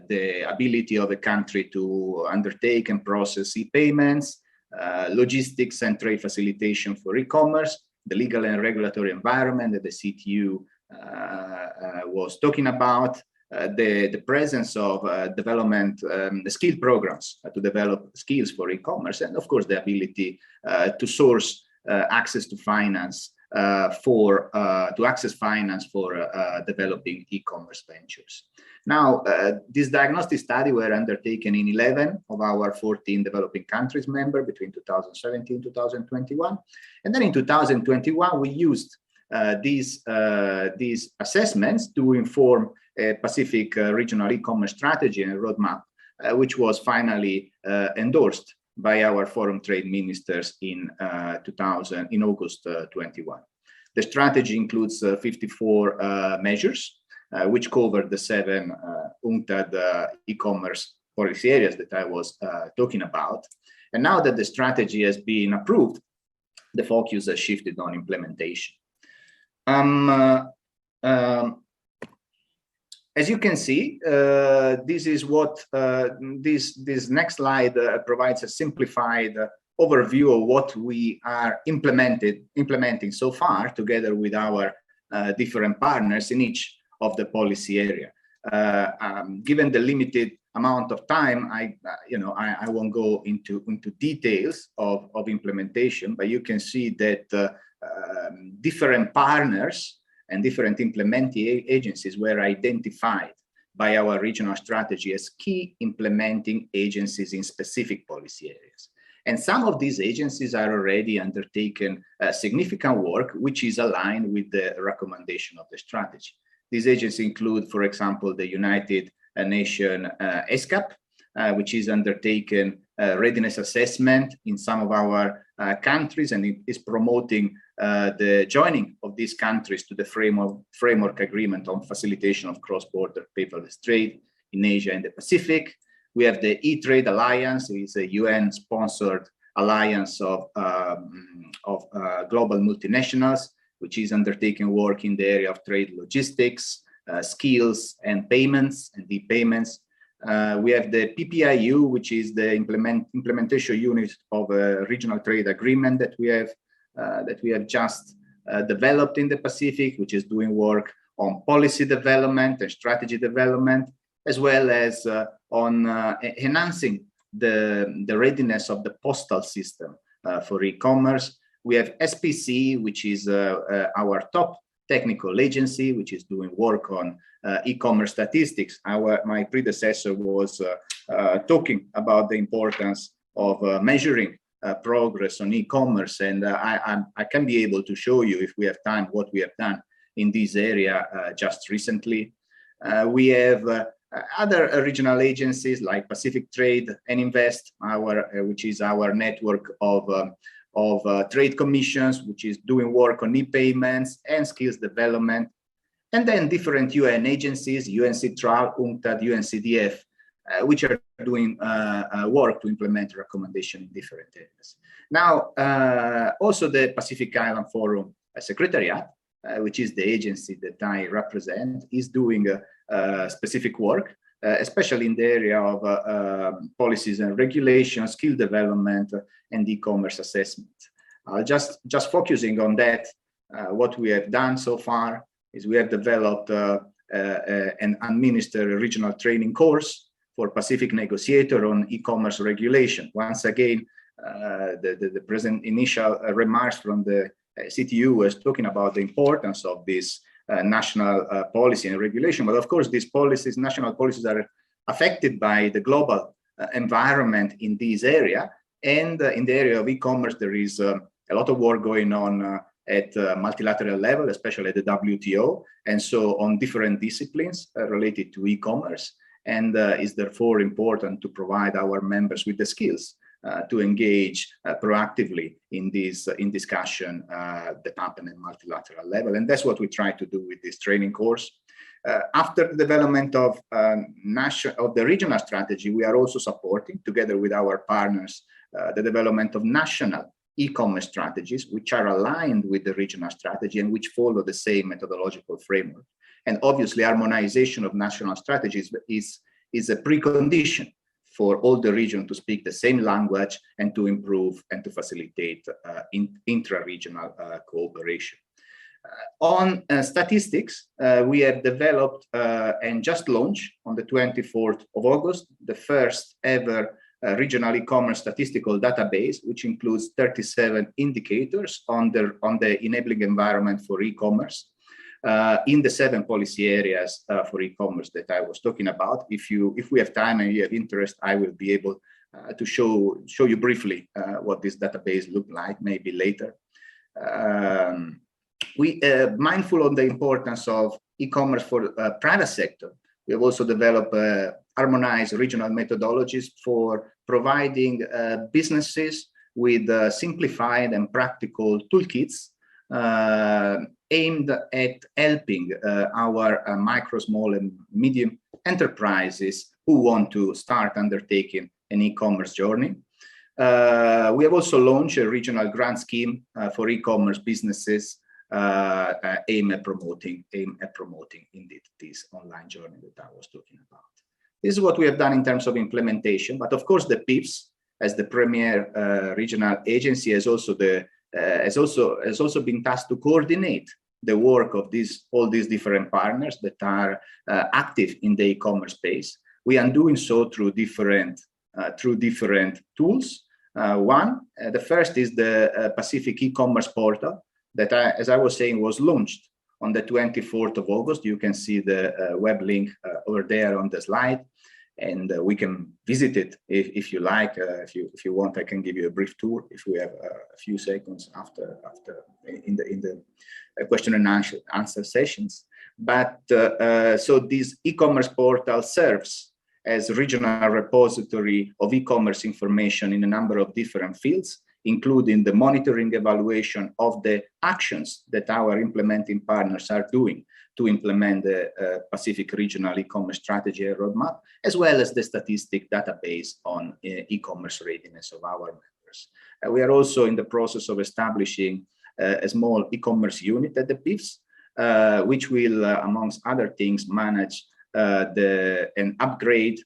the ability of a country to undertake and process e-payments, logistics and trade facilitation for e-commerce, the legal and regulatory environment that the CTU was talking about, the presence of development skill programs to develop skills for e-commerce, and of course the ability to source access to finance for developing e-commerce ventures. Now, these diagnostic studies were undertaken in 11 of our 14 developing countries member between 2017 and 2021, and then in 2021 we used these assessments to inform a Pacific regional e-commerce strategy and roadmap, which was finally endorsed by our forum trade ministers in August 21. The strategy includes 54 measures, which cover the 7 UNCTAD e-commerce policy areas that I was talking about. And now that the strategy has been approved, the focus has shifted on implementation. As you can see, this is what this next slide provides a simplified overview of what we are implementing so far together with our different partners in each of the policy area. Given the limited amount of time, I won't go into details of implementation, but you can see that different partners and different implementing agencies were identified by our regional strategy as key implementing agencies in specific policy areas. And some of these agencies are already undertaken significant work, which is aligned with the recommendation of the strategy. These agencies include, for example, the United Nations ESCAP, which is undertaken readiness assessment in some of our countries, and it is promoting the joining of these countries to the framework agreement on facilitation of cross-border paperless trade in Asia and the Pacific. We have the E-Trade Alliance. It's a UN-sponsored alliance of global multinationals, which is undertaking work in the area of trade logistics, skills, and payments, and e-payments. We have the PPIU, which is the implementation unit of a regional trade agreement that we have just developed in the Pacific, which is doing work on policy development and strategy development, as well as on enhancing the readiness of the postal system for e-commerce. We have SPC, which is our top technical agency, which is doing work on e-commerce statistics. My predecessor was talking about the importance of measuring progress on e-commerce, and I can be able to show you, if we have time, what we have done in this area just recently. We have other regional agencies like Pacific Trade and Invest, which is our network of trade commissions, which is doing work on e-payments and skills development. And then different UN agencies, UNCTRAL, UNCTAD, UNCDF, which are doing work to implement recommendation in different areas. Now, also the Pacific Island Forum Secretariat, which is the agency that I represent, is doing specific work, especially in the area of policies and regulations, skill development, and e-commerce assessment. Just focusing on that, what we have done so far is we have developed and administered a regional training course for Pacific negotiator on e-commerce regulation. Once again, the present initial remarks from the CTU was talking about the importance of this national policy and regulation. But of course, these policies, national policies, are affected by the global environment in this area. And in the area of e-commerce, there is a lot of work going on at multilateral level, especially at the WTO, and so on different disciplines related to e-commerce. And is therefore important to provide our members with the skills to engage proactively in this discussion that happen at multilateral level. And that's what we try to do with this training course. After the development of the regional strategy, we are also supporting, together with our partners, the development of national e-commerce strategies, which are aligned with the regional strategy and which follow the same methodological framework. And obviously, harmonization of national strategies is a precondition for all the region to speak the same language and to improve and to facilitate intra-regional cooperation. On statistics, we have developed and just launched on the 24th of August, the first ever regional e-commerce statistical database, which includes 37 indicators on the enabling environment for e-commerce in the 7 policy areas for e-commerce that I was talking about. If we have time and you have interest, I will be able to show you briefly what this database looked like, maybe later. We mindful of the importance of e-commerce for private sector. We have also developed harmonized regional methodologies for providing businesses with simplified and practical toolkits aimed at helping our micro, small, and medium enterprises who want to start undertaking an e-commerce journey. We have also launched a regional grant scheme for e-commerce businesses aim at promoting indeed this online journey that I was talking about. This is what we have done in terms of implementation, but of course the PIPS, as the premier regional agency, has also been tasked to coordinate the work of all these different partners that are active in the e-commerce space. We are doing so through different tools. The first is the Pacific e-commerce portal that, as I was saying, was launched on the 24th of August. You can see the web link over there on the slide, and we can visit it if you like. If you want, I can give you a brief tour if we have a few seconds after in the question and answer sessions. But so this e-commerce portal serves as regional repository of e-commerce information in a number of different fields, including the monitoring evaluation of the actions that our implementing partners are doing to implement the Pacific Regional e-commerce strategy and roadmap, as well as the statistic database on e-commerce readiness of our members. We are also in the process of establishing a small e-commerce unit at the PIFs, which will, amongst other things, manage and upgrade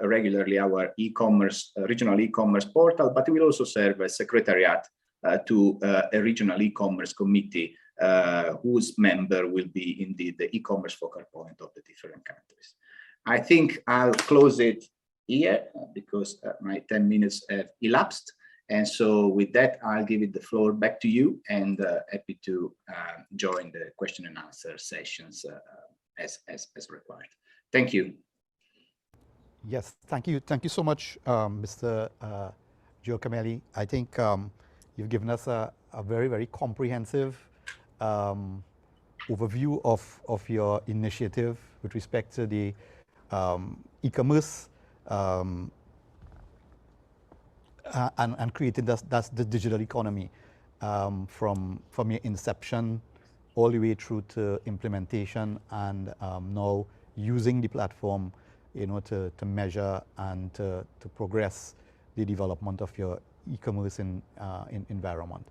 regularly our e-commerce, regional e-commerce portal, but it will also serve as secretariat to a regional e-commerce committee whose member will be indeed the e-commerce focal point of the different countries. I think I'll close it here because my 10 minutes have elapsed. And so with that, I'll give it the floor back to you, and happy to join the question and answer sessions as required. Thank you. Yes, thank you. Thank you so much, Mr. Giacomelli. I think you've given us a very, very comprehensive overview of your initiative with respect to the e-commerce and creating that's the digital economy from your inception all the way through to implementation, and now using the platform, you know, to measure and to progress the development of your e-commerce in environment.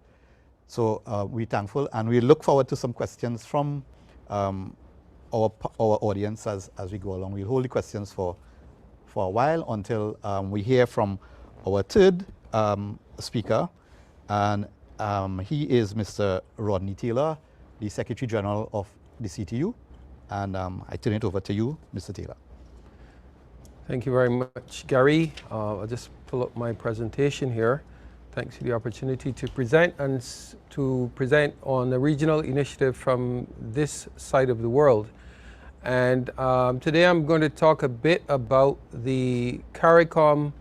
So we're thankful, and we look forward to some questions from our audience as we go along. We'll hold the questions for a while until we hear from our third speaker, and he is Mr. Rodney Taylor, the Secretary General of the CTU, and I turn it over to you, Mr. Taylor. Thank you very much, Gary. I'll just pull up my presentation here. Thanks for the opportunity to present on a regional initiative from this side of the world. And today I'm going to talk a bit about the CARICOM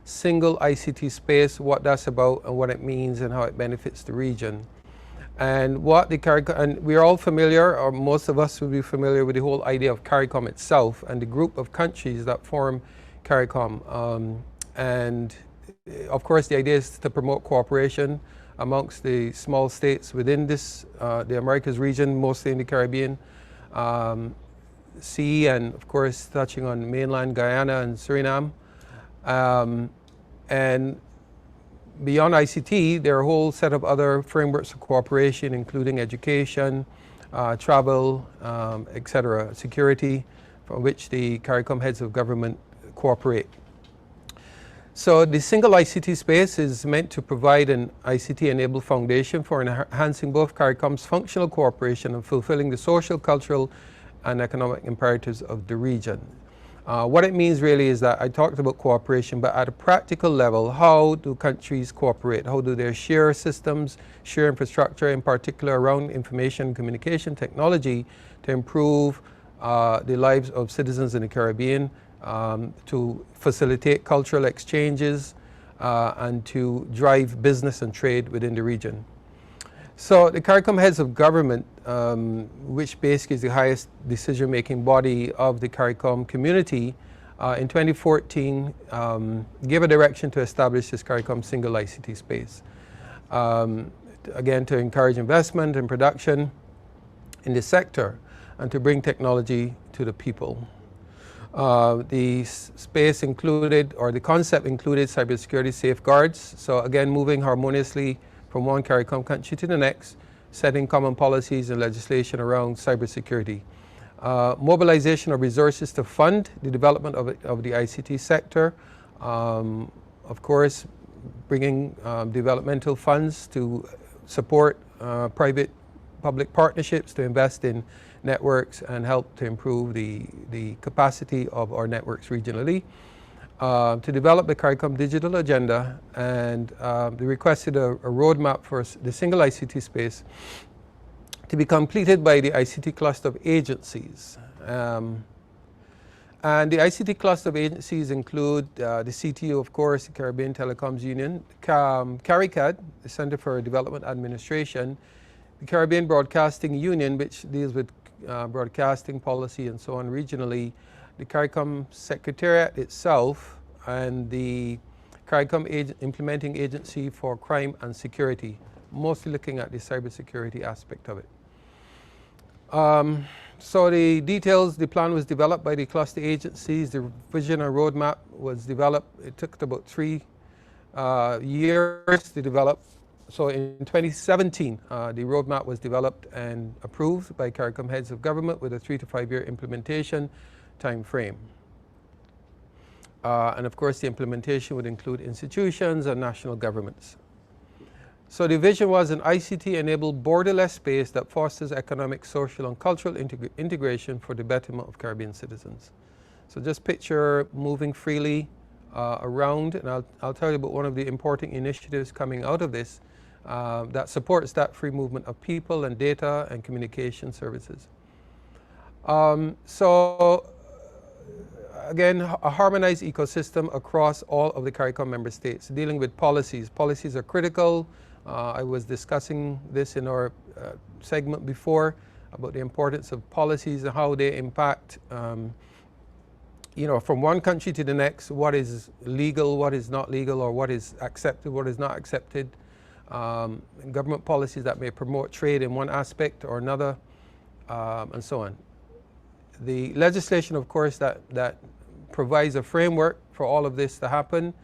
single ICT space, what that's about and what it means and how it benefits the region. And what the CARICOM, and we're all familiar, or most of us will be familiar with the whole idea of CARICOM itself and the group of countries that form CARICOM. And of course, the idea is to promote cooperation amongst the small states within this, the Americas region, mostly in the Caribbean Sea, and of course, touching on mainland Guyana and Suriname. And beyond ICT, there are a whole set of other frameworks of cooperation, including education, travel, etc., security, from which the CARICOM heads of government cooperate. So the single ICT space is meant to provide an ICT-enabled foundation for enhancing both CARICOM's functional cooperation and fulfilling the social, cultural, and economic imperatives of the region. What it means really is that I talked about cooperation, but at a practical level, how do countries cooperate? How do they share systems, share infrastructure, in particular around information and communication technology, to improve the lives of citizens in the Caribbean, to facilitate cultural exchanges, and to drive business and trade within the region. So the CARICOM heads of government, which basically is the highest decision-making body of the CARICOM community, in 2014 gave a direction to establish this CARICOM single ICT space. Again, to encourage investment and production in the sector and to bring technology to the people. The space included, or the concept included, cybersecurity safeguards. So again, moving harmoniously from one CARICOM country to the next, setting common policies and legislation around cybersecurity. Mobilization of resources to fund the development of the ICT sector. Of course, bringing developmental funds to support private-public partnerships to invest in networks and help to improve the capacity of our networks regionally. To develop the CARICOM digital agenda, and they requested a roadmap for the single ICT space to be completed by the ICT cluster of agencies. And the ICT cluster of agencies include the CTU, of course, the Caribbean Telecoms Union, CARICAD, the Center for Development Administration, the Caribbean Broadcasting Union, which deals with broadcasting policy and so on regionally, the CARICOM Secretariat itself, and the CARICOM Implementing Agency for Crime and Security, mostly looking at the cybersecurity aspect of it. So the details, the plan was developed by the cluster agencies, the vision and roadmap was developed. It took about 3 years to develop. So in 2017, the roadmap was developed and approved by CARICOM heads of government with a 3 to 5 year implementation time frame. And of course, the implementation would include institutions and national governments. So the vision was an ICT-enabled borderless space that fosters economic, social, and cultural integration for the betterment of Caribbean citizens. So just picture moving freely around, and I'll tell you about one of the important initiatives coming out of this that supports that free movement of people and data and communication services. So again, a harmonized ecosystem across all of the CARICOM member states, dealing with policies. Policies are critical. I was discussing this in our segment before about the importance of policies and how they impact, you know, from one country to the next, what is legal, what is not legal, or what is accepted, what is not accepted. Government policies that may promote trade in one aspect or another, and so on. The legislation, of course, that provides a framework for all of this to happen.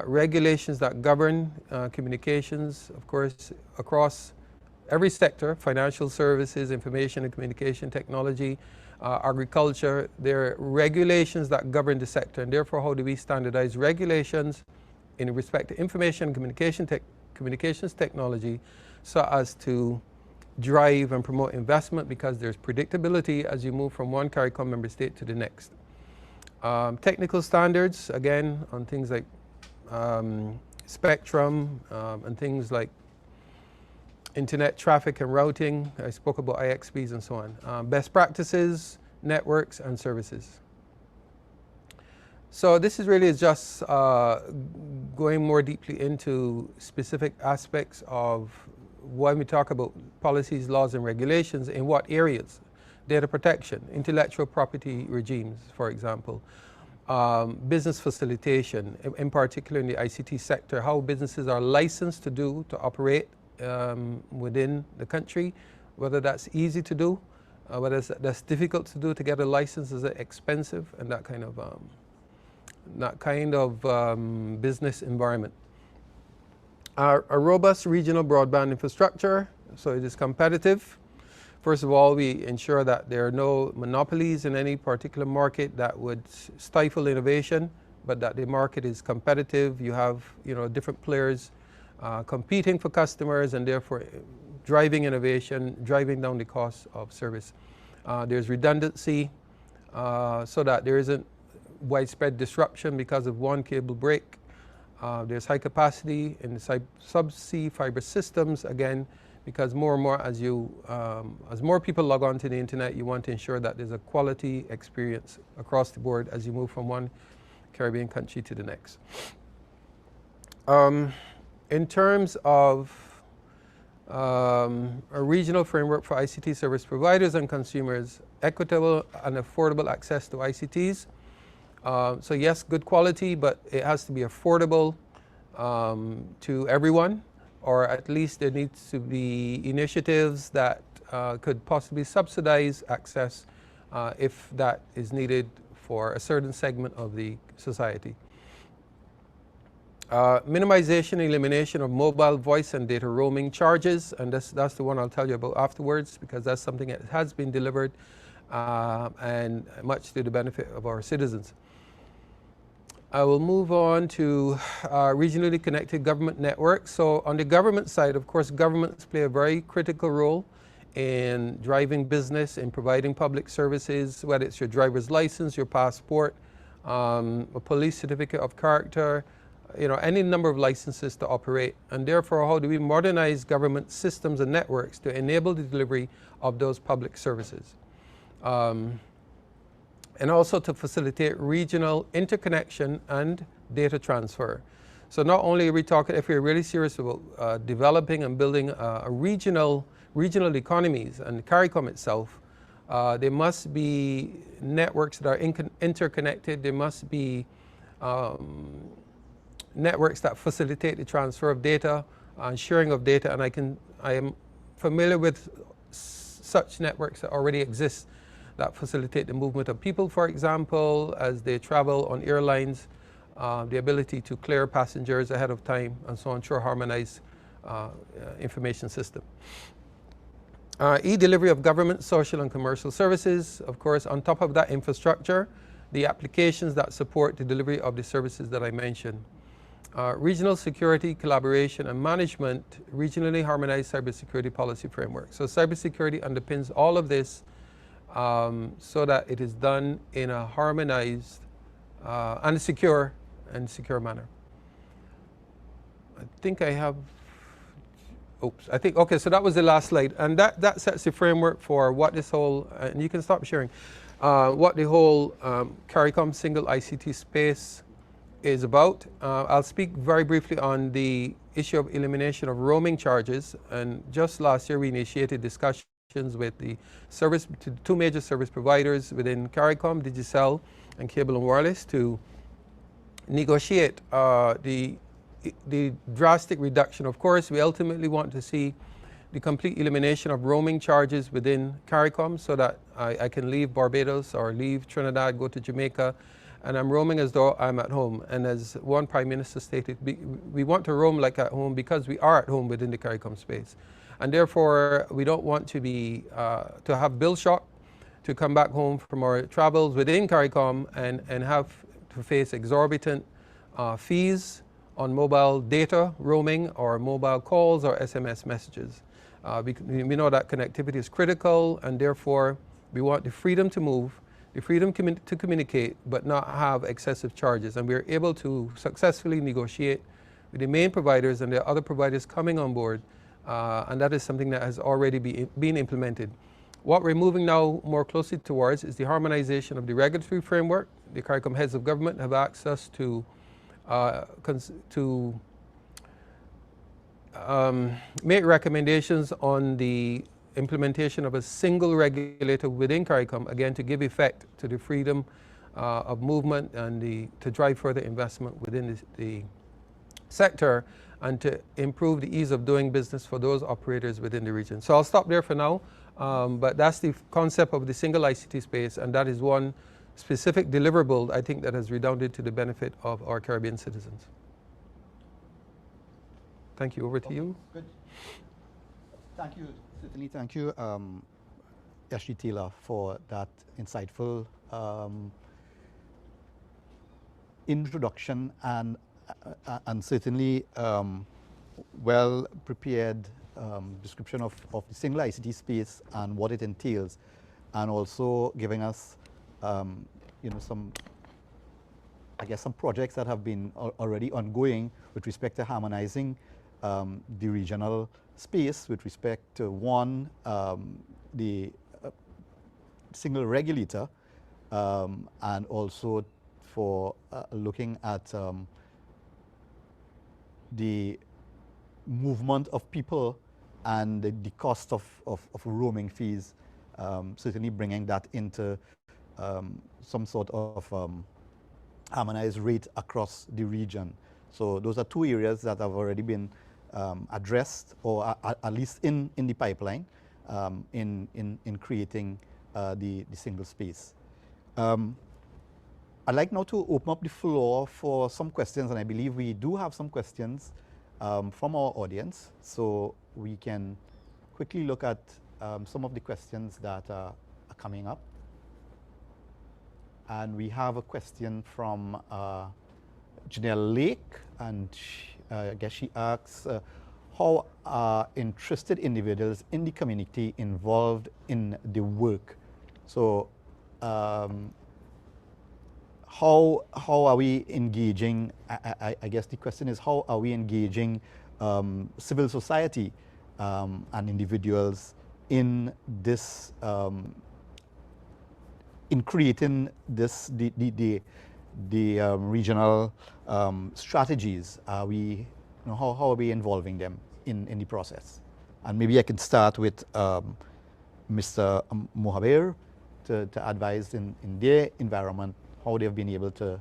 Regulations that govern communications, of course, across every sector, financial services, information and communication technology, agriculture. There are regulations that govern the sector, and therefore how do we standardize regulations in respect to information and communications technology so as to drive and promote investment, because there's predictability as you move from one CARICOM member state to the next. Technical standards, again, on things like spectrum and things like internet traffic and routing. I spoke about IXPs and so on. Best practices, networks, and services. So this is really just going more deeply into specific aspects of when we talk about policies, laws, and regulations, in what areas. Data protection, intellectual property regimes, for example. Business facilitation, in particular in the ICT sector, how businesses are licensed to operate within the country, whether that's easy to do, whether that's difficult to do, to get a license, is it expensive, and that kind of business environment. A robust regional broadband infrastructure, so it is competitive. First of all, we ensure that there are no monopolies in any particular market that would stifle innovation, but that the market is competitive. You have, you know, different players competing for customers, and therefore driving innovation, driving down the cost of service. There's redundancy, so that there isn't widespread disruption because of one cable break. There's high capacity in the subsea fiber systems, again, because more and more as more people log on to the internet, you want to ensure that there's a quality experience across the board as you move from one Caribbean country to the next. In terms of a regional framework for ICT service providers and consumers, equitable and affordable access to ICTs. So yes, good quality, but it has to be affordable to everyone, or at least there needs to be initiatives that could possibly subsidize access if that is needed for a certain segment of the society. Minimization and elimination of mobile voice and data roaming charges, and that's the one I'll tell you about afterwards, because that's something that has been delivered and much to the benefit of our citizens. I will move on to regionally connected government networks. So on the government side, of course, governments play a very critical role in driving business, in providing public services, whether it's your driver's license, your passport, a police certificate of character, you know, any number of licenses to operate. And therefore, how do we modernize government systems and networks to enable the delivery of those public services? And also to facilitate regional interconnection and data transfer. So not only are we talking, if we're really serious about developing and building a regional economies, and CARICOM itself There must be networks that are interconnected. There must be networks that facilitate the transfer of data and sharing of data. And I am familiar with such networks that already exist that facilitate the movement of people, for example, as they travel on airlines, the ability to clear passengers ahead of time and so on through a harmonized information system. E-delivery of government, social, and commercial services. Of course, on top of that infrastructure, the applications that support the delivery of the services that I mentioned. Regional security, collaboration, and management, regionally harmonized cybersecurity policy framework. So cybersecurity underpins all of this so that it is done in a harmonized and secure manner. I think I have, okay, so that was the last slide. And that sets the framework for what this whole, and you can stop sharing, what the whole CARICOM single ICT space is about. I'll speak very briefly on the issue of elimination of roaming charges. And just last year, we initiated discussions with the two major service providers within CARICOM, Digicel, and Cable and Wireless to negotiate the drastic reduction. Of course, we ultimately want to see the complete elimination of roaming charges within CARICOM so that I can leave Barbados or leave Trinidad, go to Jamaica, and I'm roaming as though I'm at home. And as one Prime Minister stated, we want to roam like at home because we are at home within the CARICOM space. And therefore, we don't want to be to have bill shock, to come back home from our travels within CARICOM and have to face exorbitant fees on mobile data roaming or mobile calls or SMS messages. We know that connectivity is critical, and therefore we want the freedom to move, the freedom to communicate, but not have excessive charges. And we're able to successfully negotiate with the main providers and the other providers coming on board, and that is something that has already been implemented. What we're moving now more closely towards is the harmonization of the regulatory framework. The CARICOM heads of government have asked us to make recommendations on the implementation of a single regulator within CARICOM, again, to give effect to the freedom of movement and to drive further investment within the sector and to improve the ease of doing business for those operators within the region. So I'll stop there for now, but that's the concept of the single ICT space, and that is one specific deliverable, I think, that has redounded to the benefit of our Caribbean citizens. Thank you. Over to you. Good. Thank you. Certainly, thank you, SG Taylor, for that insightful introduction and certainly well prepared description of the single ICT space and what it entails, and also giving us some projects that have been already ongoing with respect to harmonizing the regional space with respect to the single regulator, and also for looking at the movement of people and the cost of roaming fees, certainly bringing that into some sort of harmonized rate across the region. So those are two areas that have already been addressed, or at least in the pipeline, in creating the single space. I'd like now to open up the floor for some questions, and I believe we do have some questions from our audience, so we can quickly look at some of the questions that are coming up. And we have a question from Janelle Lake, and I guess she asks, how are interested individuals in the community involved in the work? So how are we engaging, I guess the question is, how are we engaging civil society and individuals in this, in creating this, the regional strategies? Are we, how are we involving them in the process? And maybe I can start with Mr. Mohabir to advise in their environment how they've been able to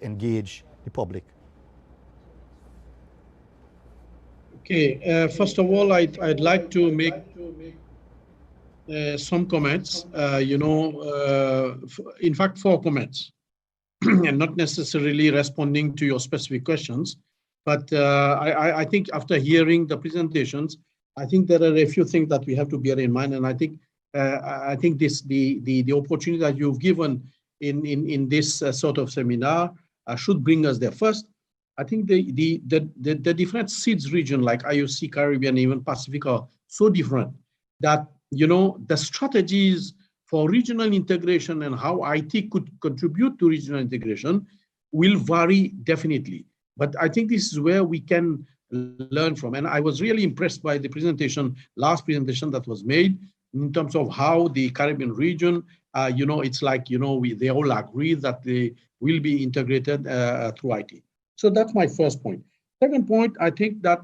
engage the public. Okay, first of all, I'd like to make some comments, in fact, 4 comments, and not necessarily responding to your specific questions. But I think after hearing the presentations, I think there are a few things that we have to bear in mind. And I think the opportunity that you've given in this sort of seminar should bring us there. First, I think the different SIDS region like IOC, Caribbean, even Pacific are so different that the strategies for regional integration and how IT could contribute to regional integration will vary definitely. But I think this is where we can learn from. And I was really impressed by the last presentation that was made in terms of how the Caribbean region, it's like, they all agree that they will be integrated through IT. So that's my first point. Second point, I think that,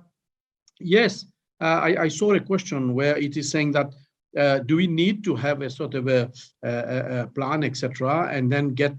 yes, I saw a question where it is saying that, do we need to have a sort of a plan, etc., and then get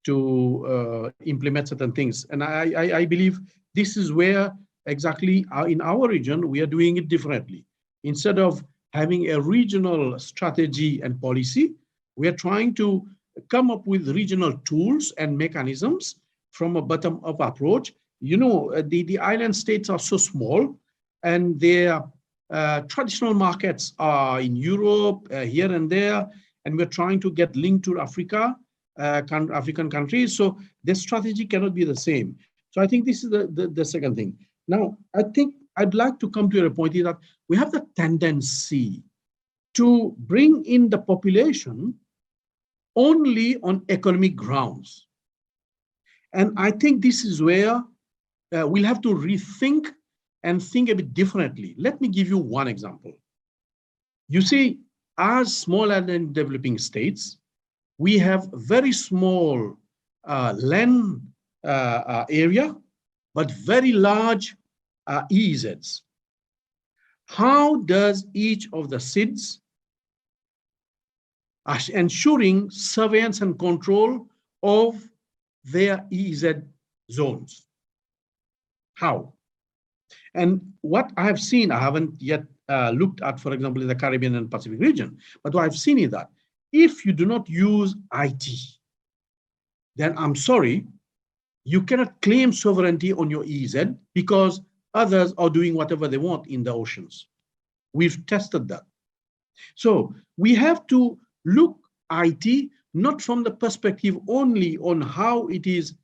to implement certain things? And I believe this is where exactly in our region, we are doing it differently. Instead of having a regional strategy and policy, we are trying to come up with regional tools and mechanisms from a bottom-up approach. The island states are so small, and their traditional markets are in Europe, here and there, and we're trying to get linked to Africa, African countries. So the strategy cannot be the same. So I think this is the second thing. Now, I think I'd like to come to a point that we have the tendency to bring in the population only on economic grounds. And I think this is where we'll have to rethink and think a bit differently. Let me give you one example. You see, as small and developing states, we have very small land area, but very large EEZs. How does each of the SIDS ensuring surveillance and control of their EEZ zones? How? And what I have seen, I haven't yet looked at, for example, in the Caribbean and Pacific region, but what I've seen is that if you do not use IT, then I'm sorry, you cannot claim sovereignty on your EEZ because others are doing whatever they want in the oceans. We've tested that. So we have to look IT not from the perspective only on how it is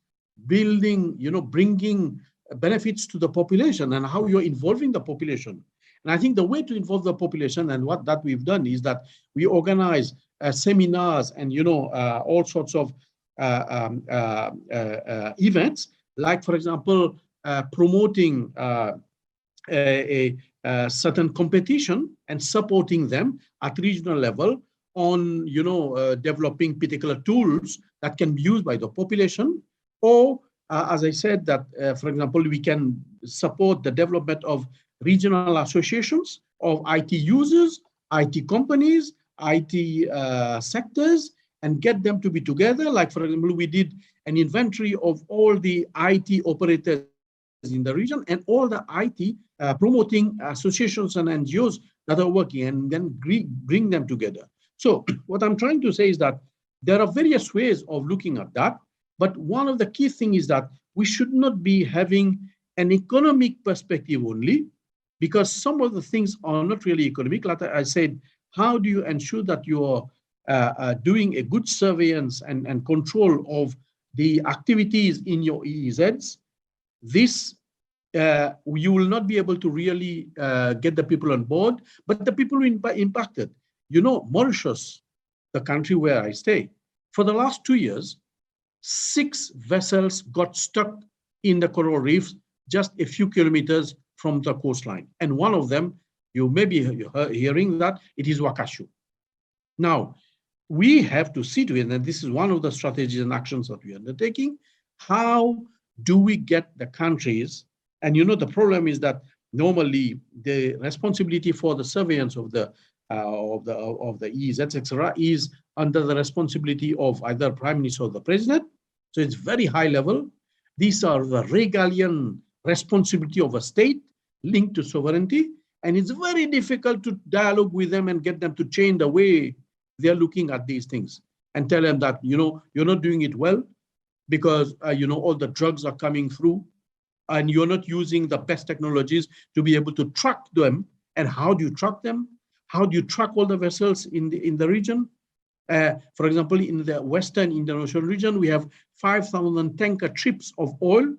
building, bringing benefits to the population and how you're involving the population. And I think the way to involve the population, and what that we've done, is that we organize seminars and all sorts of events, like, for example, promoting a certain competition and supporting them at regional level on developing particular tools that can be used by the population, or as I said, that for example, we can support the development of regional associations of IT users, IT companies, IT sectors, and get them to be together. Like, for example, we did an inventory of all the IT operators in the region and all the IT promoting associations and NGOs that are working, and then bring them together. So what I'm trying to say is that there are various ways of looking at that, but one of the key things is that we should not be having an economic perspective only, because some of the things are not really economic. Like I said, how do you ensure that you are doing a good surveillance and control of the activities in your EEZs? This, you will not be able to really get the people on board, but the people impacted. Mauritius, the country where I stay, for the last 2 years, 6 vessels got stuck in the coral reefs just a few kilometers from the coastline. And one of them, you may be hearing that, it is Wakashu. Now, we have to see to it, and this is one of the strategies and actions that we are undertaking. How do we get the countries? And the problem is that normally the responsibility for the surveillance of the of the EEZs, etc., is under the responsibility of either Prime Minister or the President. So it's very high level. These are the regalian responsibility of a state linked to sovereignty. And it's very difficult to dialogue with them and get them to change the way they're looking at these things and tell them that, you're not doing it well because, all the drugs are coming through and you're not using the best technologies to be able to track them. And how do you track them? How do you track all the vessels in the region? For example, in the Western Indian Ocean region, we have 5,000 tanker trips of oil,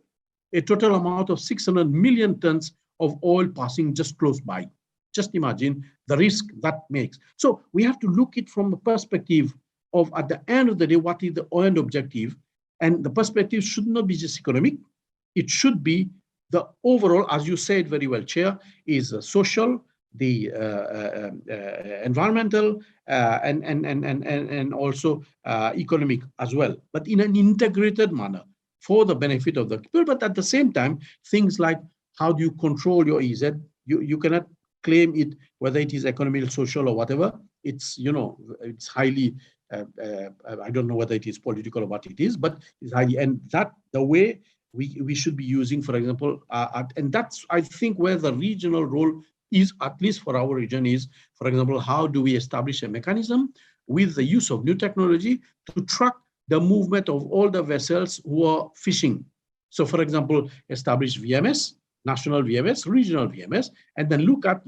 a total amount of 600 million tons of oil passing just close by. Just imagine the risk that makes. So we have to look at it from the perspective of, at the end of the day, what is the end objective? And the perspective should not be just economic. It should be the overall, as you said very well, Chair, is social, the environmental, and also economic as well, but in an integrated manner for the benefit of the people. But at the same time, things like how do you control your EZ? You cannot claim it, whether it is economic, social, or whatever. It's, it's highly, I don't know whether it is political or what it is, but it's highly, and that the way we should be using, for example, and that's, I think, where the regional role is, at least for our region, is, for example, how do we establish a mechanism with the use of new technology to track the movement of all the vessels who are fishing. So, for example, establish VMS, national VMS, regional VMS, and then look at,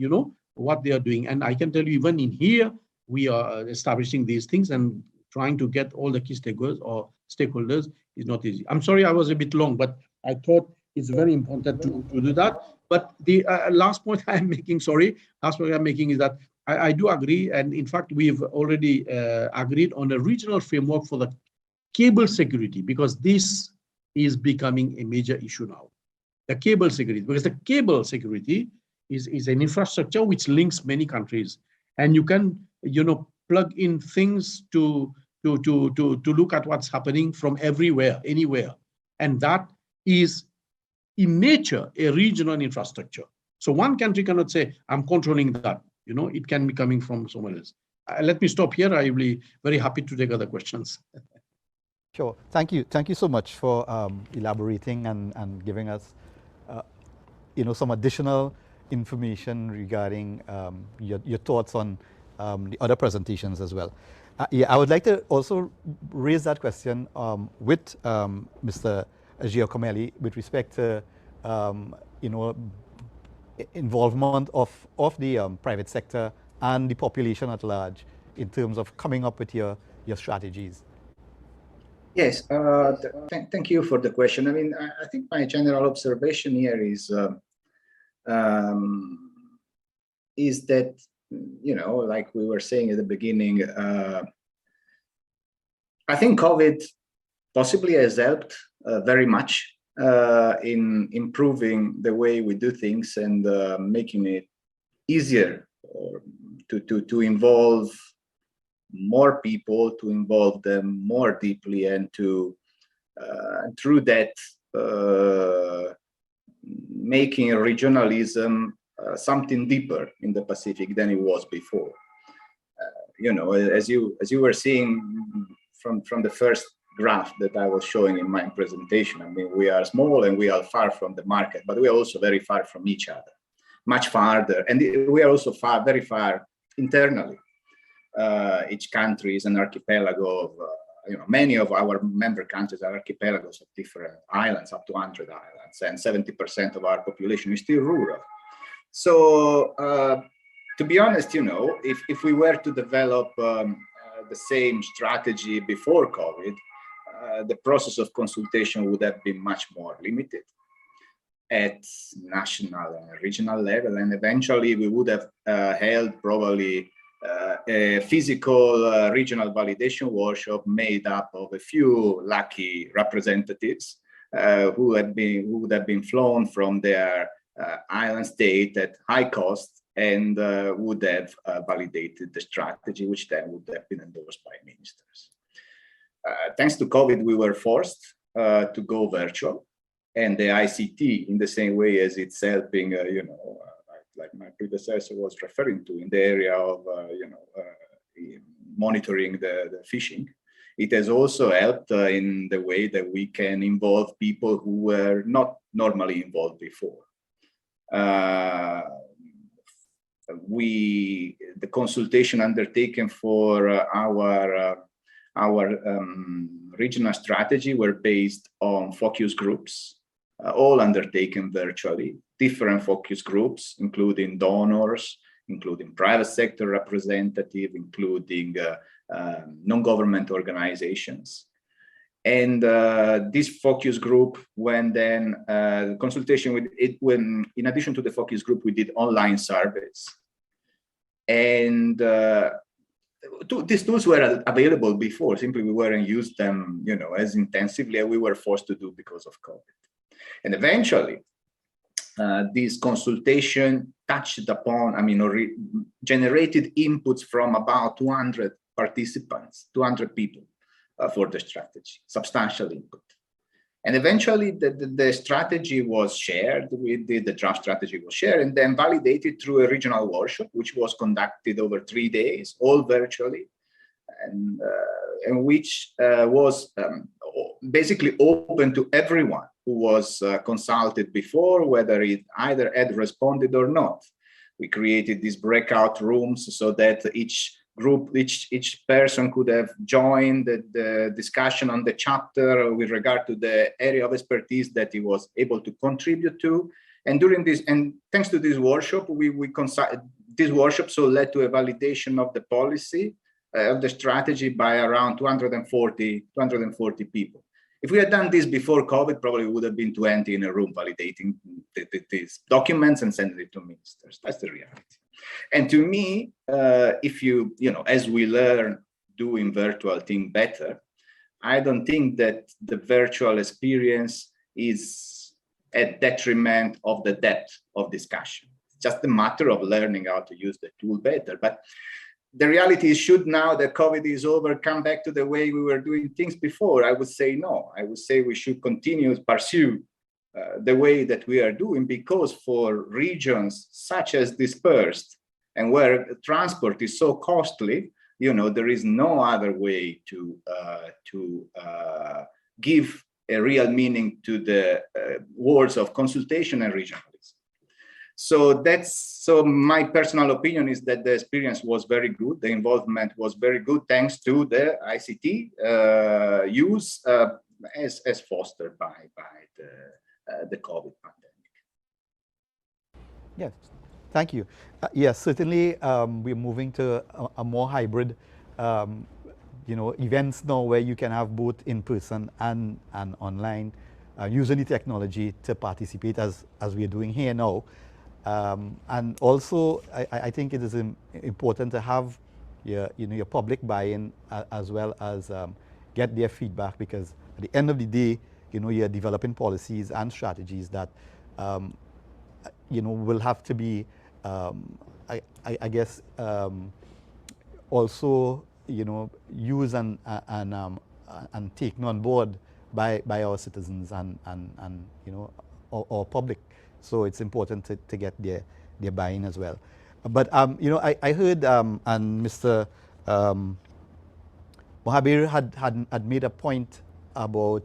what they are doing. And I can tell you, even in here, we are establishing these things and trying to get all the key stakeholders is not easy. I'm sorry I was a bit long, but I thought it's very important to do that. But the last point I'm making, is that I do agree. And in fact, we've already agreed on a regional framework for the cable security, because this is becoming a major issue now. The cable security, because the cable security is an infrastructure which links many countries. And you can, plug in things to look at what's happening from everywhere, anywhere. And that is in nature a regional infrastructure. So one country cannot say, I'm controlling that. It can be coming from somewhere else. Let me stop here. I will be very happy to take other questions. Sure. Thank you. Thank you so much for elaborating and giving us, some additional information regarding your thoughts on the other presentations as well. I would like to also raise that question with Mr. Giacomelli with respect to, involvement of the private sector and the population at large in terms of coming up with your strategies. Yes, thank you for the question. I mean, I think my general observation here is that, like we were saying at the beginning, I think COVID possibly has helped very much in improving the way we do things and making it easier to involve more people, to involve them more deeply, and to through that making regionalism something deeper in the Pacific than it was before. As you were seeing from the first graph that I was showing in my presentation, I mean, we are small and we are far from the market, but we are also very far from each other, much farther, and we are also very far internally. Each country is an archipelago of, many of our member countries are archipelagos of different islands, up to 100 islands, and 70% of our population is still rural. So, to be honest, if we were to develop the same strategy before COVID, the process of consultation would have been much more limited at national and regional level, and eventually we would have held probably a physical regional validation workshop made up of a few lucky representatives who would have been flown from their island state at high cost and would have validated the strategy, which then would have been endorsed by ministers. Thanks to COVID, we were forced to go virtual, and the ICT, in the same way as it's helping, like my predecessor was referring to in the area of monitoring the phishing. It has also helped in the way that we can involve people who were not normally involved before. The consultation undertaken for our regional strategy were based on focus groups, all undertaken virtually, different focus groups, including donors, including private sector representative, including non-government organizations. And this focus group, when then consultation with it, when in addition to the focus group, we did online surveys. And these tools were available before, simply we weren't used them, as intensively as we were forced to do because of COVID. And eventually, this consultation touched upon, generated inputs from about 200 participants, 200 people for the strategy, substantial input. And eventually the strategy was shared, the draft strategy was shared and then validated through a regional workshop, which was conducted over 3 days, all virtually, and which was basically open to everyone who was consulted before, whether it either had responded or not. We created these breakout rooms so that each group, each person could have joined the discussion on the chapter with regard to the area of expertise that he was able to contribute to. And during this, and thanks to this workshop, this workshop so led to a validation of the policy of the strategy by around 240 people. If we had done this before COVID, probably would have been 20 in a room validating these documents and sending it to ministers. That's the reality. And to me, if as we learn doing virtual thing better, I don't think that the virtual experience is at detriment of the depth of discussion. It's just a matter of learning how to use the tool better. But the reality is, should now that COVID is over, come back to the way we were doing things before? I would say no. I would say we should continue to pursue the way that we are doing, because for regions such as dispersed and where transport is so costly, there is no other way to give a real meaning to the words of consultation and regionalism. So my personal opinion is that the experience was very good. The involvement was very good, thanks to the ICT use as fostered by the COVID pandemic. Yes, thank you. Yes, certainly we're moving to a more hybrid, events now where you can have both in person and online, using the technology to participate as we are doing here now. And also, I think it is important to have your public buy-in as well as get their feedback, because at the end of the day, you're developing policies and strategies that will have to be, I guess, also used and taken on board by our citizens and our public. So it's important to get their buy-in as well. But I heard and Mr. Mohabir had made a point about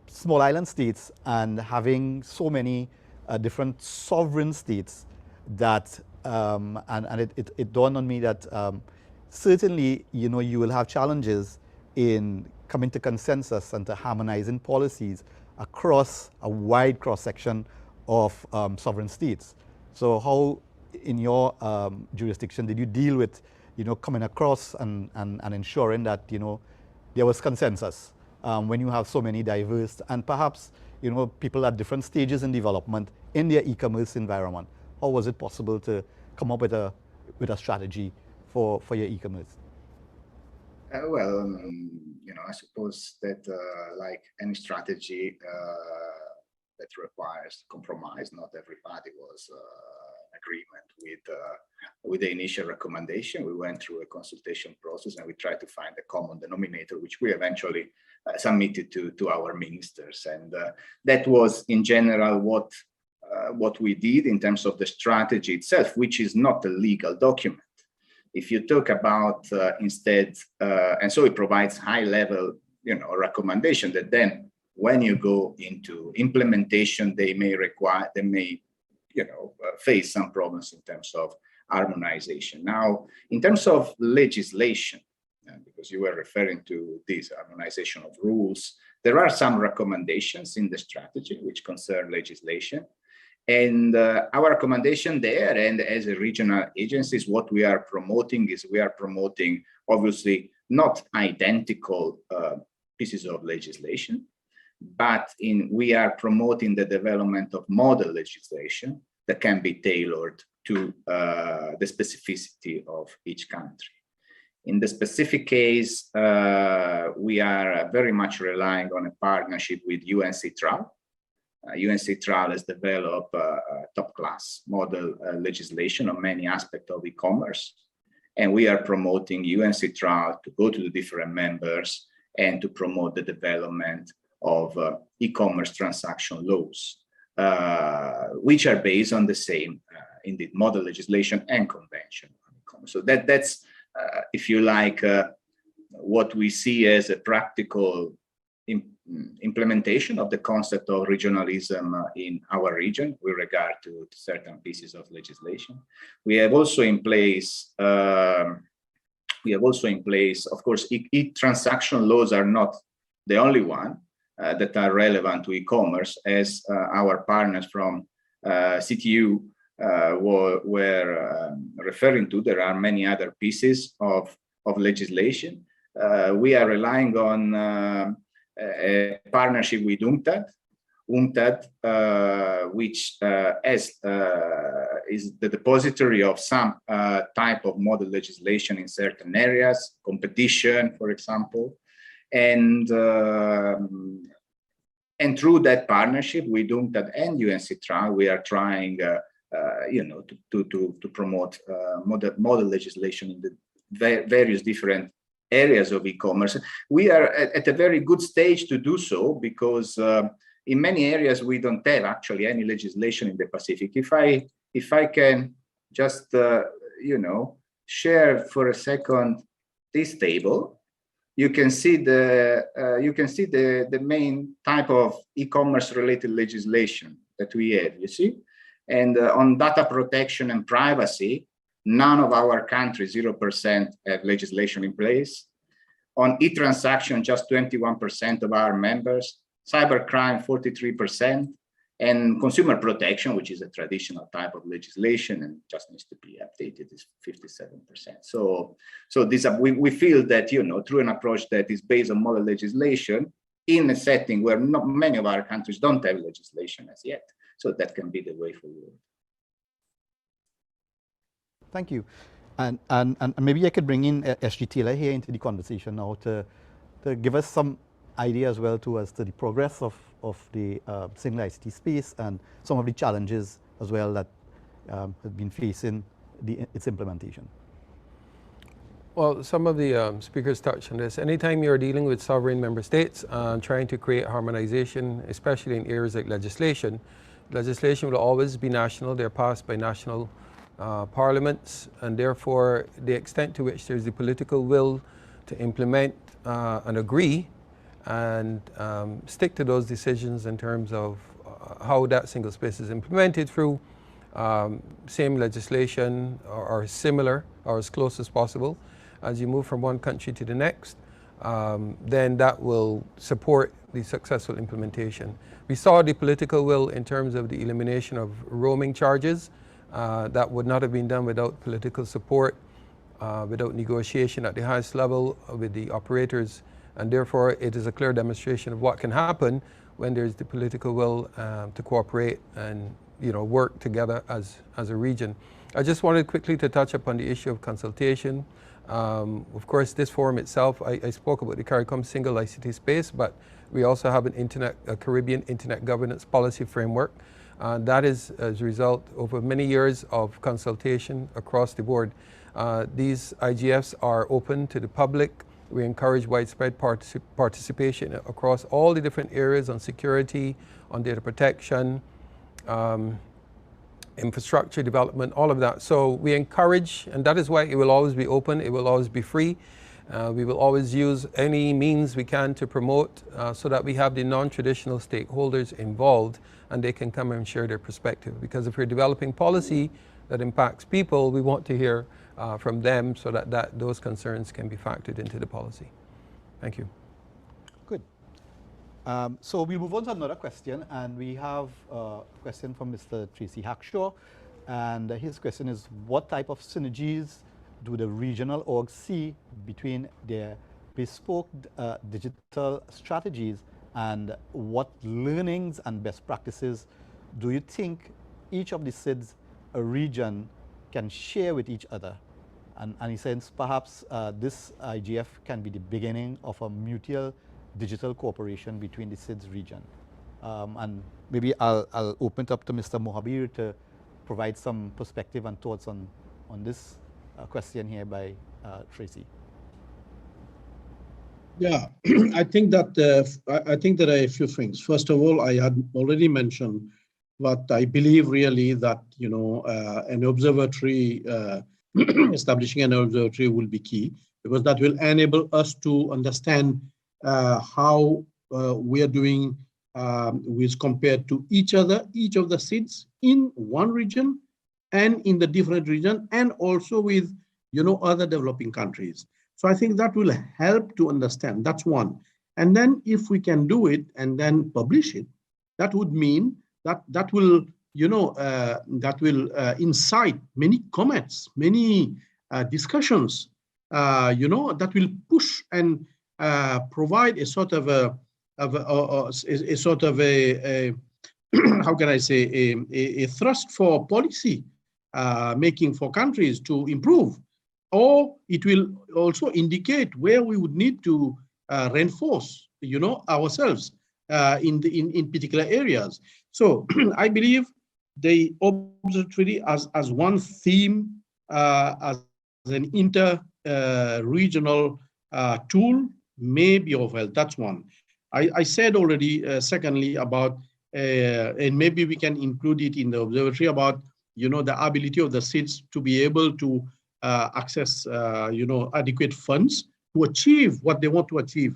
small island states and having so many different sovereign states that and it dawned on me that certainly you will have challenges in coming to consensus and to harmonizing policies across a wide cross-section of sovereign states. So how in your jurisdiction did you deal with coming across and ensuring that there was consensus when you have so many diverse and perhaps people at different stages in development in their e-commerce environment? How was it possible to come up with a strategy for your e-commerce? Well, I suppose that like any strategy that requires compromise, not everybody was agreement with the initial recommendation. We went through a consultation process and we tried to find a common denominator, which we eventually submitted to our ministers. And that was in general what what we did in terms of the strategy itself, which is not a legal document. If you talk about instead, and so it provides high level, recommendation that then when you go into implementation, they may face some problems in terms of harmonization. Now, in terms of legislation, because you were referring to this harmonization of rules, there are some recommendations in the strategy which concern legislation. And our recommendation there, and as a regional agencies, what we are promoting is obviously not identical pieces of legislation, but we are promoting the development of model legislation that can be tailored to the specificity of each country. In the specific case, we are very much relying on a partnership with UNCTRAL. UNCTRAL has developed top-class model legislation on many aspects of e-commerce, and we are promoting UNCTRAL to go to the different members and to promote the development of e-commerce transaction laws, which are based on the same, indeed, model legislation and convention on e-commerce. So that's, if you like, what we see as a practical implementation of the concept of regionalism in our region with regard to certain pieces of legislation. We have also in place, of course, e-transaction laws are not the only one that are relevant to e-commerce, as our partners from CTU were referring to. There are many other pieces of legislation. We are relying on a partnership with UNCTAD, which is the depository of some type of model legislation in certain areas, competition, for example. And through that partnership with UNCTAD and UNCTRAL, we are trying, to promote model legislation in the various different areas of e-commerce. We are at a very good stage to do so, because in many areas we don't have actually any legislation in the Pacific. If I can just share for a second this table, you can see the main type of e-commerce related legislation that we have. You see, and on data protection and privacy, none of our countries, 0%, have legislation in place. On e-transaction, just 21% of our members. Cybercrime, 43%. And consumer protection, which is a traditional type of legislation and just needs to be updated, is 57%. So we feel that, through an approach that is based on model legislation in a setting where not many of our countries don't have legislation as yet. So that can be the way forward. Thank you. And maybe I could bring in SG Taylor here into the conversation now to give us some idea as well as to the progress of the single ICT space and some of the challenges as well that have been facing its implementation. Well, some of the speakers touched on this. Anytime you're dealing with sovereign member states and trying to create harmonization, especially in areas like legislation will always be national. They're passed by national parliaments, and therefore the extent to which there's the political will to implement and agree and stick to those decisions in terms of how that single space is implemented through same legislation or similar or as close as possible. As you move from one country to the next, then that will support the successful implementation. We saw the political will in terms of the elimination of roaming charges. That would not have been done without political support, without negotiation at the highest level with the operators, and therefore it is a clear demonstration of what can happen when there's the political will to cooperate and work together as a region. I just wanted quickly to touch upon the issue of consultation. Of course, this forum itself, I spoke about the CARICOM single ICT space, but we also have a Caribbean Internet Governance Policy Framework. That is as a result over many years of consultation across the board. These IGFs are open to the public. We encourage widespread participation across all the different areas on security, on data protection, infrastructure development, all of that. So we encourage, and that is why it will always be open, it will always be free. We will always use any means we can to promote so that we have the non-traditional stakeholders involved and they can come and share their perspective. Because if we're developing policy that impacts people, we want to hear from them so that those concerns can be factored into the policy. Thank you. Good. So we move on to another question, and we have a question from Mr. Tracy Hackshaw. And his question is, what type of synergies do the regional orgs see between their bespoke digital strategies, and what learnings and best practices do you think each of the SIDS region can share with each other? And he says perhaps this IGF can be the beginning of a mutual digital cooperation between the SIDS region. And maybe I'll open it up to Mr. Mohabir to provide some perspective and thoughts on this question here by Tracy. Yeah, I think that there are a few things. First of all, I had already mentioned what I believe really that an observatory, establishing an observatory will be key, because that will enable us to understand how we are doing with compared to each of the SIDS in one region and in the different region, and also with other developing countries. So I think that will help to understand. That's one. And then if we can do it and then publish it, that would mean that will incite many comments, many discussions, that will push and provide a sort of a how can I say, a thrust for policy making for countries to improve. Or it will also indicate where we would need to reinforce, ourselves in particular areas. So I believe the observatory as one theme, as an inter-regional tool may be of help. That's one. I said already, secondly, about, and maybe we can include it in the observatory, about the ability of the SIDS to be able to access adequate funds to achieve what they want to achieve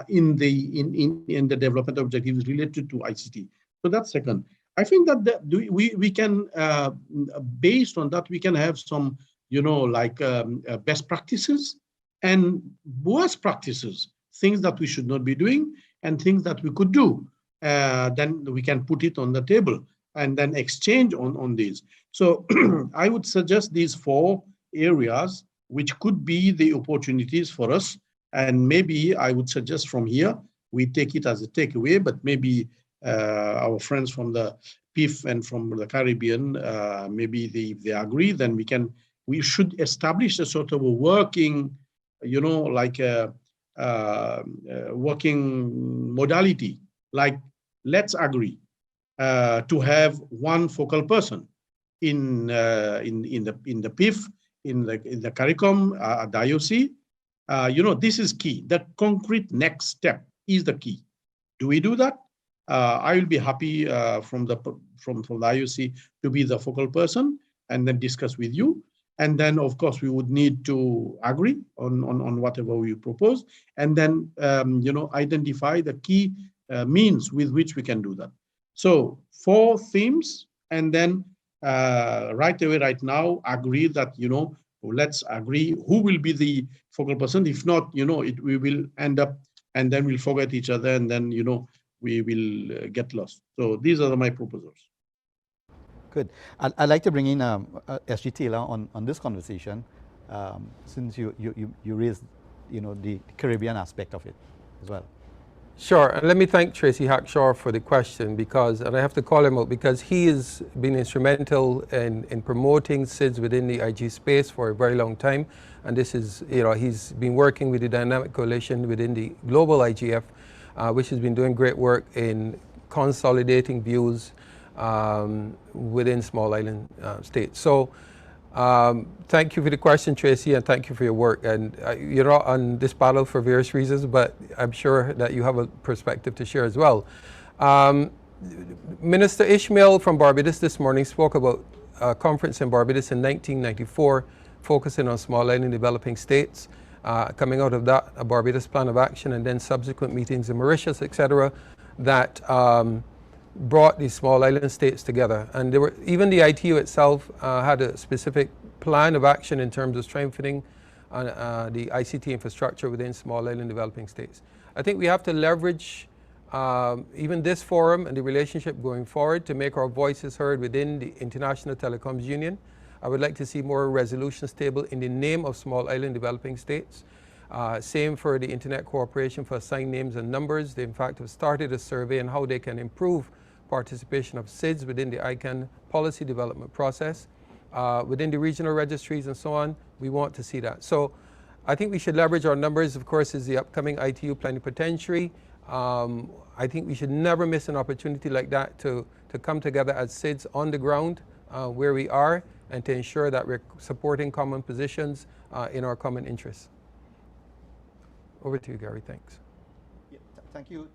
in the development objectives related to ICT. So that's second. I think that we can, based on that, we can have some best practices and worst practices, things that we should not be doing and things that we could do. Then we can put it on the table and then exchange on these. So I would suggest these 4 areas which could be the opportunities for us. And maybe I would suggest from here, we take it as a takeaway, but maybe our friends from the PIF and from the Caribbean, maybe if they agree, then we should establish a sort of a working, working modality. Like, let's agree to have one focal person in the PIF, in the CARICOM, at the IOC. This is key. That concrete next step is the key. Do we do that? I will be happy from the IOC to be the focal person and then discuss with you. And then, of course, we would need to agree on whatever we propose, and then identify the key means with which we can do that. So 4 themes, and then right away, right now, agree that let's agree who will be the focal person. If not, we will end up, and then we'll forget each other, and then we will get lost. So these are my proposals. Good. I'd like to bring in SG Taylor on this conversation, since you raised the Caribbean aspect of it as well. Sure, and let me thank Tracy Hackshaw for the question, and I have to call him out because he has been instrumental in promoting SIDS within the IG space for a very long time, and this is, he's been working with the Dynamic Coalition within the global IGF, which has been doing great work in consolidating views within small island states. So thank you for the question, Tracy, and thank you for your work. And you're not on this panel for various reasons, but I'm sure that you have a perspective to share as well. Minister Ishmael from Barbados this morning spoke about a conference in Barbados in 1994 focusing on small island developing states. Coming out of that, a Barbados Plan of Action, and then subsequent meetings in Mauritius, etc., that brought these small island states together. And there were, even the ITU itself had a specific plan of action in terms of strengthening the ICT infrastructure within small island developing states. I think we have to leverage even this forum and the relationship going forward to make our voices heard within the International Telecoms Union. I would like to see more resolutions tabled in the name of small island developing states. Same for the Internet Cooperation for Assigned Names and Numbers. They in fact have started a survey on how they can improve participation of SIDS within the ICANN policy development process. Within the regional registries and so on, we want to see that. So I think we should leverage our numbers. Of course, is the upcoming ITU plenipotentiary. I think we should never miss an opportunity like that to come together as SIDS on the ground where we are, and to ensure that we're supporting common positions in our common interests. Over to you, Gary. Thanks. Yeah, thank you,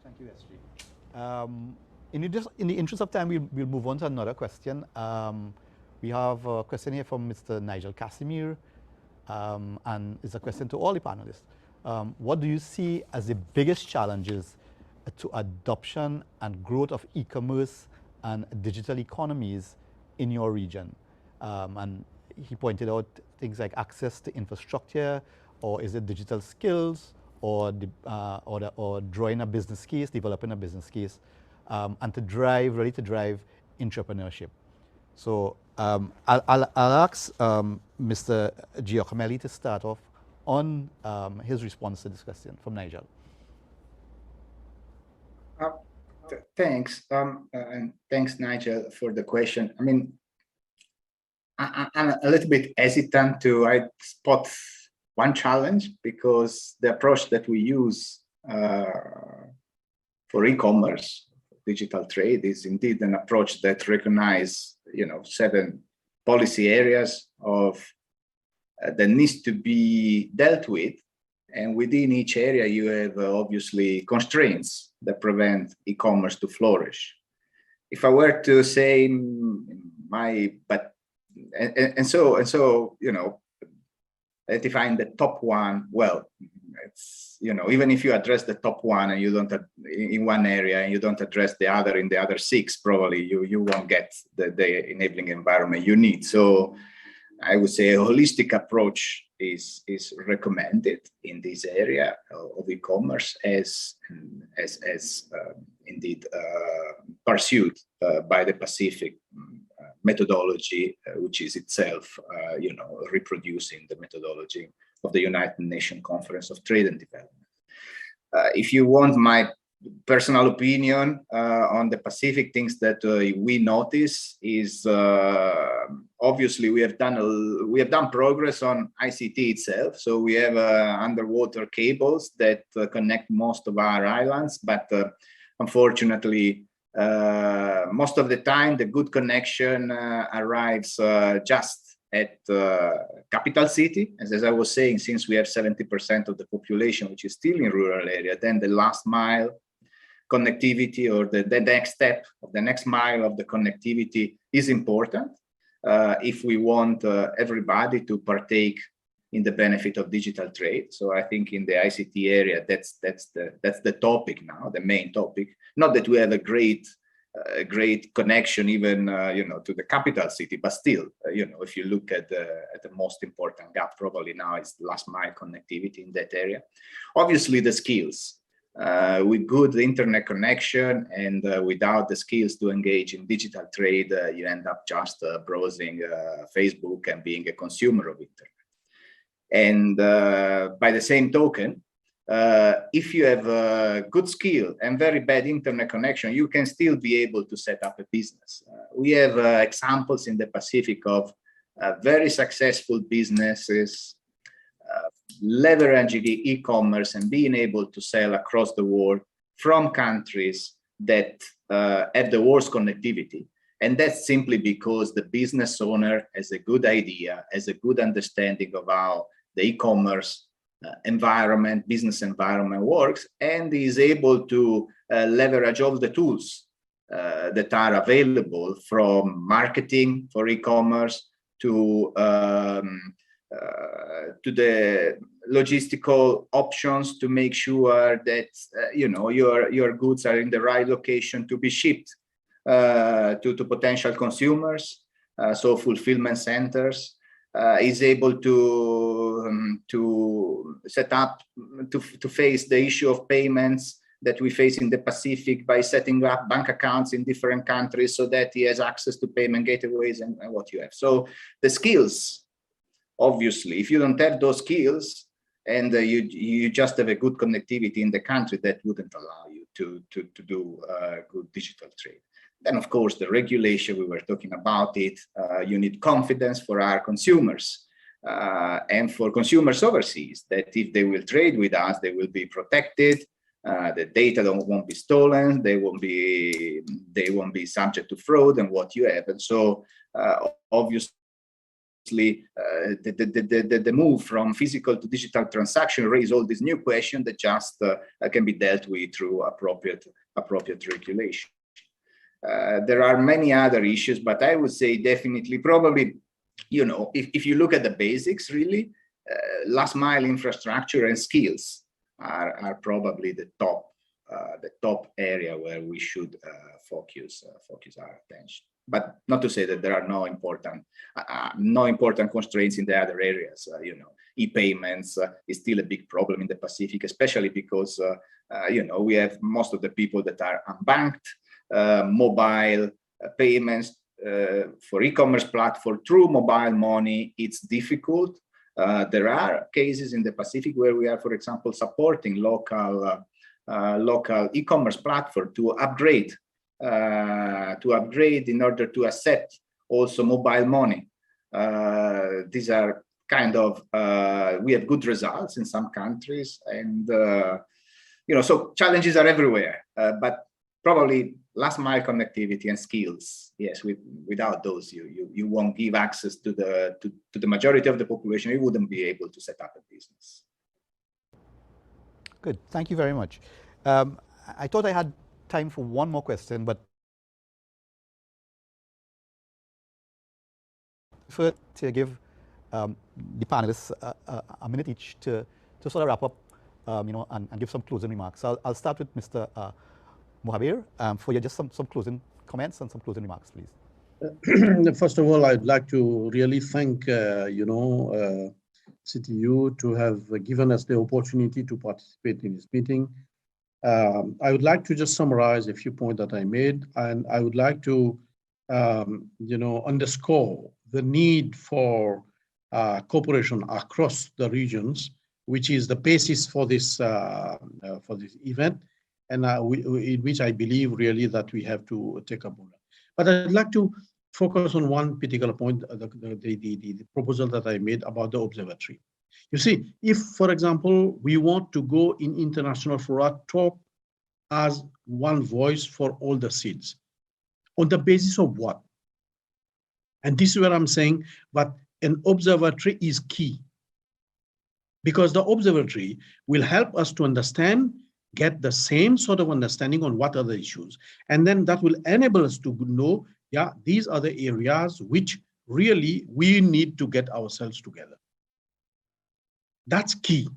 SG. In the interest of time, we'll move on to another question. We have a question here from Mr. Nigel Casimir, and it's a question to all the panelists. What do you see as the biggest challenges to adoption and growth of e-commerce and digital economies in your region? And he pointed out things like access to infrastructure, or is it digital skills, or drawing a business case, developing a business case, and to drive entrepreneurship. So I'll ask Mr. Giacomelli to start off on his response to this question from Nigel. Thanks, and thanks, Nigel, for the question. I mean, I'm a little bit hesitant to spot one challenge, because the approach that we use for e-commerce, digital trade, is indeed an approach that recognizes, 7 policy areas that needs to be dealt with, and within each area you have obviously constraints that prevent e-commerce to flourish. If I were to say identifying the top one, well, it's, even if you address the top one and you don't in one area and you don't address the other in the other 6, probably you won't get the enabling environment you need. So I would say a holistic approach is recommended in this area of e-commerce, as indeed pursued by the Pacific methodology, which is itself, reproducing the methodology of the United Nations Conference of Trade and Development. If you want my personal opinion on the Pacific, things that we notice is obviously we have done progress on ICT itself. So we have underwater cables that connect most of our islands, but unfortunately, most of the time the good connection arrives just at capital city. As I was saying, since we have 70% of the population which is still in rural area, then the last mile connectivity, or the next step of the next mile of the connectivity, is important if we want everybody to partake in the benefit of digital trade. So I think in the ICT area, that's the topic now, the main topic. Not that we have a great connection even to the capital city, but still, if you look at the most important gap, probably now is last mile connectivity in that area. Obviously, the skills. With good internet connection and without the skills to engage in digital trade, you end up just browsing Facebook and being a consumer of internet. And by the same token, if you have a good skill and very bad internet connection, you can still be able to set up a business. We have examples in the Pacific of very successful businesses leveraging e-commerce and being able to sell across the world from countries that have the worst connectivity. And that's simply because the business owner has a good idea, has a good understanding of how the e-commerce business environment works, and is able to leverage all the tools that are available, from marketing for e-commerce to the logistical options to make sure that your goods are in the right location to be shipped to potential consumers. So fulfillment centers is able to set up to face the issue of payments that we face in the Pacific by setting up bank accounts in different countries so that he has access to payment gateways and what you have. So the skills, obviously, if you don't have those skills and you just have a good connectivity in the country, that wouldn't allow you to do good digital trade. Then, of course, the regulation, we were talking about it, you need confidence for our consumers and for consumers overseas, that if they will trade with us, they will be protected. The data won't be stolen. They won't be subject to fraud and what you have. And so, obviously, the move from physical to digital transaction raise all these new questions that just can be dealt with through appropriate regulation. There are many other issues, but I would say definitely, probably, if you look at the basics, really, last mile infrastructure and skills are probably the top area where we should focus our attention. But not to say that there are no important constraints in the other areas. E-payments is still a big problem in the Pacific, especially because we have most of the people that are unbanked. Mobile payments for e-commerce platform through mobile money, it's difficult. There are cases in the Pacific where we are, for example, supporting local e-commerce platform to upgrade in order to accept also mobile money. These are kind of we have good results in some countries, and so challenges are everywhere. But probably last mile connectivity and skills, yes, without those, you won't give access to the majority of the population. You wouldn't be able to set up a business. Good, thank you very much. I thought I had time for one more question, but for to give the panelists a minute each to sort of wrap up, and give some closing remarks. So I'll start with Mr. Mohabir for just some closing comments and some closing remarks, please. First of all, I'd like to really thank CTU to have given us the opportunity to participate in this meeting. I would like to just summarize a few points that I made, and I would like to underscore the need for cooperation across the regions, which is the basis for this event, and in which I believe really that we have to take up on. But I'd like to focus on one particular point, the proposal that I made about the observatory. You see, if, for example, we want to go in international fora, talk as one voice for all the SIDS, on the basis of what? And this is where I'm saying, but an observatory is key, because the observatory will help us to understand, get the same sort of understanding on what are the issues. And then that will enable us to know, yeah, these are the areas which really we need to get ourselves together. That's key.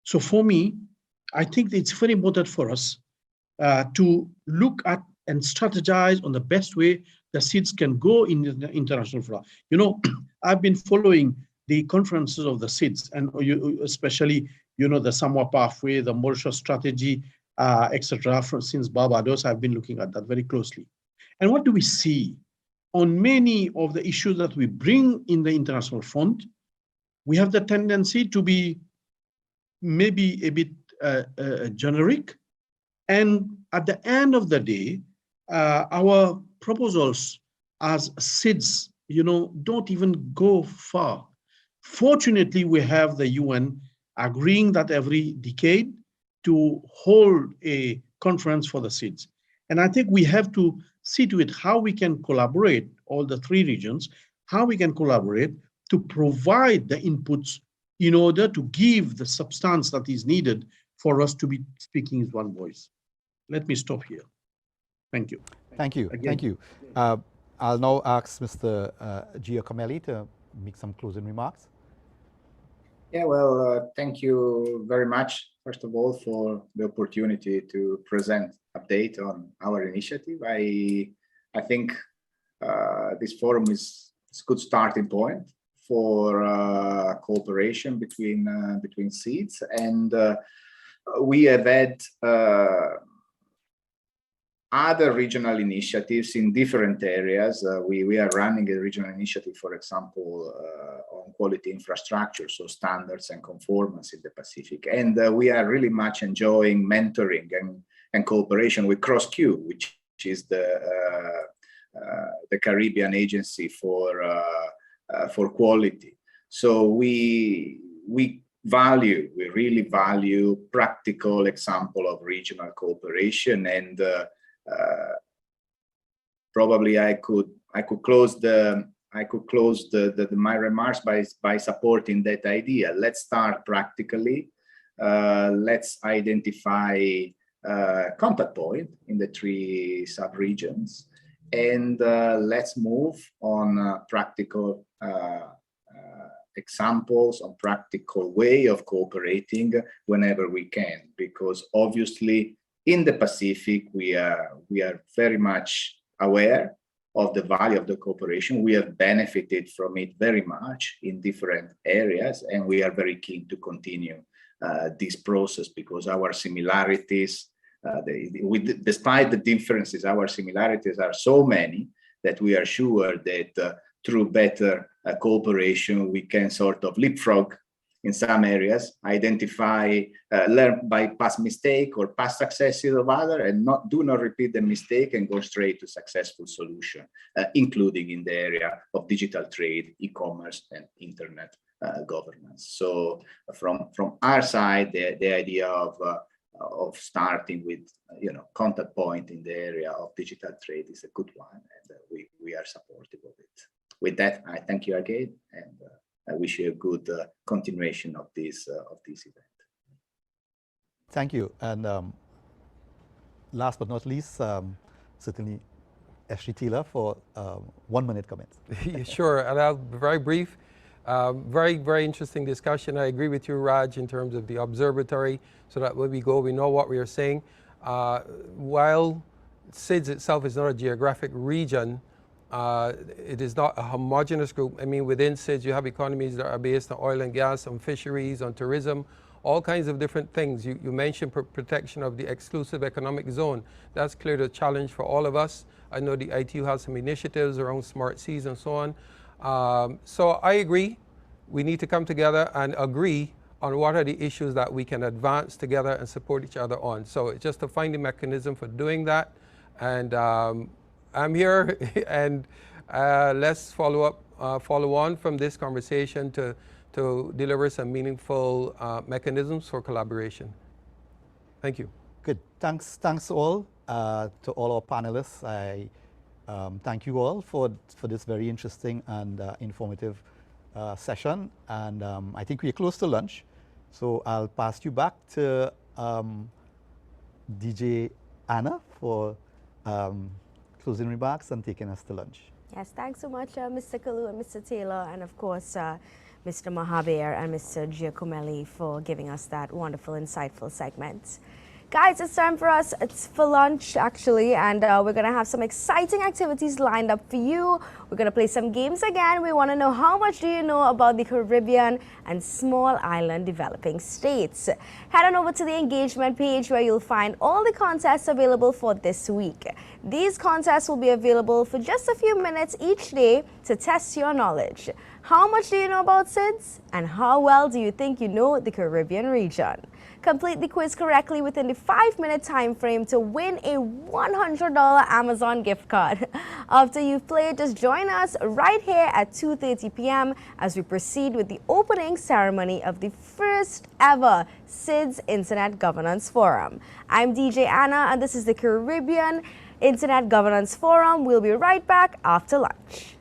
So for me, I think it's very important for us to look at and strategize on the best way the SIDS can go in the international fora. I've been following the conferences of the SIDS, and especially, the Samoa Pathway, the Mauritius Strategy, etc. Since Barbados, I've been looking at that very closely. And what do we see? On many of the issues that we bring in the international front, we have the tendency to be maybe a bit generic. And at the end of the day, our proposals as SIDS, don't even go far. Fortunately, we have the UN agreeing that every decade to hold a conference for the SIDS. And I think we have to see to it how we can collaborate, all the three regions, how we can collaborate to provide the inputs in order to give the substance that is needed for us to be speaking as one voice. Let me stop here. Thank you. Thank you. Again. Thank you. I'll now ask Mr. Giacomelli to make some closing remarks. Yeah, well, thank you very much, first of all, for the opportunity to present update on our initiative. I think this forum is a good starting point for cooperation between SEEDs, and we have had other regional initiatives in different areas. We are running a regional initiative, for example, on quality infrastructure, so standards and conformance in the Pacific. And we are really much enjoying mentoring and cooperation with CrossQ, which is the Caribbean agency for quality. So we really value practical example of regional cooperation, and probably I could close my remarks by supporting that idea. Let's start practically. Let's identify contact point in the 3 sub-regions, and let's move on practical examples, on practical way of cooperating whenever we can, because obviously in the Pacific, we are very much aware of the value of the cooperation. We have benefited from it very much in different areas, and we are very keen to continue this process, because our similarities, despite the differences, our similarities are so many that we are sure that through better cooperation, we can sort of leapfrog in some areas, identify, learn by past mistake or past successes of other, and do not repeat the mistake and go straight to successful solution, including in the area of digital trade, e-commerce, and internet governance. So from our side, the idea of starting with contact point in the area of digital trade is a good one, and we are supportive of it. With that, I thank you again, and I wish you a good continuation of this event. Thank you. And last but not least, certainly Ashley Taylor for 1 minute comments. Sure, and I'll be very brief. Very, very interesting discussion. I agree with you, Raj, in terms of the observatory, so that when we go, we know what we are saying. While SIDS itself is not a geographic region, it is not a homogeneous group. I mean, within SIDS, you have economies that are based on oil and gas, on fisheries, on tourism, all kinds of different things. You mentioned protection of the exclusive economic zone. That's clearly a challenge for all of us. I know the ITU has some initiatives around smart seas and so on. So I agree. We need to come together and agree on what are the issues that we can advance together and support each other on. So it's just to find the mechanism for doing that. And I'm here, and let's follow on from this conversation to deliver some meaningful mechanisms for collaboration. Thank you. Good. Thanks all to all our panelists. I thank you all for this very interesting and informative session. And I think we're close to lunch, so I'll pass you back to DJ Anna for closing remarks and taking us to lunch. Yes, thanks so much, Mr. Kalu and Mr. Taylor, and of course, Mr. Mahabir and Mr. Giacomelli for giving us that wonderful, insightful segment. Guys, it's time for us. It's for lunch, actually, and we're going to have some exciting activities lined up for you. We're going to play some games again. We want to know, how much do you know about the Caribbean and small island developing states? Head on over to the engagement page, where you'll find all the contests available for this week. These contests will be available for just a few minutes each day to test your knowledge. How much do you know about SIDS? And how well do you think you know the Caribbean region? Complete the quiz correctly within the 5-minute time frame to win a $100 Amazon gift card. After you've played, just join us right here at 2:30 p.m. as we proceed with the opening ceremony of the first ever SIDS Internet Governance Forum. I'm DJ Anna, and this is the Caribbean Internet Governance Forum. We'll be right back after lunch.